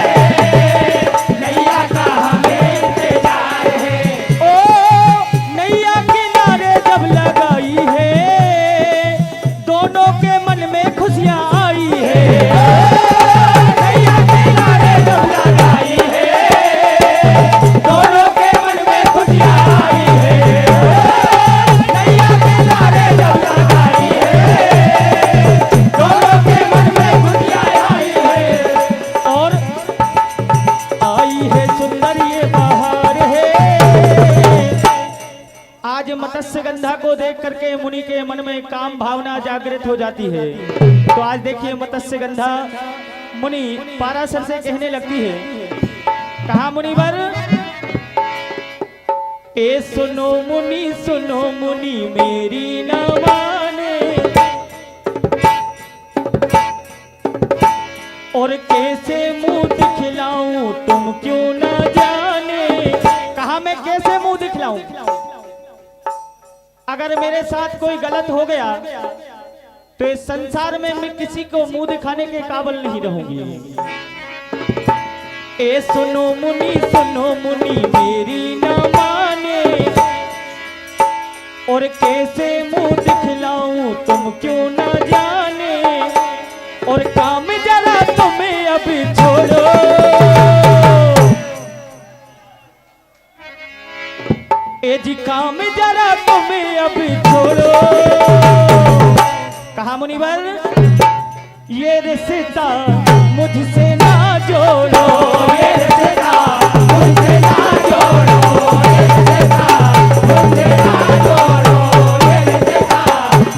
नैया का हमें इंतजार है। ओ नैया किनारे जब लगाई है, दोनों के मन में खुशियां आई है। दोनों के मन में खुशियां आई है। नैया किनारे जब लगाई है, दोनों के मन में खुशियां आई है। और आई है सुंदर ये बहार है। आज मत्स्य गंधा को देख करके मुनि के मन में काम भावना जागृत हो जाती है। तो आज देखिए मत्स्य गंधा मुनि पाराशर से कहने लगती है। कहा मुनिवर, ए सुनो मुनि मेरी न माने, और कैसे मुंह दिखलाऊं तुम क्यों न जाने। कहा मैं कैसे मुंह दिखलाऊं? अगर मेरे साथ कोई गलत हो गया तो इस संसार में मैं किसी को मुंह दिखाने के काबिल नहीं रहूंगी। ए सुनो मुनि मेरी न माने, और कैसे मुंह दिखलाऊं तुम क्यों न जाने। और काम जरा तुम्हें अभी छोड़ो, ए जी काम जरा तुम्हें अभी छोड़ो। कहा मुनिवर, ये रिश्ता मुझसे ना जोड़ो, ये रिश्ता मुझसे ना जोड़ो, ये रिश्ता मुझसे ना जोड़ो, ये रिश्ता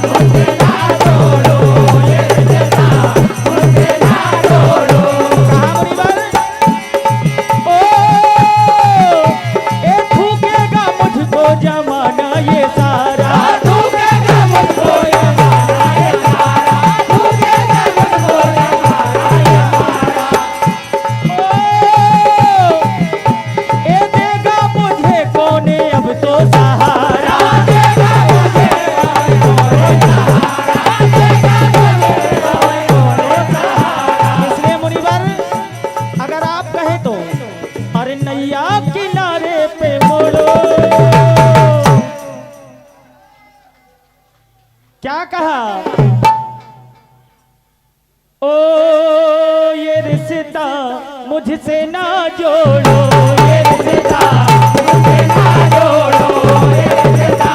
मुझसे ना जोड़ो, ये रिश्ता मुझसे ना जोड़ो। कहा मुनिवर, ओ ए ठूकेगा मुझको जमाना ये सारा, ठूकेगा मुझको जमाना ये सारा, ठूकेगा मुझको जमाना ये सारा। किनारे पे मोड़ो। क्या कहा? ओ ये रिश्ता मुझसे ना जोड़ो, ये रिश्ता मुझसे ना जोड़ो, ये रिश्ता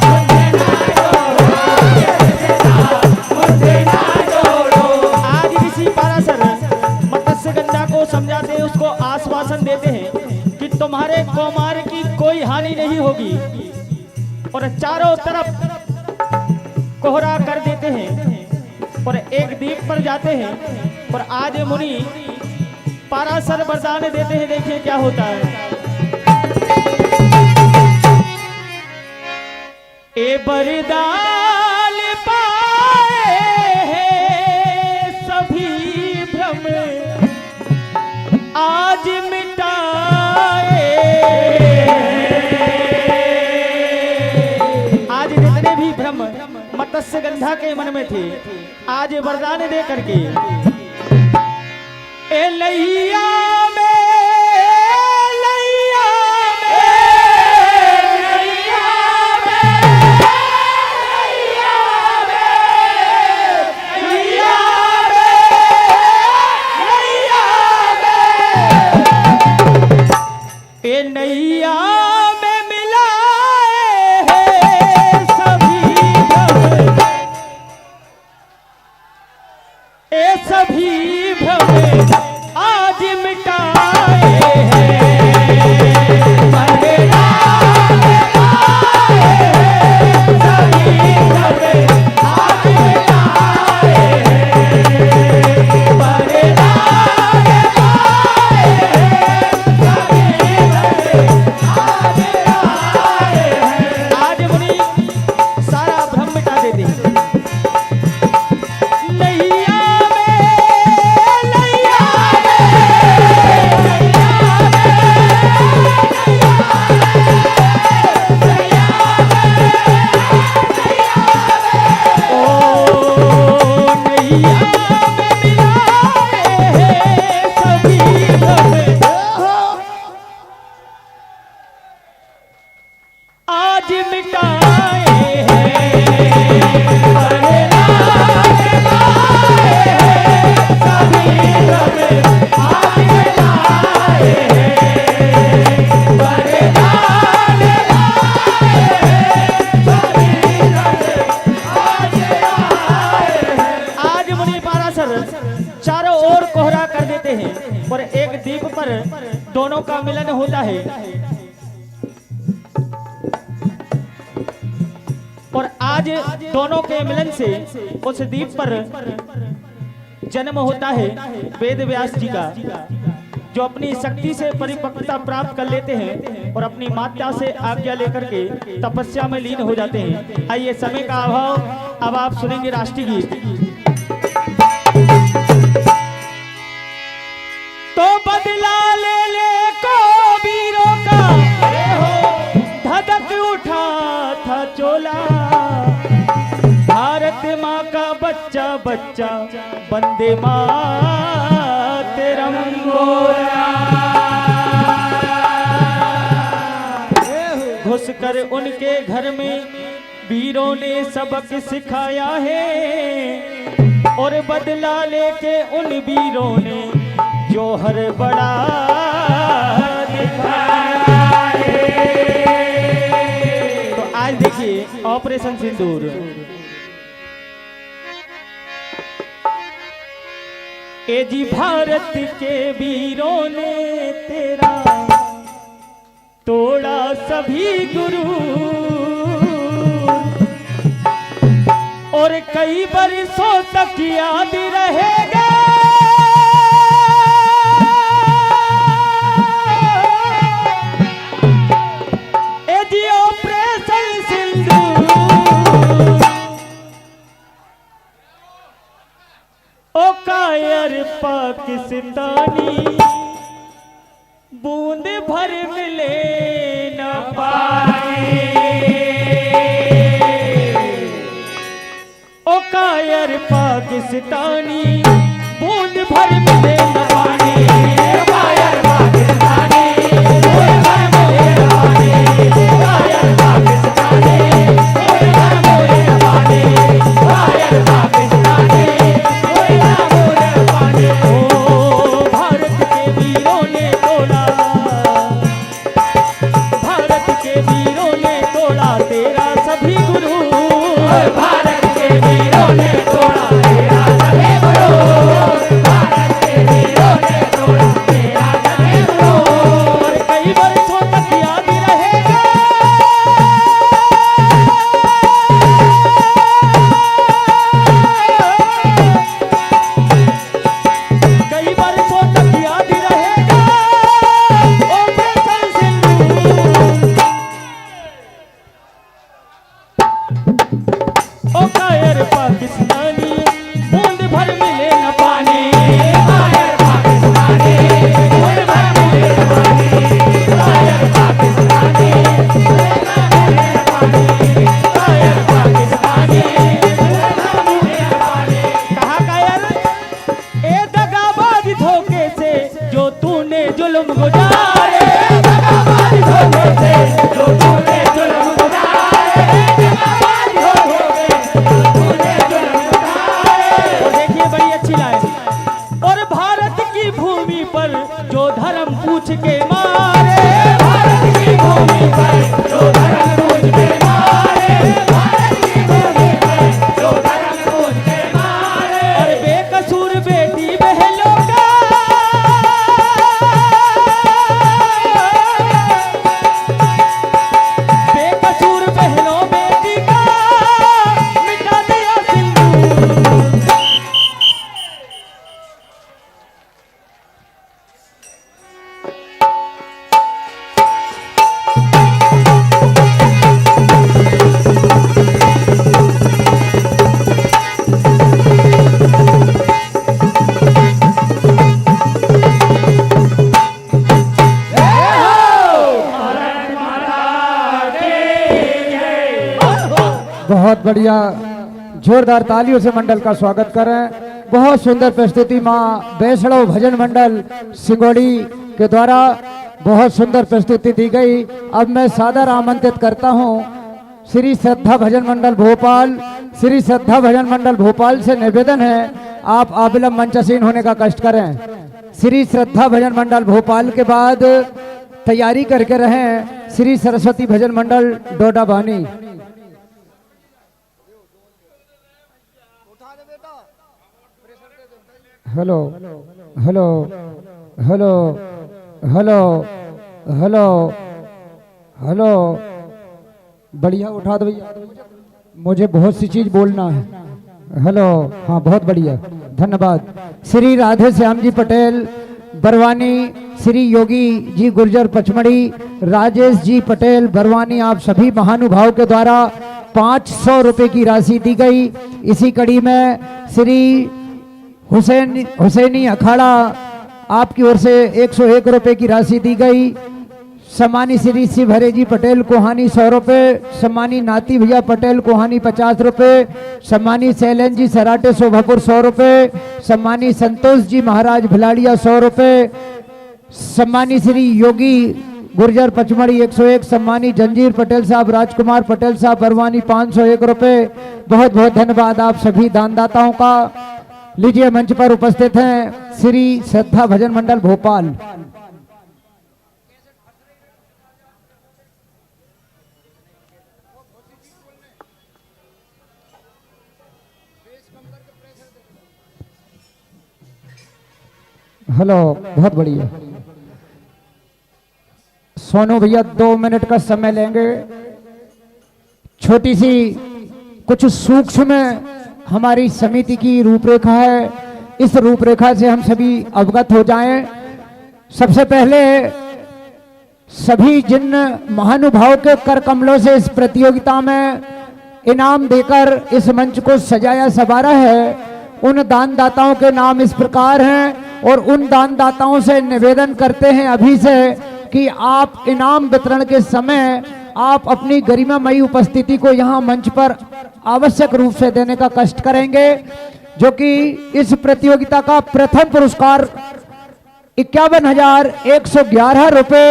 मुझसे ना जोड़ो, ये रिश्ता मुझसे ना जोड़ो। आज ऋषि पाराशर मत्स्यगंधा को समझाते हैं, उसको आश्वासन देते हैं कि तुम्हारे कौमार की कोई हानि नहीं होगी, और चारों तरफ कोहरा कर देते हैं और एक द्वीप पर जाते हैं। और आज मुनि पाराशर वरदान देते हैं, देखिए क्या होता है। ए वरदान पाए हैं सभी भ्रम आज मिटाए। आज जितने भी भ्रम मत्स्यगंधा के मन में थे, आज वरदान दे करके ए लैया में, लैया में, लैया में, लैया में, लैया में, लैया में, ए नैया में मिलाए हैं सभी भ्रम, ए सभी भ्रम आज मिटाए हैं। वरदान पाए हैं सभी भ्रम आज मिटाए हैं। वरदान पाए हैं सभी भ्रम आज मिटाए हैं। आज मुनि सारा भ्रम मिटा देते हैं। नैया में, नैया में, नैया में, नैया में, ओ नैया में मिलाए हैं सभी भ्रम आज मिटाए हैं। वरदान पाए हैं सभी भ्रम आज मिटाए हैं। वरदान पाए हैं सभी भ्रम आज मिटाए हैं। आज मुनि पाराशर चारों ओर कोहरा कर देते हैं और एक द्वीप पर दोनों का मिलन होता है। और आज दोनों के मिलन से उस द्वीप पर जन्म होता है वेद व्यास जी का, जो अपनी शक्ति से परिपक्वता प्राप्त कर लेते हैं और अपनी माता से आज्ञा लेकर के तपस्या में लीन हो जाते हैं। आइए समय का अभाव, अब आप सुनेंगे राष्ट्रीय गीत। तो बदला ले ले को वीरों का, धधक उठा था चोला, भारत माँ का बच्चा बच्चा वंदे मातरम बोला। घुस कर उनके घर में वीरों ने सबक सिखाया है, और बदला लेके उन वीरों ने जौहर बड़ा दिखाया है। तो आज देखिए ऑपरेशन सिंदूर। ए जी भारत के वीरों ने तेरा तोड़ा सभी गुरु, और कई बरसों तक याद रहेगा ए जी ऑपरेशन सिंदूर। ओ कायर पाकिस्तानी बूंद भर मिले न पाए, ओ कायर पाकिस्तानी बूंद भर मिले न पानी, कायर पाकिस्तानी बूंद भारत के वीरों ने तोड़ा तेरा जनेब रोल, भारत के वीरों ने तोड़ा तेरा जनेब रोल। कई वर्षों तक याद रहेगा, कई वर्षों तक याद रहेगा ऑपरेशन सिंदूर। ओ कायर पाकिस्तानी बूंद भर मिले न पानी, कायर पाकिस्तानी बूंद भर मिले न पानी, कायर पाकिस्तानी बूंद भर मिले न पानी, कायर पाकिस्तानी बूंद भर मिले न पानी। कहा कायर ए दगाबाज धोखे से जो तूने जुल्म गुजारे, दगाबाज धोखे से जो तूने जुल्म गुजारे, दगाबाज धोखे से जो तूने जुल्म गुजारे। और देखिए बड़ी अच्छी लाइन, और भारत की भूमि पर जो धर्म पूछ के मारे, भारत की भूमि पर जो धर्म पूछ के मारे, भारत की भूमि पर जो धर्म पूछ के मारे। और बेकसूर बेटी बहनों का, बेकसूर बहनों बेटी का मिटा दिया सिंदूर। बहुत बढ़िया, जोरदार तालियों से मंडल का स्वागत करें। बहुत सुंदर प्रस्तुति माँ वैष्णव भजन मंडल सिंगोड़ी के द्वारा बहुत सुंदर प्रस्तुति दी गई। अब मैं सादर आमंत्रित करता हूँ श्री श्रद्धा भजन मंडल भोपाल। श्री श्रद्धा भजन मंडल भोपाल से निवेदन है आप अविलंब मंचासीन होने का कष्ट करें। श्री श्रद्धा भजन मंडल भोपाल के बाद तैयारी करके रहें श्री सरस्वती भजन मंडल डोडा बानी। Hello hello hello hello hello hello, बढ़िया उठा दो भैया, मुझे बहुत सी चीज बोलना है। हेलो, हाँ बहुत बढ़िया, धन्यवाद। श्री राधे श्याम जी पटेल बरवानी, श्री योगी जी गुर्जर पचमढ़ी, राजेश जी पटेल बरवानी, आप सभी महानुभाव के द्वारा 500 रुपए की राशि दी गई। इसी कड़ी में श्री हुसैनी अखाड़ा आपकी ओर से 101 रुपए की राशि दी गई। सम्मानी श्री शिव हरे जी पटेल कोहानी 100 रुपए, सम्मानी नाती भैया पटेल कोहानी 50 रुपए, सम्मानी शैलेन जी सराटे शोभापुर 100 रुपए, सम्मानी संतोष जी महाराज भिलाड़िया 100 रुपए, सम्मानी श्री योगी गुर्जर पचमढ़ी 101, सम्मानी जंजीर पटेल साहब राजकुमार पटेल साहब बरवानी 501 रुपए। बहुत बहुत धन्यवाद आप सभी दानदाताओं का। लीजिए मंच पर उपस्थित हैं श्री श्रद्धा भजन मंडल भोपाल। हेलो, बहुत बढ़िया। सोनू भैया 2 मिनट का समय लेंगे। छोटी सी कुछ सूक्ष्म हमारी समिति की रूपरेखा है, इस रूपरेखा से हम सभी अवगत हो जाएं। सबसे पहले सभी जिन महानुभाव के कर कमलों से इस प्रतियोगिता में इनाम देकर इस मंच को सजाया संवारा है, उन दानदाताओं के नाम इस प्रकार हैं और उन दानदाताओं से निवेदन करते हैं अभी से कि आप इनाम वितरण के समय आप अपनी गरिमामयी उपस्थिति को यहाँ मंच पर आवश्यक रूप से देने का कष्ट करेंगे। जो कि इस प्रतियोगिता का प्रथम पुरस्कार 51,111 रुपए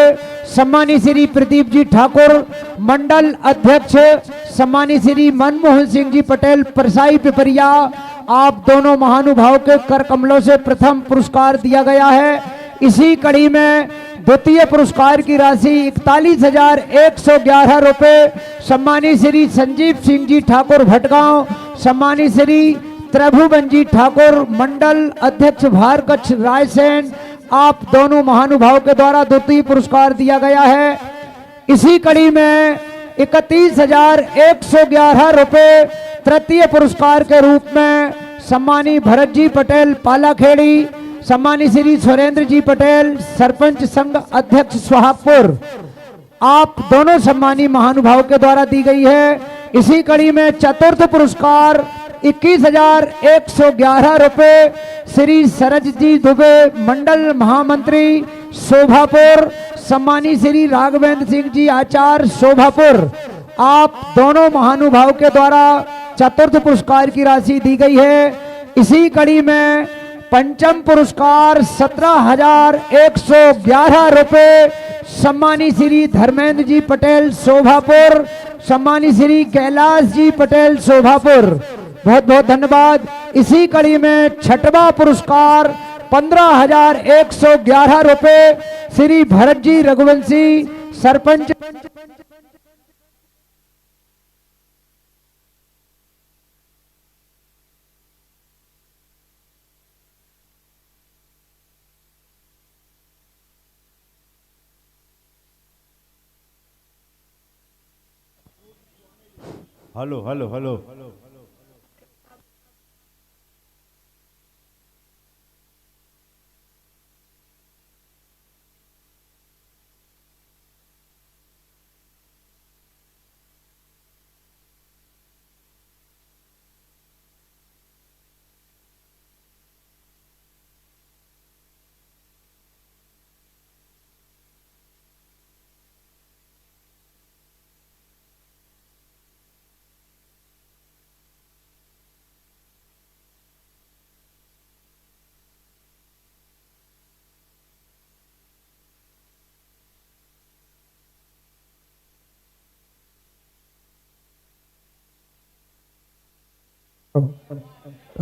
सम्मानी श्री प्रदीप जी ठाकुर मंडल अध्यक्ष, सम्मानी श्री मनमोहन सिंह जी पटेल परसाई पिपरिया, आप दोनों महानुभाव के कर कमलों से प्रथम पुरस्कार दिया गया है। इसी कड़ी में द्वितीय पुरस्कार की राशि 41,111 रुपए सम्मानित श्री संजीव सिंह जी ठाकुर भटगांव, सम्मानित श्री त्रिभुवन जी ठाकुर मंडल अध्यक्ष भारकच्छ रायसेन, आप दोनों महानुभाव के द्वारा द्वितीय पुरस्कार दिया गया है। इसी कड़ी में 31,111 रुपए तृतीय पुरस्कार के रूप में सम्मानी भरत जी पटेल पालाखेड़ी, सम्मानी श्री सुरेंद्र जी पटेल सरपंच संघ अध्यक्ष सुहागपुर, आप दोनों सम्मानी महानुभाव के द्वारा दी गई है। इसी कड़ी में चतुर्थ पुरस्कार 21,111 रुपए श्री सरज जी दुबे मंडल महामंत्री शोभापुर, सम्मानी श्री राघवेंद्र सिंह जी आचार्य शोभापुर, आप दोनों महानुभाव के द्वारा चतुर्थ पुरस्कार की राशि दी गई है। इसी कड़ी में पंचम पुरस्कार 17,111 रुपए सम्मानी श्री धर्मेंद्र जी पटेल शोभापुर, सम्मानी श्री कैलाश जी पटेल शोभापुर, बहुत बहुत धन्यवाद। इसी कड़ी में छठवां पुरस्कार 15,111 रुपए Shri Bharat ji Raghuvanshi sarpanch. Hello hello hello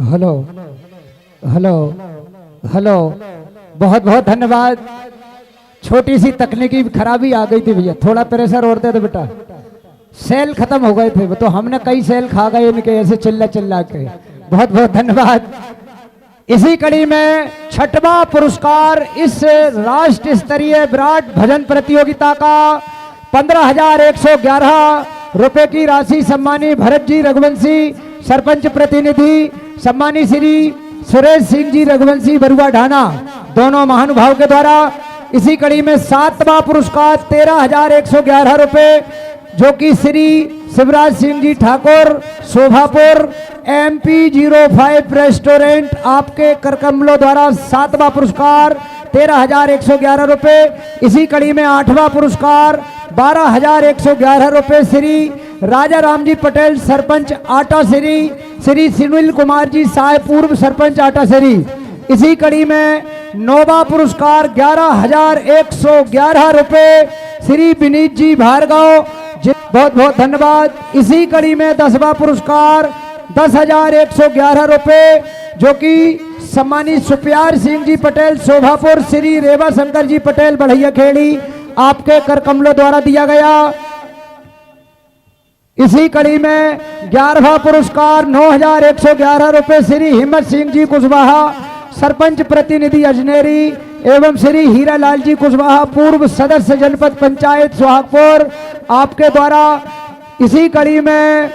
hello hello hello, बहुत बहुत धन्यवाद। छोटी सी तकनीकी खराबी आ गई थी भैया, थोड़ा प्रेशर और दे दो बेटा। सेल खत्म हो गए थे तो हमने कई सेल खा गए इनके ऐसे चिल्ला चिल्ला के। बहुत बहुत धन्यवाद। इसी कड़ी में छठवां पुरस्कार इस राष्ट्र स्तरीय विराट भजन प्रतियोगिता का 15,111 रुपए की राशि सम्मानी भरत जी रघुवंशी सरपंच प्रतिनिधि, सम्मानी श्री सुरेश सिंह जी रघुवंशी बरुआ ढाना, दोनों महानुभाव के द्वारा। इसी कड़ी में सातवां पुरस्कार 13,111 रुपए जो कि श्री शिवराज सिंह जी ठाकुर शोभापुर MP05 रेस्टोरेंट आपके करकमलों द्वारा सातवां पुरस्कार 13,111 रुपए। इसी कड़ी में आठवां पुरस्कार 12,111 रुपए श्री राजा राम जी पटेल सरपंच आटाश्री, श्री सुनील कुमार जी साय पूर्व सरपंच आटाश्री। इसी कड़ी में नौवां पुरस्कार 11,111 रुपए श्री विनीत जी भार्गव, बहुत बहुत धन्यवाद। इसी कड़ी में 10वां पुरस्कार 10,111 रुपए जो कि सम्मानित सुप्यार सिंह जी पटेल शोभापुर, श्री रेवा शंकर जी पटेल बढ़ैया खेड़ी आपके करकमलों द्वारा दिया गया। इसी कड़ी में 11वां पुरस्कार 9,111 रुपए श्री हिम्मत सिंह जी कुशवाहा सरपंच प्रतिनिधि अजनेरी एवं श्री हीरालाल जी कुशवाहा पूर्व सदस्य जनपद पंचायत सुहागपुर आपके द्वारा। इसी कड़ी में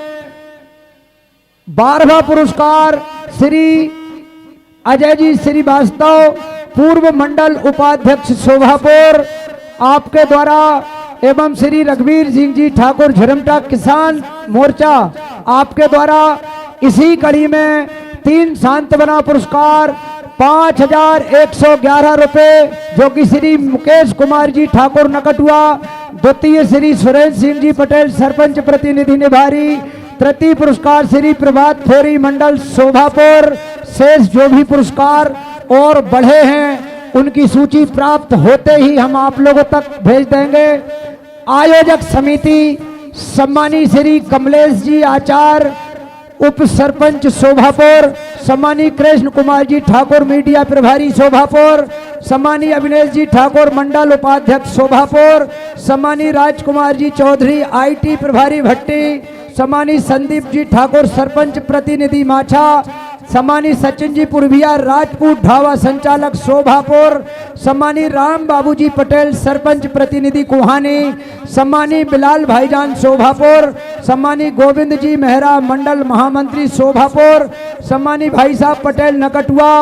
12वां पुरस्कार श्री अजय जी श्रीवास्तव पूर्व मंडल उपाध्यक्ष शोभापुर आपके द्वारा एवं श्री रघुवीर सिंह जी ठाकुर झरमटा किसान मोर्चा आपके द्वारा। इसी कड़ी में 3 सांत्वना पुरस्कार 5,111 रुपए जो कि श्री मुकेश कुमार जी ठाकुर नकटुआ, द्वितीय श्री सुरेंद्र सिंह जी पटेल सरपंच प्रतिनिधि निभारी, तृतीय पुरस्कार श्री प्रभात फोरी मंडल शोभापुर। शेष जो भी पुरस्कार और बढ़े हैं उनकी सूची प्राप्त होते ही हम आप लोगों तक भेज देंगे। आयोजक समिति सम्मानी श्री कमलेश जी आचार्य उप सरपंच शोभापुर, सम्मानीय कृष्ण कुमार जी ठाकुर मीडिया प्रभारी शोभापुर, सम्मानीय अविनेश जी ठाकुर मंडल उपाध्यक्ष शोभापुर, सम्मानीय राजकुमार जी चौधरी आईटी प्रभारी भट्टी, सम्मानीय संदीप जी ठाकुर सरपंच प्रतिनिधि माछा, सम्मानीय सचिन जी पुरभिया राजपूत ढाबा संचालक शोभापुर, सम्मानीय राम बाबूजी पटेल सरपंच प्रतिनिधि कुहानी, सम्मानीय बिलाल भाईजान शोभापुर, सम्मानीय गोविंद जी मेहरा मंडल महामंत्री शोभापुर, सम्मानीय भाई साहब पटेल नकटुआ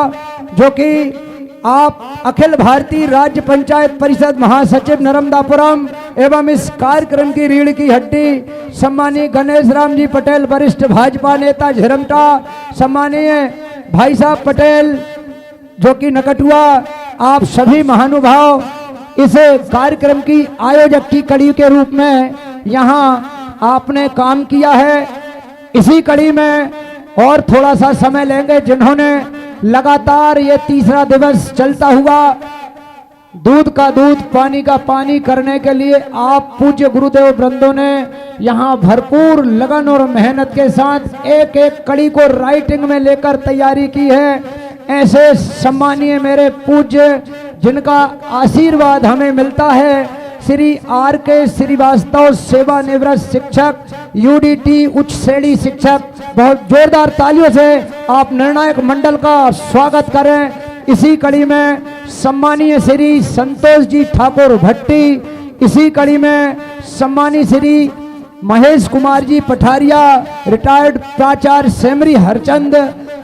जो कि आप अखिल भारतीय राज्य पंचायत परिषद महासचिव नर्मदापुरम एवं इस कार्यक्रम की रीढ़ की हड्डी, सम्मानीय गणेश राम जी पटेल वरिष्ठ भाजपा नेता झिरमटा, सम्मानीय भाई साहब पटेल जो कि नकटुआ, आप सभी महानुभाव इस कार्यक्रम की आयोजक की कड़ी के रूप में यहाँ आपने काम किया है। इसी कड़ी में और थोड़ा सा समय लेंगे जिन्होंने लगातार ये तीसरा दिवस चलता हुआ दूध का दूध पानी का पानी करने के लिए आप पूज्य गुरुदेव वृंदों ने यहाँ भरपूर लगन और मेहनत के साथ एक एक कड़ी को राइटिंग में लेकर तैयारी की है। ऐसे सम्मानीय मेरे पूज्य जिनका आशीर्वाद हमें मिलता है, श्री आर के श्रीवास्तव सेवानिवृत्त शिक्षक यूडीटी उच्च श्रेणी शिक्षक, बहुत जोरदार तालियों से आप निर्णायक मंडल का स्वागत करें। इसी कड़ी में सम्मानीय श्री संतोष जी ठाकुर भट्टी, इसी कड़ी में सम्मानीय श्री महेश कुमार जी पठारिया रिटायर्ड प्राचार्य सेमरी हरचंद,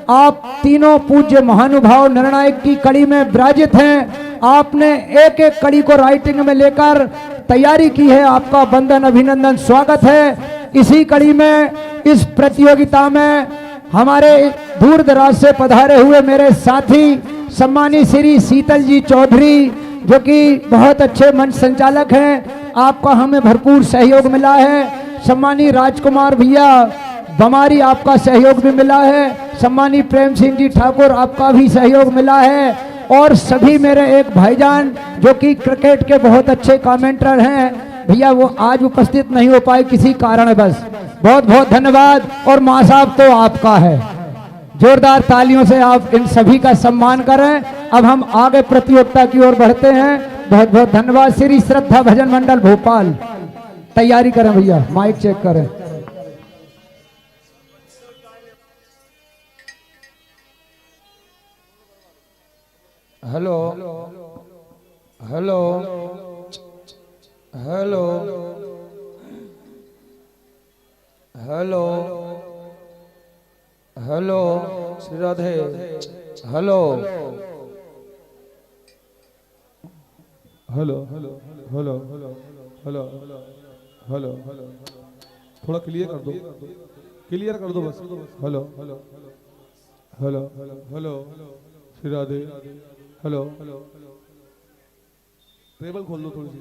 आप तीनों पूज्य महानुभाव निर्णायक की कड़ी में विराजित हैं। आपने एक एक कड़ी को राइटिंग में लेकर तैयारी की है, आपका वंदन अभिनंदन स्वागत है। इसी कड़ी में इस प्रतियोगिता में हमारे दूर दराज से पधारे हुए मेरे साथी सम्मानीय श्री शीतल जी चौधरी जो कि बहुत अच्छे मंच संचालक हैं, आपका हमें भरपूर सहयोग मिला है। सम्मानीय राजकुमार भैया बमारी, आपका सहयोग भी मिला है। सम्मानीय प्रेम सिंह जी ठाकुर, आपका भी सहयोग मिला है। और सभी मेरे एक भाईजान जो कि क्रिकेट के बहुत अच्छे कमेंटर हैं, भैया वो आज उपस्थित नहीं हो पाए किसी कारणवश, बहुत बहुत धन्यवाद। और माँ साहब तो आपका है, जोरदार तालियों से आप इन सभी का सम्मान करें। अब हम आगे प्रतियोगिता की ओर बढ़ते हैं। बहुत बहुत धन्यवाद। श्री श्रद्धा भजन मंडल भोपाल तैयारी करें भैया, माइक चेक करें। Hello hello hello hello hello Shri Radhe, hello hello hello hello hello hello hello, थोड़ा क्लियर कर दो, क्लियर कर दो बस। Hello hello hello hello Shri Radhe, hello table खोल दो, थोड़ी सी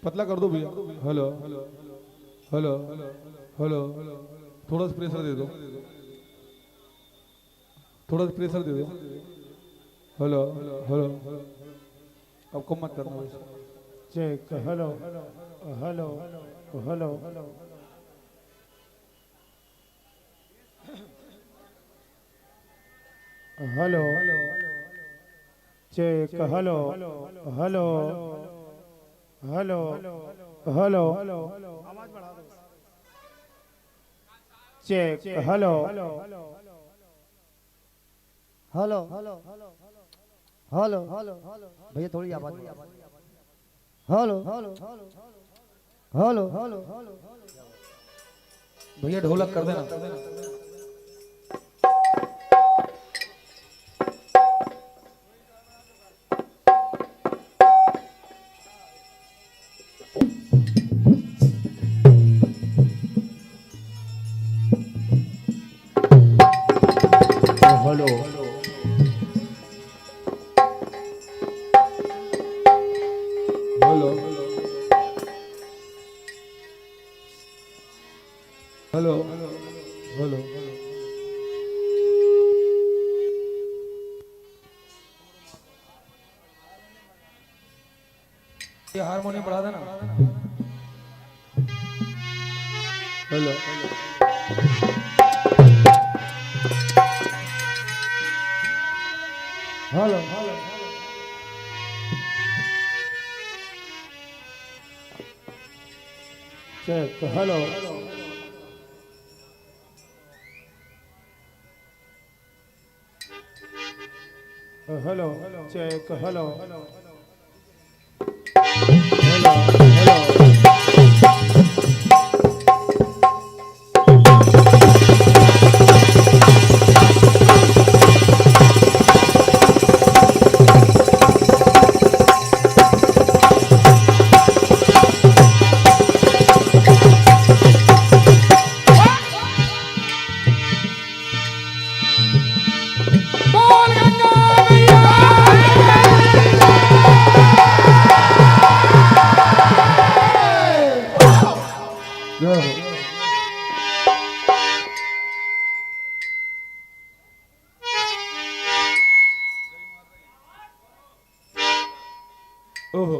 पतला कर दो भैया। हेलो हेलो हेलो थोड़ा सा प्रेशर दे दो, थोड़ा सा प्रेशर दे दो। हेलो हेलो अब कम मत करना बस। Check hello hello hello hello check hello hello hello hello आवाज बढ़ा दो। Check hello hello hello hello भैया थोड़ी आवाज। हेलो हेलो हेलो हेलो भैया ढोलक कर देना। हेलो हेलो हेलो ये हारमोनियम बढ़ा देना। Hello hello check hello hello check hello hello ओहो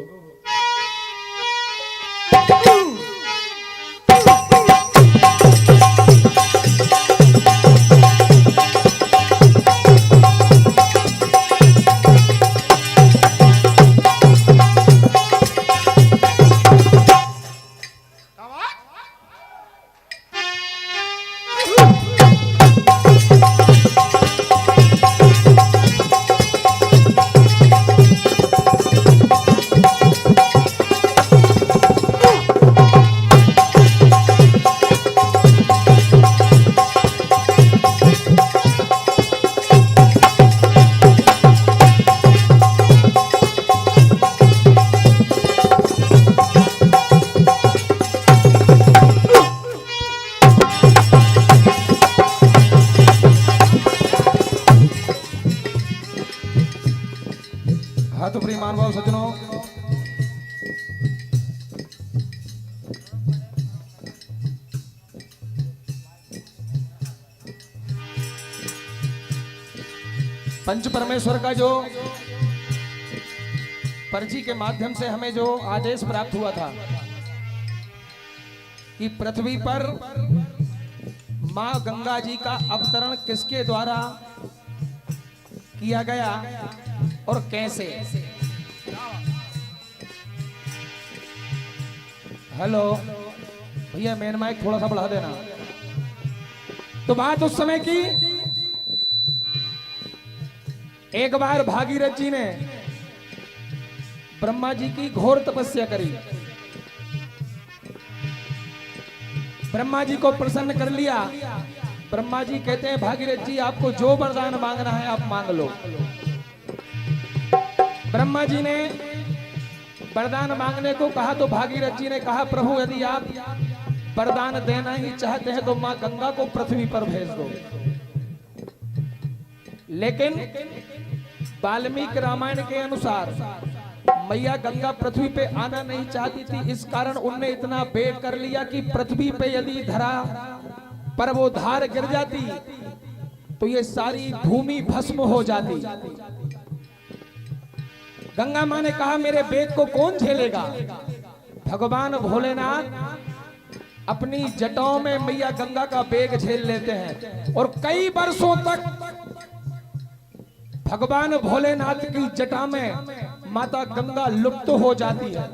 हाँ तो प्रिय महानुभाव सज्जनों, पंच परमेश्वर का जो पर्ची के माध्यम से हमें जो आदेश प्राप्त हुआ था कि पृथ्वी पर मां गंगा जी का अवतरण किसके द्वारा किया गया और कैसे। हेलो भैया, मेन माइक थोड़ा सा बढ़ा देना। तो बात उस समय की, एक बार भागीरथ जी ने ब्रह्मा जी की घोर तपस्या करी, ब्रह्मा जी को प्रसन्न कर लिया। ब्रह्मा जी कहते हैं भागीरथ जी आपको जो वरदान मांगना है आप मांग लो। ब्रह्मा जी ने वरदान मांगने को कहा तो भागीरथ जी ने कहा प्रभु यदि आप वरदान देना ही चाहते हैं तो मां गंगा को पृथ्वी पर भेज दो। लेकिन वाल्मीकि रामायण के अनुसार मैया गंगा पृथ्वी पे आना नहीं चाहती थी, इस कारण उनने इतना वेग कर लिया कि पृथ्वी पे यदि धरा पर वो धार गिर जाती तो ये सारी भूमि भस्म हो जाती। गंगा मां ने कहा मेरे वेग को कौन झेलेगा। भगवान भोलेनाथ अपनी जटाओं में मैया गंगा का वेग झेल लेते हैं और कई वर्षों तक भगवान भोलेनाथ की जटा में माता गंगा लुप्त हो जाती है।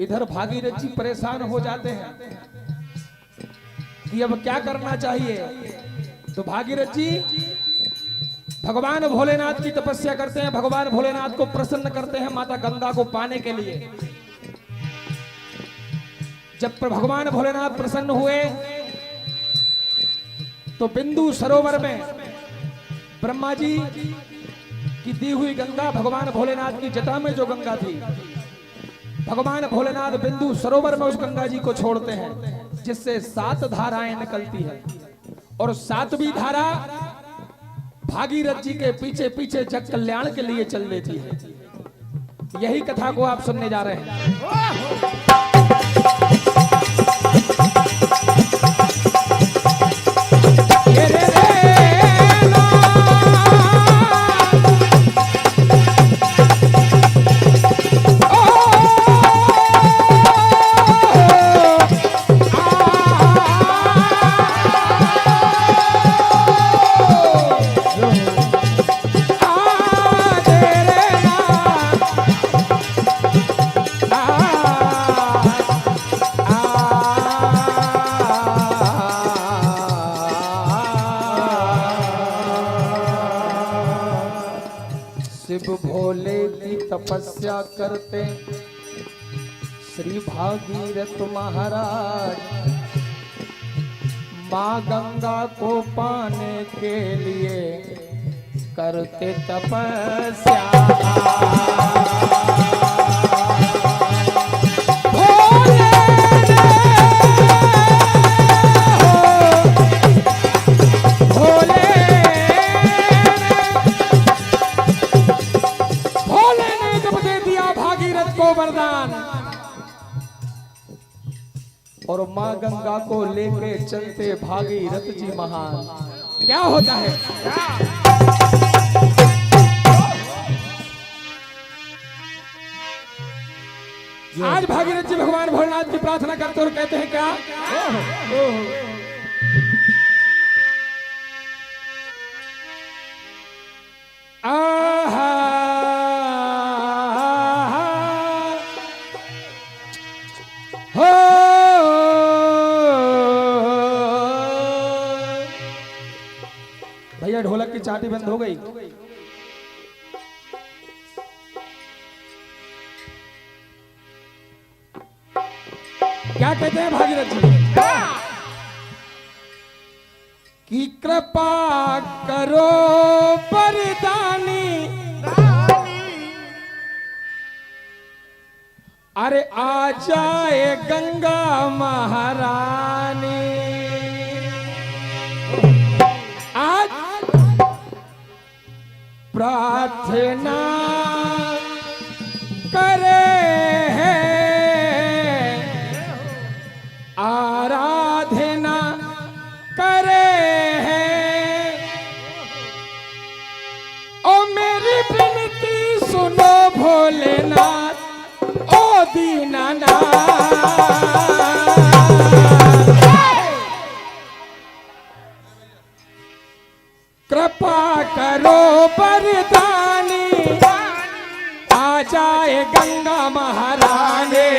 इधर भागीरथ जी परेशान हो जाते हैं कि अब क्या करना चाहिए। तो भागीरथ जी भगवान भोलेनाथ की तपस्या करते हैं, भगवान भोलेनाथ को प्रसन्न करते हैं माता गंगा को पाने के लिए। जब भगवान भोलेनाथ प्रसन्न हुए तो बिंदु सरोवर में ब्रह्मा जी की दी हुई गंगा भगवान भोलेनाथ की जटा में जो गंगा थी, भगवान भोलेनाथ बिंदु सरोवर में उस गंगा जी को छोड़ते हैं जिससे 7 धाराएं निकलती है और 7वीं धारा भागीरथ जी के पीछे पीछे जग कल्याण के लिए चल देती है। यही कथा को आप सुनने जा रहे हैं। तपस्या करते श्री भागीरथ महाराज माँ गंगा को पाने के लिए करते तपस्या। और माँ गंगा को लेके चलते भागीरथ जी महान। क्या होता है? आज भागीरथ जी भगवान भोलेनाथ की प्रार्थना करते और कहते हैं क्या? आहा हो भैया ढोलक की चाटी बंद हो गई। क्या कहते हैं भागीरथ जी कि कृपा करो परदानी, अरे आ जाए गंगा महारानी। आज प्रार्थना करे आराधना करे हैं। ओ मेरी विनती सुनो भोलेनाथ, ओ दीनानाथ। कृपा करो बरदानी, आ जाए गंगा महारानी।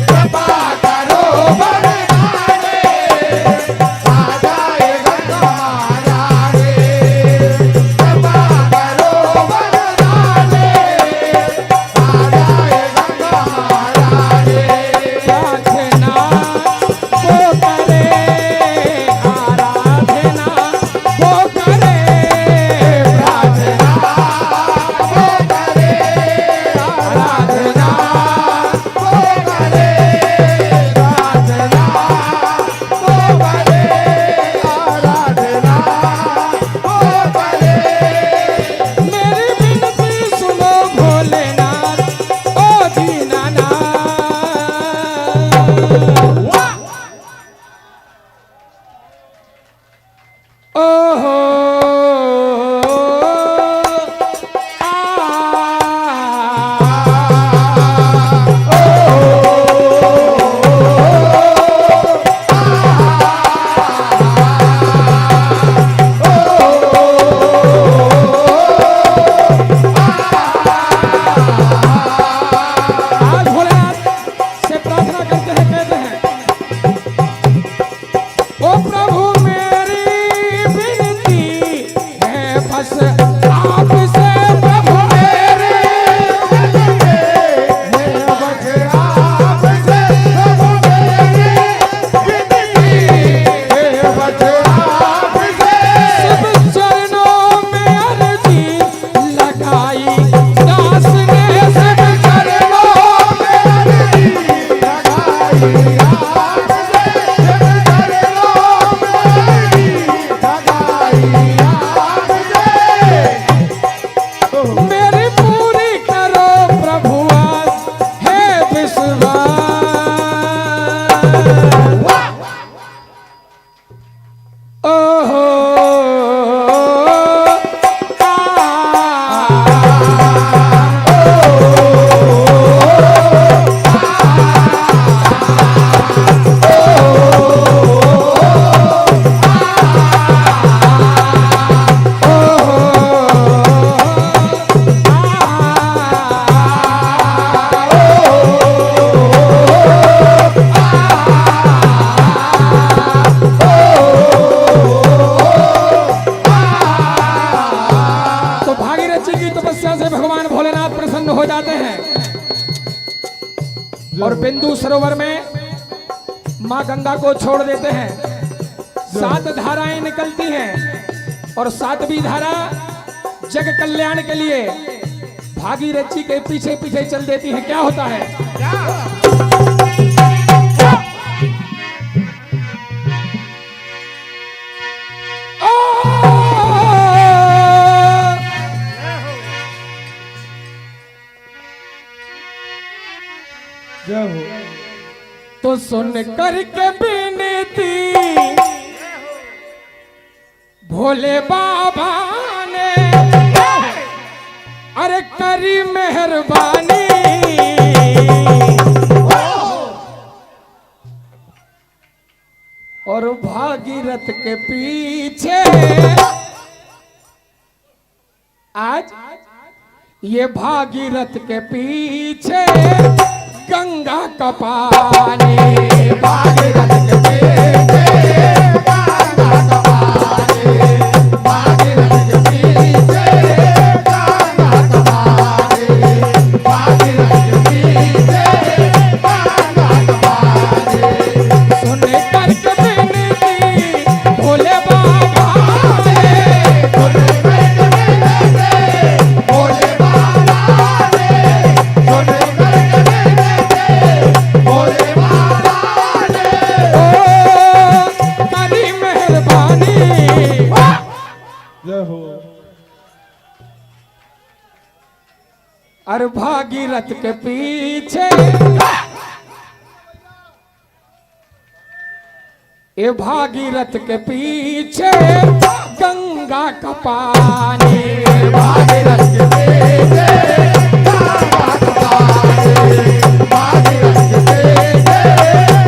कृपा करो बरदानी, आ जाए गंगा महारानी। कृपा करो बरदानी, आ जाए गंगा महारानी। प्रार्थना वो करे, आराधना वो करे। प्रार्थना वो करे, आराधना वो करे। प्रार्थना वो करे, आराधना वो करे। मेरी विनती सुनो भोलेनाथ, ओ दीनानाथ। ओहो आज भोलेनाथ से प्रार्थना करते हैं, कहते हैं ओ प्रभु मेरी विनती है बस आपसे। प्रभु मेरी विनती है बस आपसे। प्रभु मेरी विनती है बस आपसे। सब चरणों में अर्जी लगाई दास ने। सब चरणों में अर्जी लगाई आपसे। सब चरणों में अर्जी लगाई आपसे। मेरी पूरी करो प्रभु आस है विश्वास। ओहो और बिंदु सरोवर में माँ गंगा को छोड़ देते हैं। 7 धाराएं निकलती हैं और 7वीं धारा जग कल्याण के लिए भागीरथ जी के पीछे पीछे चल देती है। क्या होता है? जय हो। तो सुन करके विनती भोले बाबा ने अरे करी मेहरबानी, और भागीरथ के पीछे आज ये भागीरथ के पीछे गंगा का पानी, भागीरथ के पीछे गंगा का पानी, भागीरथ के पीछे गंगा का पानी, भागीरथ के पीछे गंगा का पानी। सुने करके विनती भोले बाबा ने, सुने करके विनती भोले बाबा ने, सुने और भागीरथ के पीछे ये भागीरथ के पीछे गंगा का पानी, भागीरथ के पीछे गंगा का पानी, भागीरथ के पीछे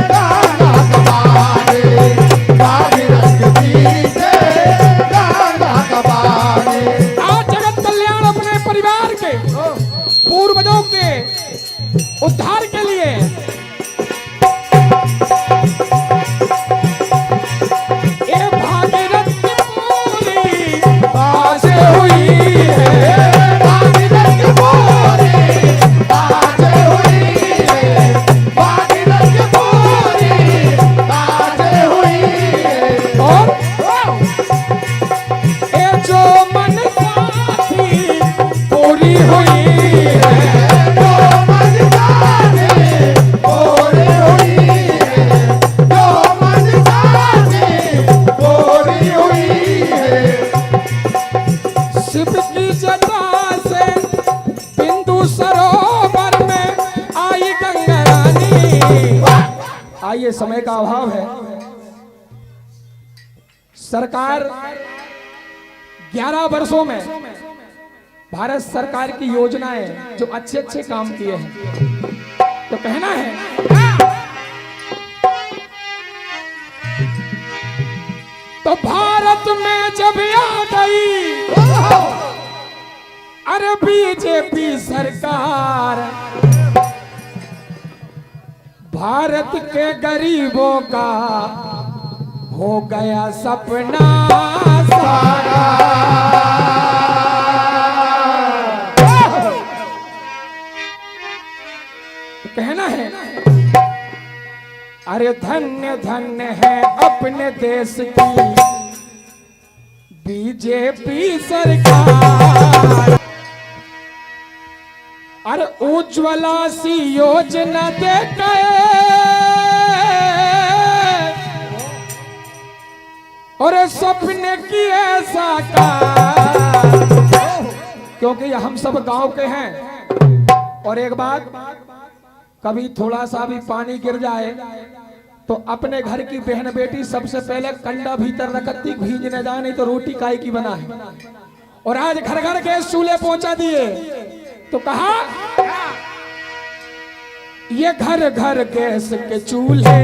गंगा का पानी, भागीरथ के पीछे गंगा का पानी। आज जगत कल्याण अपने परिवार के पूर्वजों के उद्धार के लिए ये भागीरथ की पूरी बात हुई है, भागीरथ की पूरी बात हुई है, भागीरथ की पूरी बात हुई है। और ये जो मन साथी पूरी हुई ये समय का अभाव है। सरकार 11 वर्षों में भारत सरकार की योजनाएं जो अच्छे अच्छे काम किए हैं, तो कहना है तो भारत में जब आ गई अरे बीजेपी सरकार, भारत के गरीबों का हो गया सपना सारा। कहना है अरे धन्य धन्य है अपने देश की बीजेपी सरकार, अरे उज्ज्वला सी योजना दे गए और सपने की ऐसा का, क्योंकि हम सब गांव के हैं। और एक बात, कभी थोड़ा सा भी पानी गिर जाए तो अपने घर की बहन बेटी सबसे पहले कंडा भीतर रखती, भीज न जाए नहीं तो रोटी काय की बना है। और आज घर घर गैस चूल्हे पहुंचा दिए, तो कहा ये घर घर गैस के चूल्हे,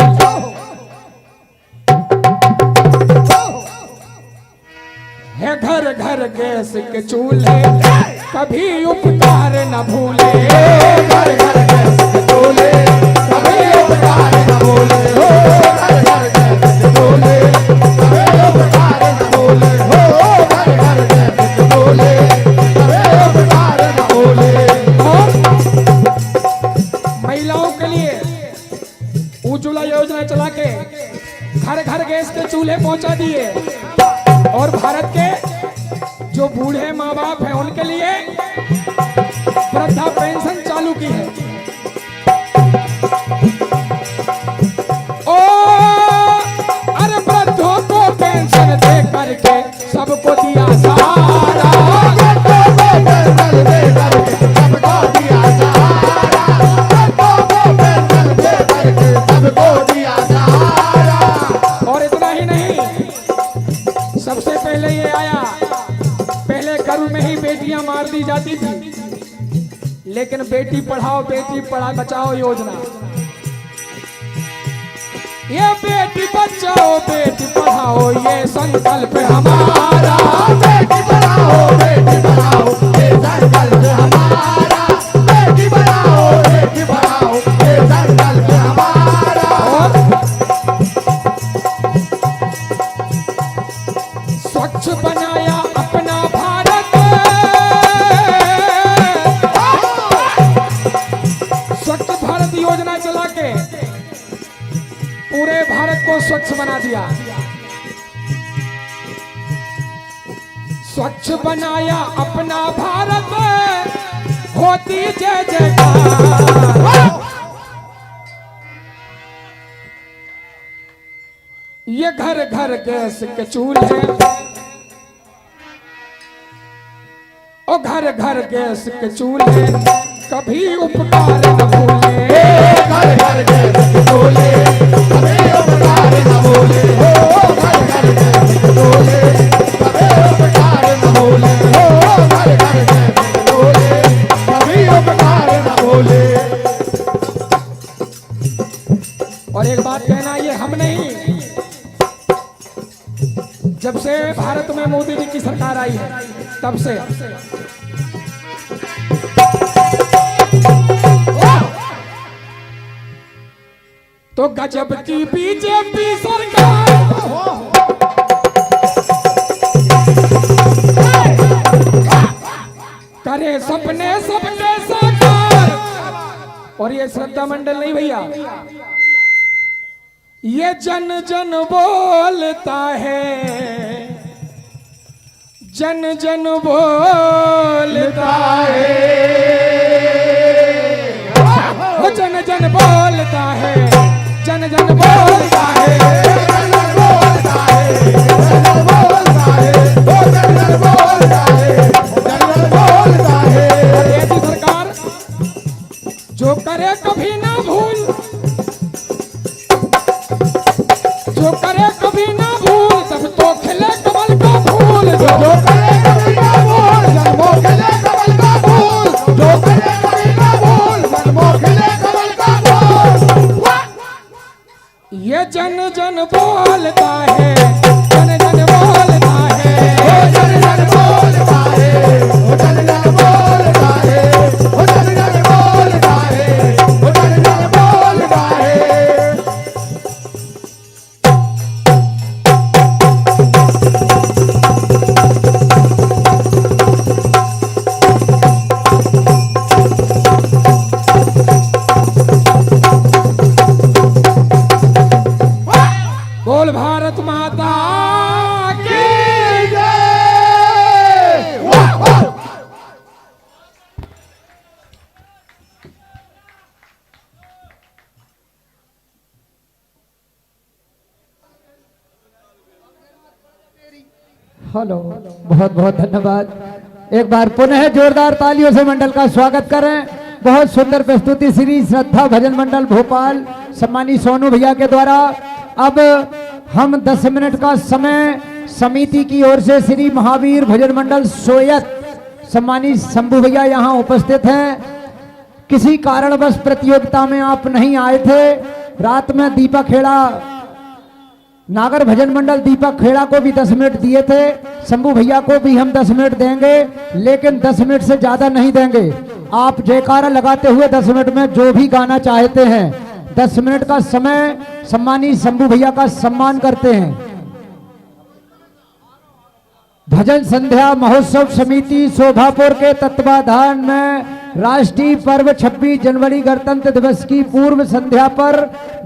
है घर घर गैस के चूल्हे, कभी उपकार न भूले, घर घर गैस के चूल्हे, कभी उपकार न भूले, घर घर गैस के चूल्हे, कभी उपकार न भूले, घर घर गैस के चूल्हे, कभी उपकार न भूले। महिलाओं के लिए योजना चला के घर घर गैस के चूल्हे पहुंचा दिए और भारत के जो बूढ़े माँ बाप हैं उनके लिए वृद्धा पेंशन चालू की है। ओ अरे वृद्धों को पेंशन दे करके सबको दिया सहारा, और इतना ही नहीं, सबसे पहले ये आया, पहले गर्भ में ही बेटियां मार दी जाती थी, लेकिन बेटी पढ़ाओ बेटी बचाओ योजना, ये बेटी बचाओ बेटी पढ़ाओ ये संकल्प हमारा, बेटी पढ़ाओ ये संकल्प हमारा, बेटी पढ़ाओ ये संकल्प हमारा। स्वच्छ बनाया अपना भारत, स्वच्छ भारत योजना चला के पूरे भारत को स्वच्छ बना दिया। स्वच्छ बनाया अपना भारत, होती जय जयकार। ये घर घर गैस के चूल्हे, ओ घर घर गैस के चूल्हे कभी उपकार न भूले, घर घर गैस के चूल्हे कभी उपकार न भूले, ओ घर घर गैस के चूल्हे कभी उपकार न भूले, ओ घर घर गैस के चूल्हे कभी उपकार न भूले। और एक बात कहना, ये हम नहीं, जब से भारत में मोदी जी की सरकार आई है तब से तो गजब की बीजेपी सरकार, करे सपने सबके साकार। और ये श्रद्धा मंडल नहीं भैया, ये जन जन बोलता है, जन जन बोलता है, वो जन जन बोलता है, जन जन बोलता है, जन जन बोलता है, जन जन बोलता है, वो जन जन बोलता है, जन जन बोलता है। ऐसी सरकार जो करे कभी ना भूल, जो करे कभी ना भूल, तब तो खिले कमल का फूल, जो करे कभी ना भूल, जन्मों खिले कमल का फूल, जो करे कभी ना भूल, जन्मों खिले कमल का फूल। ये जन जन बोलता है, जन जन बोलता है, ओ जन जन बोलता है, ओ जन जन बोलता है, ओ जन जन बोलता है, ओ जन जन बोलता है। बोल भारत माता की जय। हेलो, बहुत बहुत धन्यवाद। एक बार पुनः जोरदार तालियों से मंडल का स्वागत करें। बहुत सुंदर प्रस्तुति श्री श्रद्धा भजन मंडल भोपाल सम्मानी सोनू भैया के द्वारा। अब हम 10 मिनट का समय समिति की ओर से श्री महावीर भजन मंडल सोयत सम्मानी शंभू भैया यहाँ उपस्थित हैं। किसी कारणवश प्रतियोगिता में आप नहीं आए थे। रात में दीपक खेड़ा नागर भजन मंडल दीपक खेड़ा को भी 10 मिनट दिए थे, शंभू भैया को भी हम 10 मिनट देंगे, लेकिन 10 मिनट से ज्यादा नहीं देंगे। आप जयकारा लगाते हुए 10 मिनट में जो भी गाना चाहते हैं 10 मिनट का समय सम्मानी शंभू भैया का सम्मान करते हैं। भजन संध्या महोत्सव समिति शोभापुर के तत्वाधान में राष्ट्रीय पर्व 26 जनवरी गणतंत्र दिवस की पूर्व संध्या पर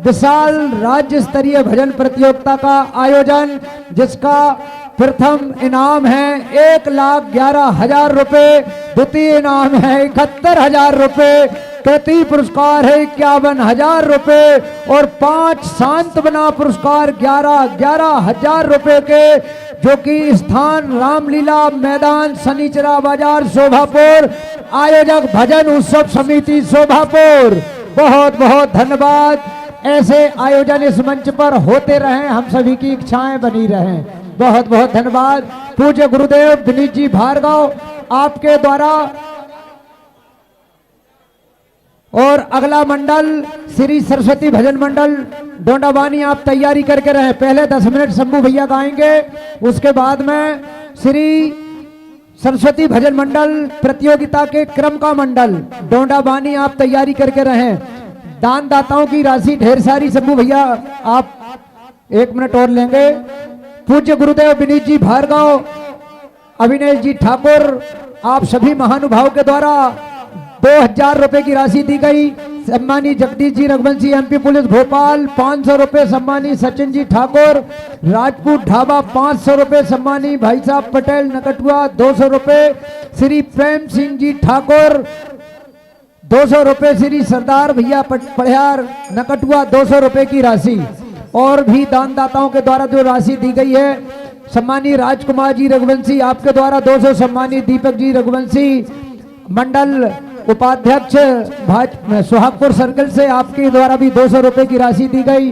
विशाल राज्य स्तरीय भजन प्रतियोगिता का आयोजन, जिसका प्रथम इनाम है 1,11,000 रुपए, द्वितीय इनाम है 71,000 रुपए, तृतीय पुरस्कार है 51,000 रुपए और 5 सांत्वना पुरस्कार 11,000 रुपए के, जो कि स्थान रामलीला मैदान शनिचरा बाजार शोभापुर, आयोजक भजन उत्सव समिति शोभापुर। बहुत बहुत धन्यवाद। ऐसे आयोजन इस मंच पर होते रहें, हम सभी की इच्छाएं बनी रहें। बहुत बहुत धन्यवाद। पूज्य गुरुदेव विनीत जी भार्गव आपके द्वारा, और अगला मंडल श्री सरस्वती भजन मंडल डोंडाबानी, आप तैयारी करके रहे। पहले 10 मिनट शंभू भैया गाएंगे, उसके बाद में श्री सरस्वती भजन मंडल प्रतियोगिता के क्रम का मंडल डोंडाबानी, आप तैयारी करके रहे। दान दाताओं की राशि ढेर सारी, शंभू भैया आप 1 मिनट और लेंगे। पूज्य गुरुदेव विनीत जी भार्गव, अविनेश जी ठाकुर, आप सभी महानुभाव के द्वारा 2,000 रुपए की राशि दी गई। सम्मानी जगदीश जी रघुवंशी एमपी पुलिस भोपाल 500 रुपए, सम्मानी सचिन जी ठाकुर राजपूत ढाबा 500 रुपए, सम्मानी भाई साहब पटेल नकटुआ 200 रुपए, श्री प्रेम सिंह जी ठाकुर 200 रुपए, श्री सरदार भैया पढ़ियार नकटुआ 200 रुपए की राशि, और भी दानदाताओं के द्वारा जो राशि दी गई है। सम्मानी राजकुमार जी रघुवंशी आपके द्वारा 200, सम्मानी दीपक जी रघुवंशी मंडल उपाध्यक्ष सुहागपुर सर्कल से आपके द्वारा भी 200 रुपए की राशि दी गई।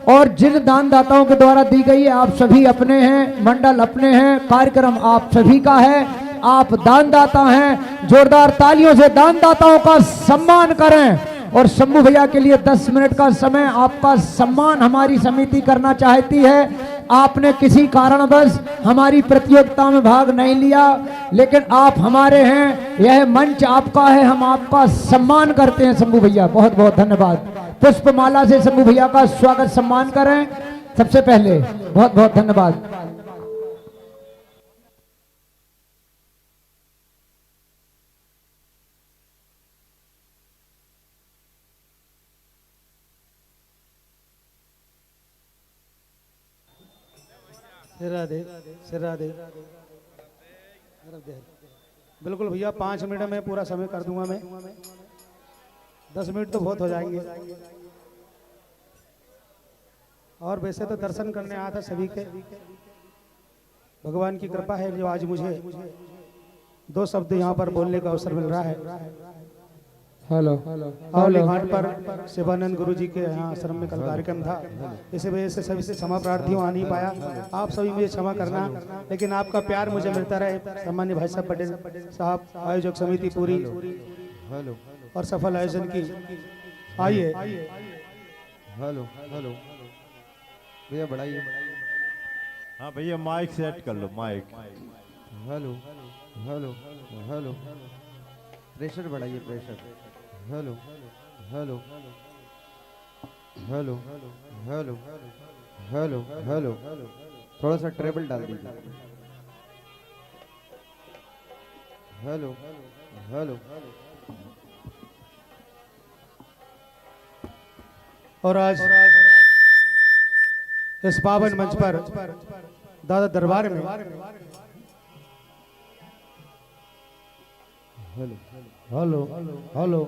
और जिन दानदाताओं के द्वारा दी गई है, आप सभी अपने हैं, मंडल अपने हैं, कार्यक्रम आप सभी का है, आप दानदाता हैं। जोरदार तालियों से दानदाताओं का सम्मान करें। और शंभू भैया के लिए 10 मिनट का समय आपका सम्मान हमारी समिति करना चाहती है। आपने किसी कारणवश हमारी प्रतियोगिता में भाग नहीं लिया, लेकिन आप हमारे हैं, यह मंच आपका है, हम आपका सम्मान करते हैं। शंभू भैया बहुत बहुत धन्यवाद। पुष्पमाला से शंभू भैया का स्वागत सम्मान करें सबसे पहले। बहुत बहुत धन्यवाद। राधे बिल्कुल भैया, 5 मिनट में पूरा समय कर दूंगा मैं। 10 मिनट तो बहुत हो जाएंगे। और वैसे तो दर्शन करने आया था सभी के, भगवान की कृपा है जो आज मुझे 2 शब्द यहाँ पर बोलने का अवसर मिल रहा है। हेलो हेलो घाट पर शिवानंद गुरु जी के यहाँ आश्रम में कल कार्यक्रम था, इसी वजह से सभी से क्षमा प्रार्थी हूँ, आ नहीं पाया। आप सभी मुझे क्षमा करना, लेकिन आपका प्यार मुझे मिलता रहे। सम्मान्य भाई साहब पटेल साहब, आयोजक समिति पूरी और सफल आयोजन की। आइए हेलो हेलो भैया बढ़ाइए। हाँ भैया माइक सेट कर लो, mike. Hello hello hello pressure बढ़ाइए, pressure. Hello hello hello hello hello hello थोड़ा सा ट्रेबल डाल दीजिए। Hello hello. और आज इस पावन मंच पर दादा दरबार में हेलो हेलो हेलो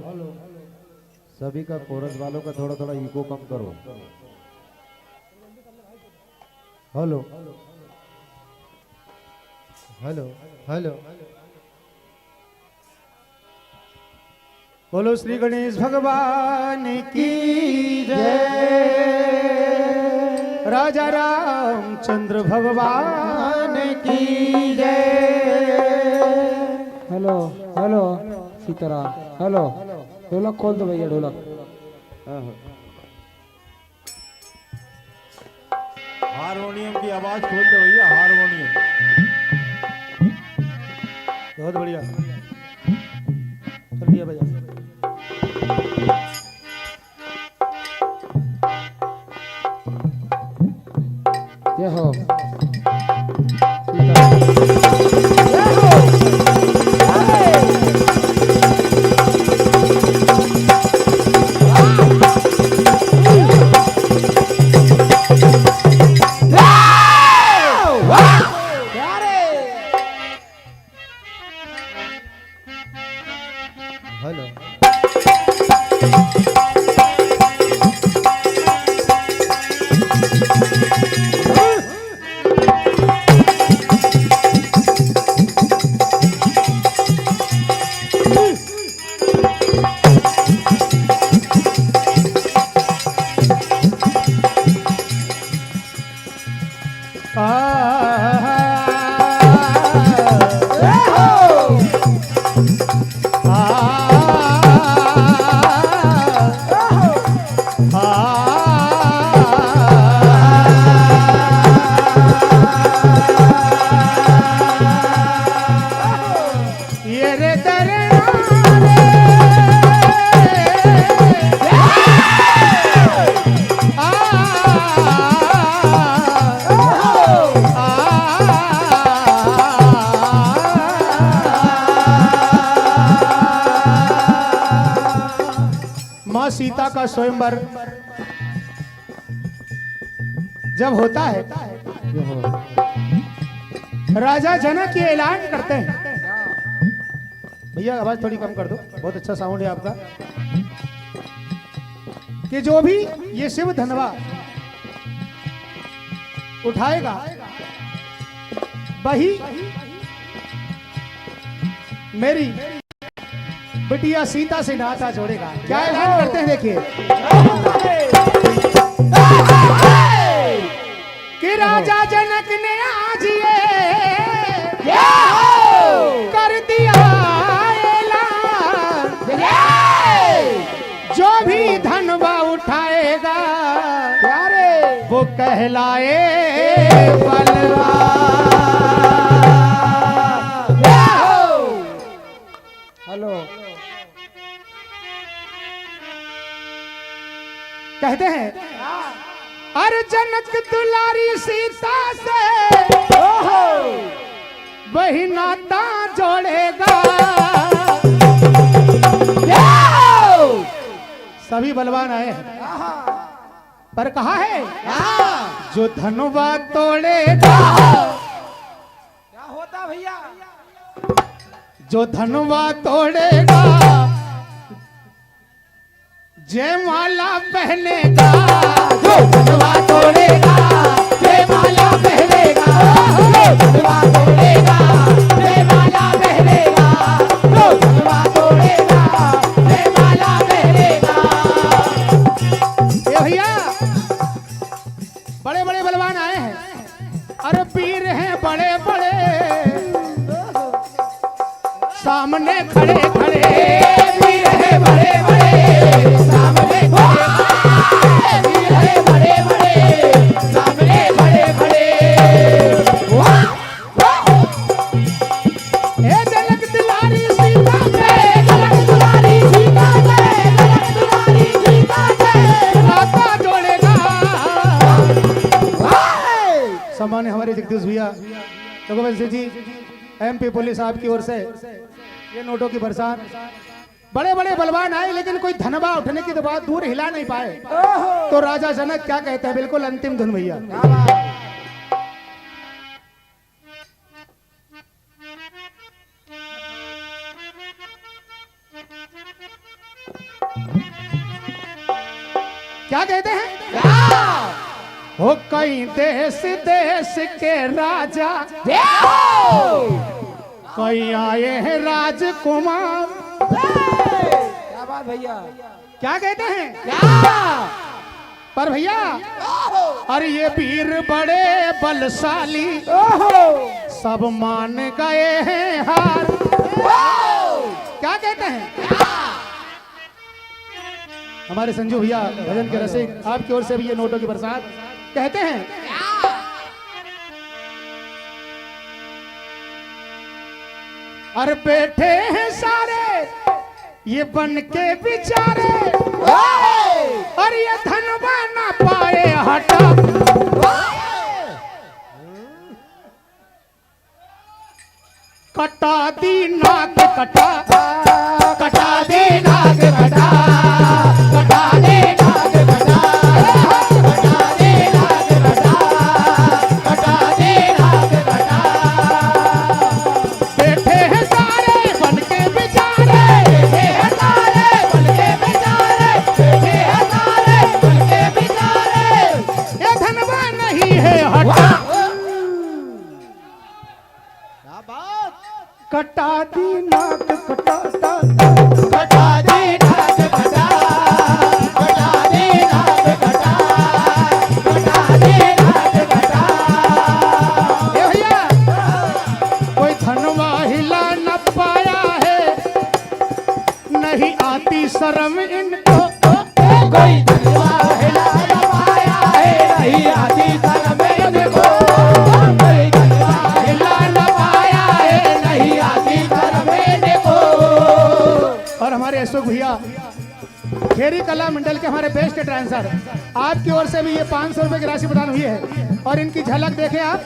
सभी का, कोरस वालों का थोड़ा थोड़ा इको कम करो। Hello hello hello. बोलो श्री गणेश भगवान की जय, राजा रामचंद्र भगवान की जय। Hello hello Sitaram. हेलो ढोलक खोल दो भैया, ढोलक। हारमोनियम की आवाज खोल दो भैया, हारमोनियम। बहुत बढ़िया, चलिए भैया। जय हो जय हो। सीता का स्वयंवर जब होता है, राजा जनक ये ऐलान करते हैं। भैया आवाज थोड़ी कम कर दो, बहुत अच्छा साउंड है आपका। कि जो भी ये शिव धनवा उठाएगा वही मेरी बिटिया सीता से नाता जोड़ेगा। क्या ऐलान करते हैं देखिए कि राजा जनक ने आज ये कर दिया ऐलान, जो भी धनवा उठाएगा वो कहलाए बलवान। हेलो कहते हैं अरे जनक दुलारी सीता से वही नाता जोड़ेगा। सभी बलवान आए हैं पर कहा है जो धनुवा तोड़ेगा, क्या होता भैया? जो धनुवा तोड़ेगा जयमाला पहनेगा। जो धनवा तोड़ेगा जयमाला पहनेगा, जो धनवा तोड़ेगा जयमाला पहनेगा, जो धनवा तोड़ेगा जयमाला पहनेगा। ये भैया बड़े बड़े बलवान आए हैं, अरे पीर हैं बड़े बड़े सामने खड़े खड़े, पीर हैं बड़े बड़े सामने खड़े, पीर हैं बड़े बड़े सामने खड़े खड़े। ए जनक दुलारी सीता जय, जनक दुलारी सीता जय, जनक दुलारी सीता जय। नाता जोड़ेगा। सम्मान्य हमारे जगदीश भैया रघुवंशी जी, एमपी पुलिस आपकी ओर से ये नोटों की बरसात। बड़े बड़े बलवान आए लेकिन कोई धनवा उठने की तो बात दूर हिला नहीं पाए। तो राजा जनक क्या कहते हैं, बिल्कुल अंतिम धुन भैया। क्या कहते हैं? हो कई देश देश के राजा कई आए हैं राजकुमार। क्या बात भैया? क्या कहते हैं? पर भैया अरे ये वीर बड़े बलशाली सब मान गए हैं हार। क्या कहते हैं? हमारे संजू भैया भजन के रसिक आपकी ओर से भी ये नोटों की बरसात कहते हैं। अरे बैठे हैं सारे ये बन के बिचारे, और ये धनवा ना पाए हटा। कटा दी नाक कटा, कटा दे नाग कटा, कटा दे नाग कटा, कटा दे नाग कटा, कटा दे नाग कटा। बैठे हैं सारे बन के बिचारे, बैठे हैं सारे बन के बिचारे, बैठे हैं सारे बन के बिचारे। ये धनवा नहीं है हटा। कटा दी नाक कटा, कटा दे नाग कटा, कटा दे नाग कटा, कटा दे नाग कटा। ए भैया कोई धनवा हिला न पाया है, नहीं आती शर्म इनको। कोई धनवा हिला न पाया है, नहीं आती शर्म इनको। कोई धनवा हिला न पाया है, नहीं आती शर्म इनको। और हमारे अशोक भैया खेरी कला मंडल के हमारे बेस्ट डांसर, आपकी ओर से भी ये 500 रुपए की राशि प्रदान हुई है। और इनकी झलक देखें आप।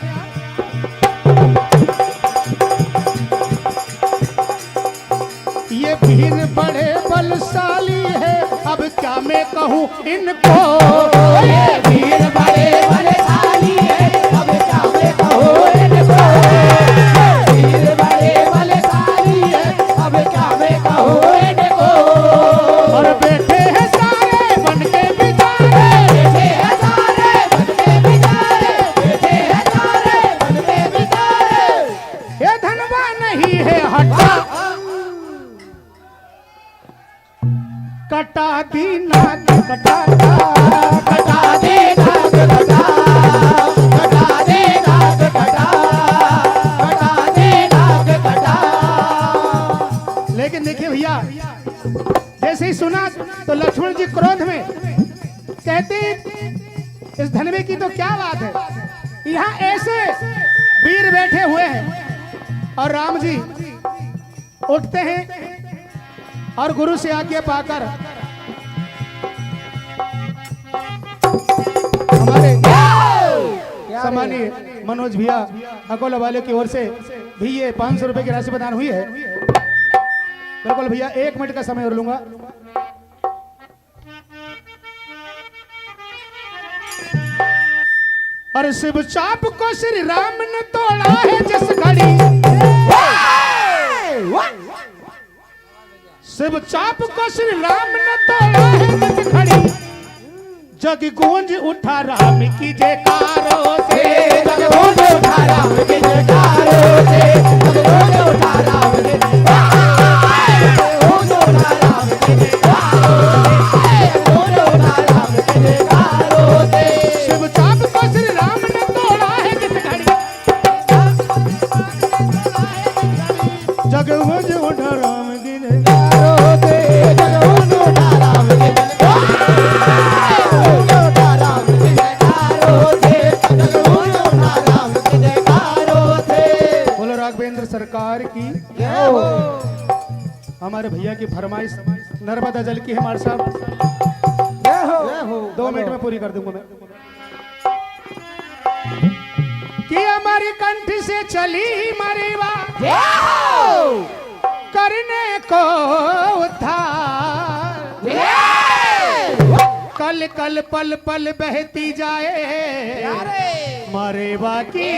ये भीड़ बड़े बलशाली है अब क्या मैं कहूँ इनको। ये वीर बड़े बलशाली है, अब क्या मैं कहूँ इनको। वीर बड़े बलशाली है, अब क्या मैं कहूँ इनको। और बैठे हैं सारे बन के बिचारे, बैठे हैं सारे बन के बिचारे, बैठे हैं सारे बन के बिचारे। ये धनवा नहीं है हटा, कटा दी नाक कटा, कटा दे नाक कटा, कटा दे नाक कटा, कटा दे नाक कटा। लेकिन देखिए भैया, जैसे ही सुना तो लक्ष्मण जी क्रोध में कहते इस धनवे की तो क्या बात है, यहाँ ऐसे वीर बैठे हुए हैं। और राम जी उठते हैं और गुरु से आज्ञा पाकर हमारे सम्मानीय मनोज भैया अकोला वाले की ओर से भी ये 500 रुपए की राशि प्रदान हुई है। बिल्कुल भैया, 1 मिनट का समय और लूंगा। और शिव चाप को श्री राम ने तोड़ा है जिस घड़ी, शिव चाप को श्री राम ने तोड़ा है जिस घड़ी, जग गूंज उठा राम की जयकारों से, जग गूंज उठा राम की जयकारों से, जग गूंज उठा राम की गूंज उठा राम की जयकारों से, गूंज उठा राम की जयकारों से। शिव चाप को श्री राम ने तोड़ा है जिस घड़ी, जग गूंज उठा राम की जयकारों से, जग गूंज उठा राम की गूंज उठा राम की जयकारों से, जग गूंज उठा राम की जयकारों से। बोलो राघवेंद्र सरकार की जय हो। हमारे भैया की फरमाइश नर्मदा जल की है मार साहब, 2 मिनट में पूरी कर दूंगा मैं। कि हमारी कंठ से चली मरीवा करने को उद्धार, कल कल पल पल बहती जाए मरेवा की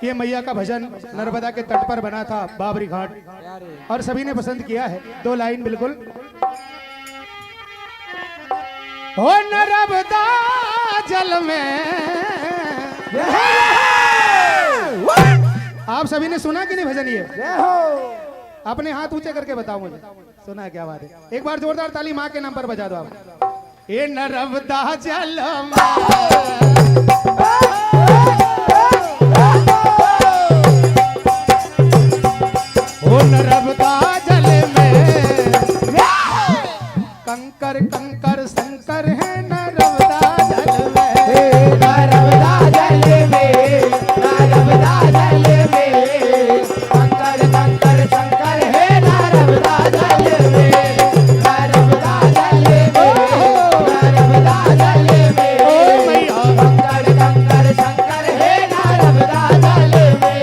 ये मैया का भजन नर्मदा के तट पर बना था बाबरी घाट, और सभी ने पसंद किया है। 2 लाइन बिल्कुल। हो नर्मदा जल में, आप सभी ने सुना कि नहीं भजन ये? अपने हाथ ऊंचे करके बताओ मुझे, सुना है? क्या बात है। एक बार जोरदार ताली माँ के नाम पर बजा दो आप। ये नर्मदा जल ओ नर्मदा जल में कंकर कंकर शंकर है नर्मदा जल में, नर्मदा जल में, नर्मदा जल में, कंकर कंकर शंकर है नर्मदा जल में, नर्मदा जल में, नर्मदा जल में, कंकर कंकर शंकर है नर्मदा जल में।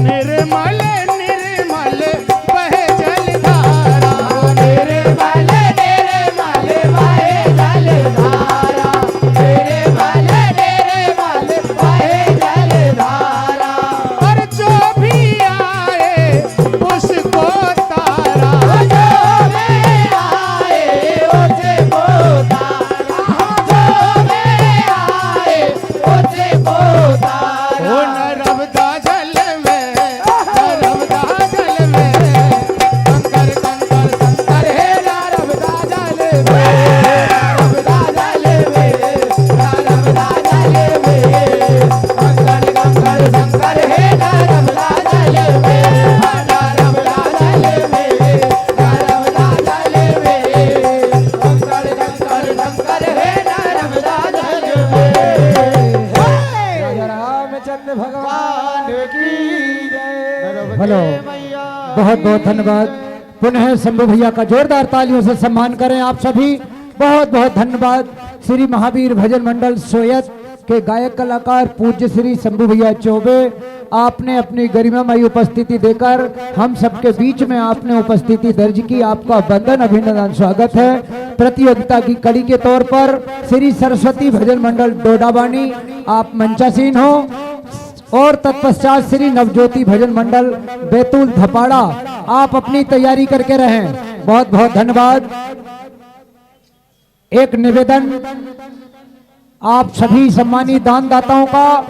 निर्मल निर्मल बहे जलधारा, निर्मल निर्मल बहे जलधारा, निर्मल निर्मल बहे जलधारा। और जो भी आए उसको तारा, जो में आए उसको तारा, जो में आए उसको तारा। ओ नर्मदा जल में, नर्मदा जल में कंकर कंकर शंकर है नर्मदा जल में, नर्मदा जल में, नर्मदा जल में, कंकर कंकर शंकर है नर्मदा जल में, नर्मदा जल में, नर्मदा जल में, कंकर कंकर शंकर है नर्मदा जल में। रामचंद्र भगवान की जय। हेलो, बहुत बहुत धन्यवाद। पुनः शंभू भैया का जोरदार तालियों से सम्मान करें आप सभी। बहुत बहुत धन्यवाद। श्री महावीर भजन मंडल सोयत के गायक कलाकार पूज्य श्री शंभू भैया चौबे, आपने अपनी गरिमामयी उपस्थिति देकर हम सबके बीच में आपने उपस्थिति दर्ज की। आपका वंदन अभिनंदन स्वागत है। प्रतियोगिता की कड़ी के तौर पर श्री सरस्वती भजन मंडल डोडाबानी आप मंचासीन हो और तत्पश्चात श्री नवज्योति भजन मंडल बैतूल धपाड़ा आप अपनी तैयारी करके रहें। बहुत बहुत धन्यवाद। एक निवेदन, आप सभी सम्मानित दानदाताओं का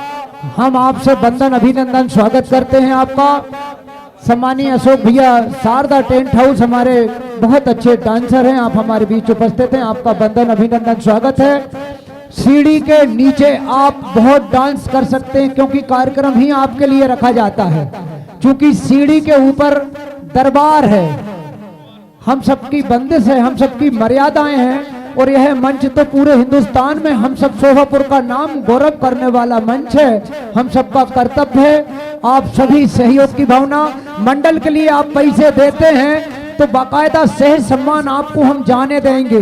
हम आपसे वंदन अभिनंदन स्वागत करते हैं। आपका सम्मानीय अशोक भैया शारदा टेंट हाउस हमारे बहुत अच्छे डांसर हैं, आप हमारे बीच उपस्थित हैं, आपका वंदन अभिनंदन स्वागत है। सीढ़ी के नीचे आप बहुत डांस कर सकते हैं क्योंकि कार्यक्रम ही आपके लिए रखा जाता है। क्योंकि सीढ़ी के ऊपर दरबार है, हम सबकी बंदिश है, हम सबकी मर्यादाएं हैं और यह मंच तो पूरे हिंदुस्तान में हम सब शोभापुर का नाम गौरव करने वाला मंच है। हम सबका कर्तव्य है आप सभी सहयोग की भावना। मंडल के लिए आप पैसे देते हैं तो बाकायदा सहज सम्मान आपको हम जाने देंगे।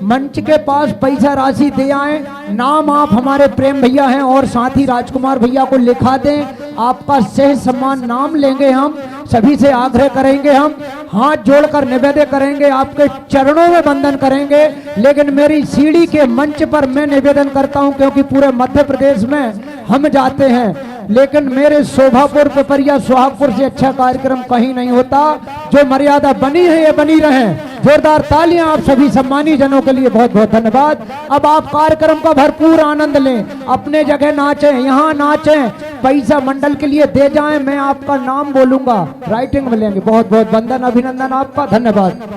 मंच के पास पैसा राशि दे आए, नाम आप हमारे प्रेम भैया हैं और साथ ही राजकुमार भैया को लिखा दें, आपका सहज सम्मान नाम लेंगे। हम सभी से आग्रह करेंगे, हम हाथ जोड़कर निवेदन करेंगे, आपके चरणों में वंदन करेंगे। लेकिन मेरी सीढ़ी के मंच पर मैं निवेदन करता हूं क्योंकि पूरे मध्य प्रदेश में हम जाते हैं, लेकिन मेरे शोभापुर पिपरिया सुहागपुर से अच्छा कार्यक्रम कहीं नहीं होता। जो मर्यादा बनी है ये बनी रहे। जोरदार तालियां आप सभी सम्मानी जनों के लिए, बहुत बहुत धन्यवाद। अब आप कार्यक्रम का भरपूर आनंद लें, अपने जगह नाचें, यहाँ नाचें, पैसा मंडल के लिए दे जाएं, मैं आपका नाम बोलूंगा, राइटिंग में लेंगे। बहुत बहुत वंदन अभिनंदन आपका, धन्यवाद।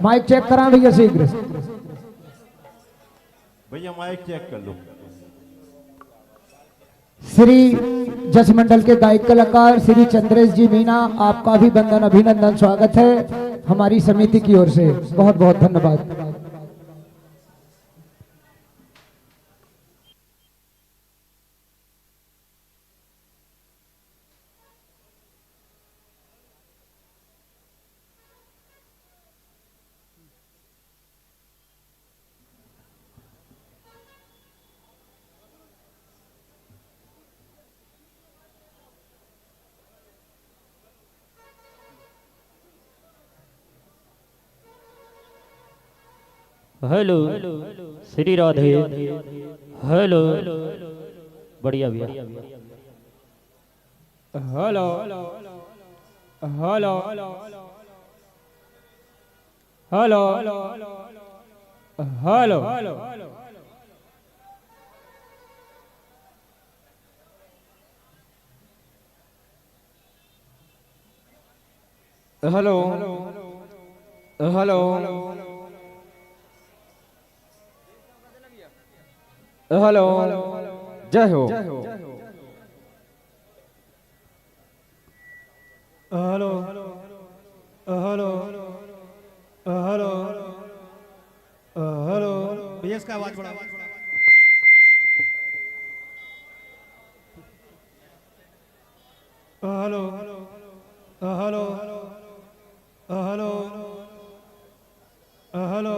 माइक चेक कराएं भैया शीघ्र। भैया माइक चेक कर लो। श्री जस मंडल के गायक कलाकार श्री चंद्रेश जी मीना, आपका भी वंदन अभिनंदन स्वागत है हमारी समिति की ओर से, बहुत बहुत धन्यवाद। हेलो श्री राधे, हेलो बढ़िया भैया, hello hello hello hello hello hello hello, जय हो। हेलो हेलो हेलो हेलो भैया इसका आवाज बढ़ाओ। Hello hello hello hello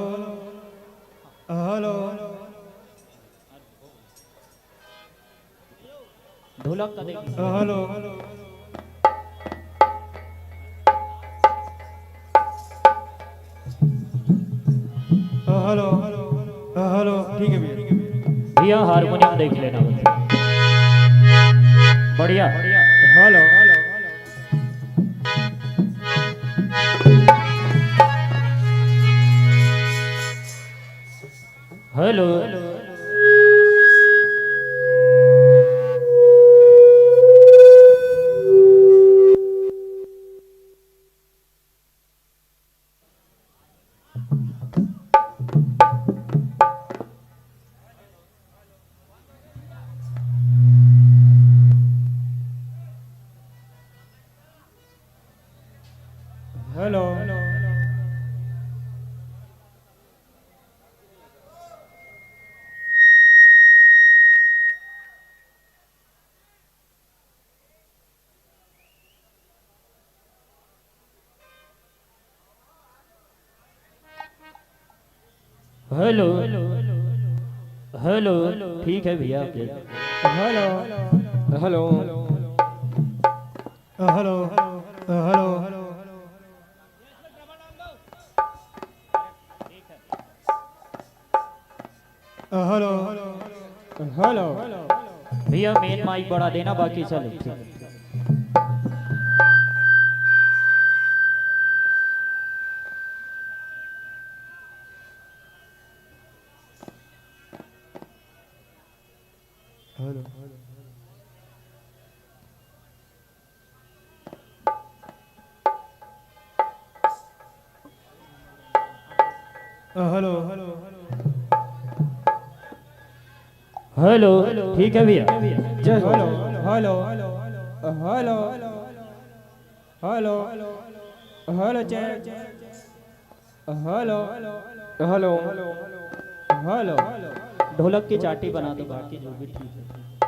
hello ढोलक का देखिए। हेलो हेलो हेलो ठीक है भैया। भैया हारमोनियम देख लेना बढ़िया। Hello hello hello hello hello ठीक है भैया। Hello hello hello hello hello hello भैया मेन माइक बढ़ा देना, बाकी चलो ठीक है। हेलो हेलो ठीक है भैया। जय हो। Hello hello hello hello hello check hello hello hello ढोलक की चाटी बना दो, बाकी जो भी ठीक है।